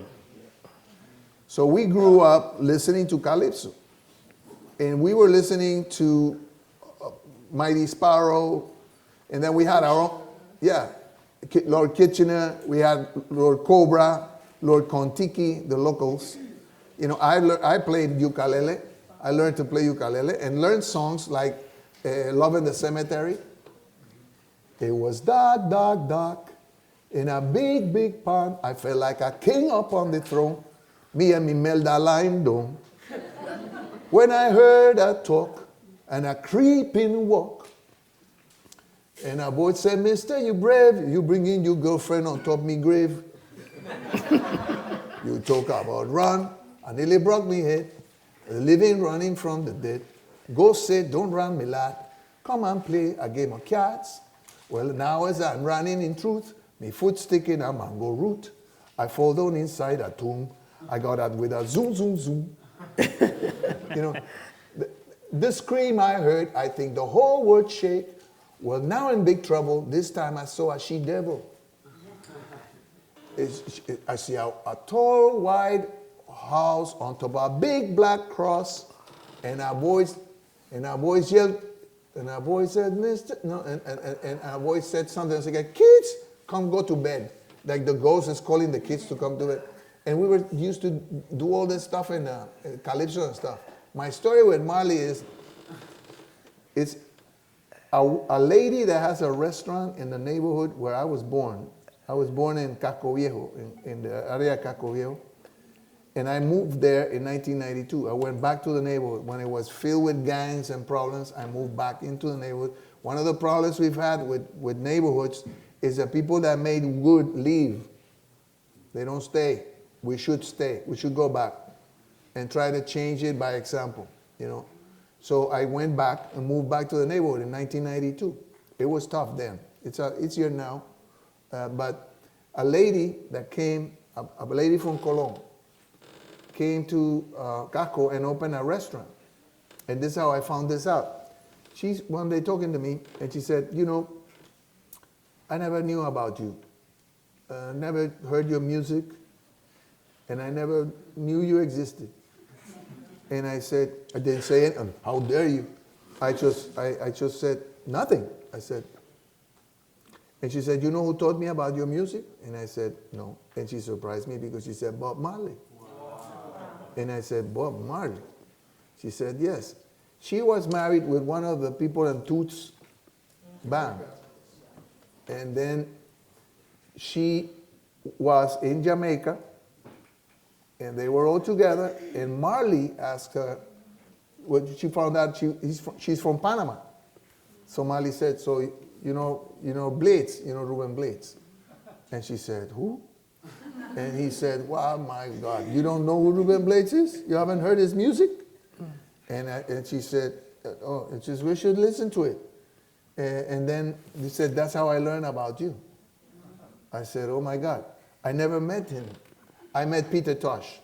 So we grew up listening to calypso. And we were listening to Mighty Sparrow, and then we had our own, Lord Kitchener, we had Lord Cobra, Lord Kontiki, the locals. I played ukulele. I learned to play ukulele and learned songs like Love in the Cemetery. It was dark, dark, dark, in a big, big pond. I felt like a king up on the throne, me and me Melda Lime Dome. When I heard a talk and a creeping walk, and a voice said, Mister, you brave, you bring in your girlfriend on top me grave. You talk about run, I nearly broke me head, living running from the dead. Ghost said, don't run me lad, come and play a game of cards. Well, now as I'm running in truth, me foot sticking a mango root. I fall down inside a tomb. I got out with a zoom, zoom, zoom. The scream I heard, I think the whole world shake. Well, now in big trouble. This time I saw a she-devil. I see a tall, wide house on top of a big black cross, and a voice yelled, and a voice said, Mister, no, and a voice said something. I said, kids, come go to bed. Like the ghost is calling the kids to come to bed. And we were used to do all this stuff in calypso and stuff. My story with Marley is, it's a lady that has a restaurant in the neighborhood where I was born. I was born in Casco Viejo, in the area of Casco Viejo. And I moved there in 1992. I went back to the neighborhood. When it was filled with gangs and problems, I moved back into the neighborhood. One of the problems we've had with neighborhoods is that people that made good leave. They don't stay. We should stay. We should go back and try to change it by example, So I went back and moved back to the neighborhood in 1992. It was tough then. It's easier now. But a lady that came, a lady from Colón, came to Casco and opened a restaurant. And this is how I found this out. She's one day talking to me, and she said, I never knew about you. Never heard your music, and I never knew you existed. And I said, I didn't say it, and how dare you? I just said nothing. I said, and she said, you know who taught me about your music? And I said, no. And she surprised me because she said, Bob Marley. Wow. And I said, Bob Marley? She said, yes. She was married with one of the people in Toots band. And then she was in Jamaica, and they were all together, and Marley asked her, well, she found out she's from Panama. So Marley said, so you know Blades, Rubén Blades. And she said, who? And he said, wow, my God, you don't know who Rubén Blades is? You haven't heard his music? And she said, oh, it's just, we should listen to it. And then he said, that's how I learned about you. I said, oh my God. I never met him. I met Peter Tosh.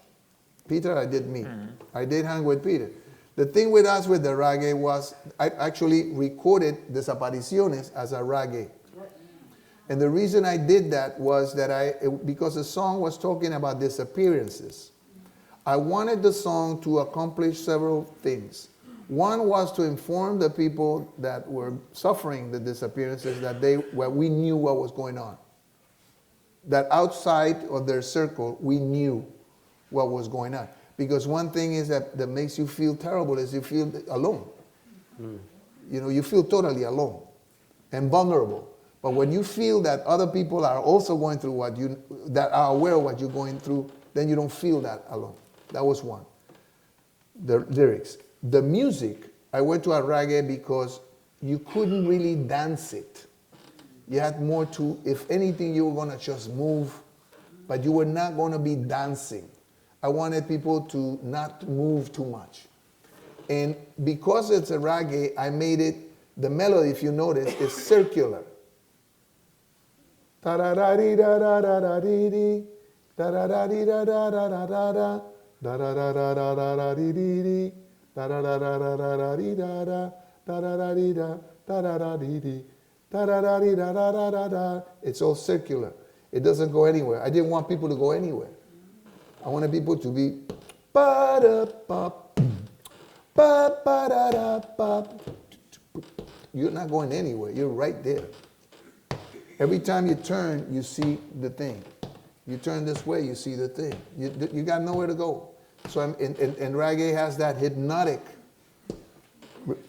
Peter I did meet. Mm-hmm. I did hang with Peter. The thing with us with the reggae was, I actually recorded Desapariciones as a reggae. And the reason I did that was that because the song was talking about disappearances. I wanted the song to accomplish several things. One was to inform the people that were suffering the disappearances that we knew what was going on. That outside of their circle, we knew what was going on. Because one thing is that makes you feel terrible is you feel alone. You know, you feel totally alone and vulnerable. But when you feel that other people are also going through that are aware of what you're going through, then you don't feel that alone. That was one. The lyrics. The music, I went to a reggae because you couldn't really dance it. You had more to, if anything, you were going to just move, but you were not going to be dancing. I wanted people to not move too much. And because it's a reggae, I made it, the melody, if you notice, is circular. Ta-da-da-dee-da-da-da-da-dee-dee, da-da-da-dee-da-da-da-da-da, da-da-da-da-da-da-da-dee-dee, da-da-da-da-da-da-dee-da-da, da-da-da-dee-da, da-da-da-dee-dee, da-da-da-dee-da-da-da-da-da. It's all circular. It doesn't go anywhere. I didn't want people to go anywhere. I wanted people to be ba-da-pop, ba-ba-da-da-pop. You're not going anywhere. You're right there. Every time you turn, you see the thing. You turn this way, you see the thing. You got nowhere to go. So and reggae has that hypnotic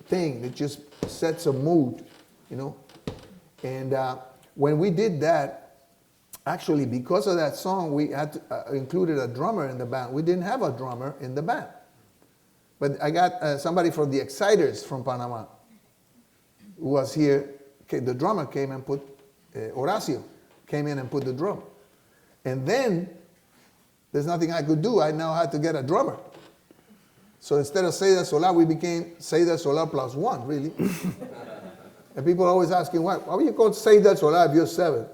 thing that just sets a mood, you know. And when we did that, actually, because of that song, we had to, included a drummer in the band. We didn't have a drummer in the band. But I got somebody from the Exciters from Panama who was here. The drummer came and put, Horacio came in and put the drum. And then, there's nothing I could do. I now had to get a drummer. So instead of Cedar Solar, we became Cedar Solar plus one, really. And people are always asking, why are you called Cedar Solar if you're 7?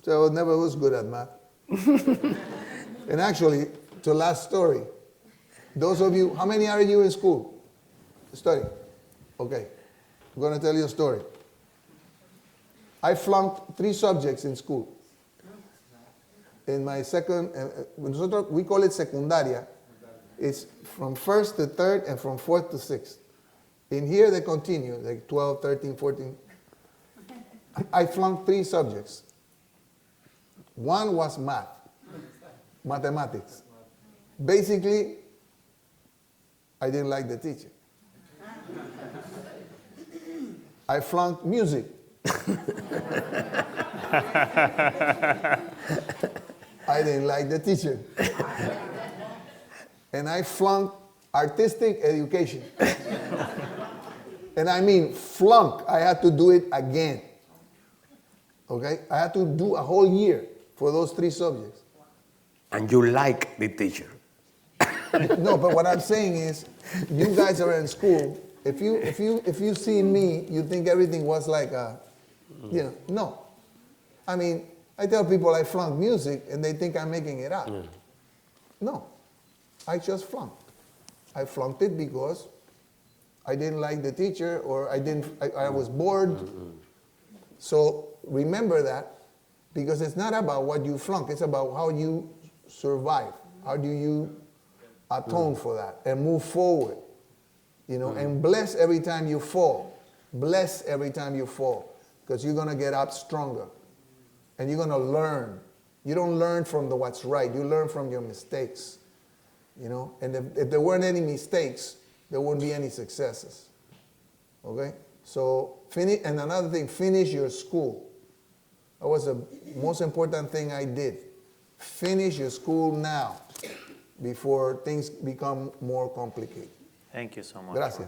So I never was good at math. And actually, to last story, those of you, how many are you in school? Studying? Okay. I'm going to tell you a story. I flunked 3 subjects in school. In my second, we call it secundaria. It's from 1st to 3rd and from 4th to 6th. In here they continue, like 12, 13, 14. I flunked 3 subjects. One was mathematics. Basically, I didn't like the teacher. I flunked music. I didn't like the teacher. And I flunked artistic education. And I mean flunk. I had to do it again. Okay? I had to do a whole year for those 3 subjects. And you like the teacher. No, but what I'm saying is, you guys are in school. If you see me, you think everything was like no. I mean, I tell people I flunked music, and they think I'm making it up. No, I just flunked. I flunked it because I didn't like the teacher, or I was bored. So remember that, because it's not about what you flunk, it's about how you survive. How do you atone for that and move forward? You know, and bless every time you fall. Bless every time you fall, because you're going to get up stronger. And you're going to learn. You don't learn from what's right. You learn from your mistakes. You know, and if there weren't any mistakes, there wouldn't be any successes. Okay? So, and another thing, finish your school. That was the most important thing I did. Finish your school now, before things become more complicated. Thank you so much. Gracias.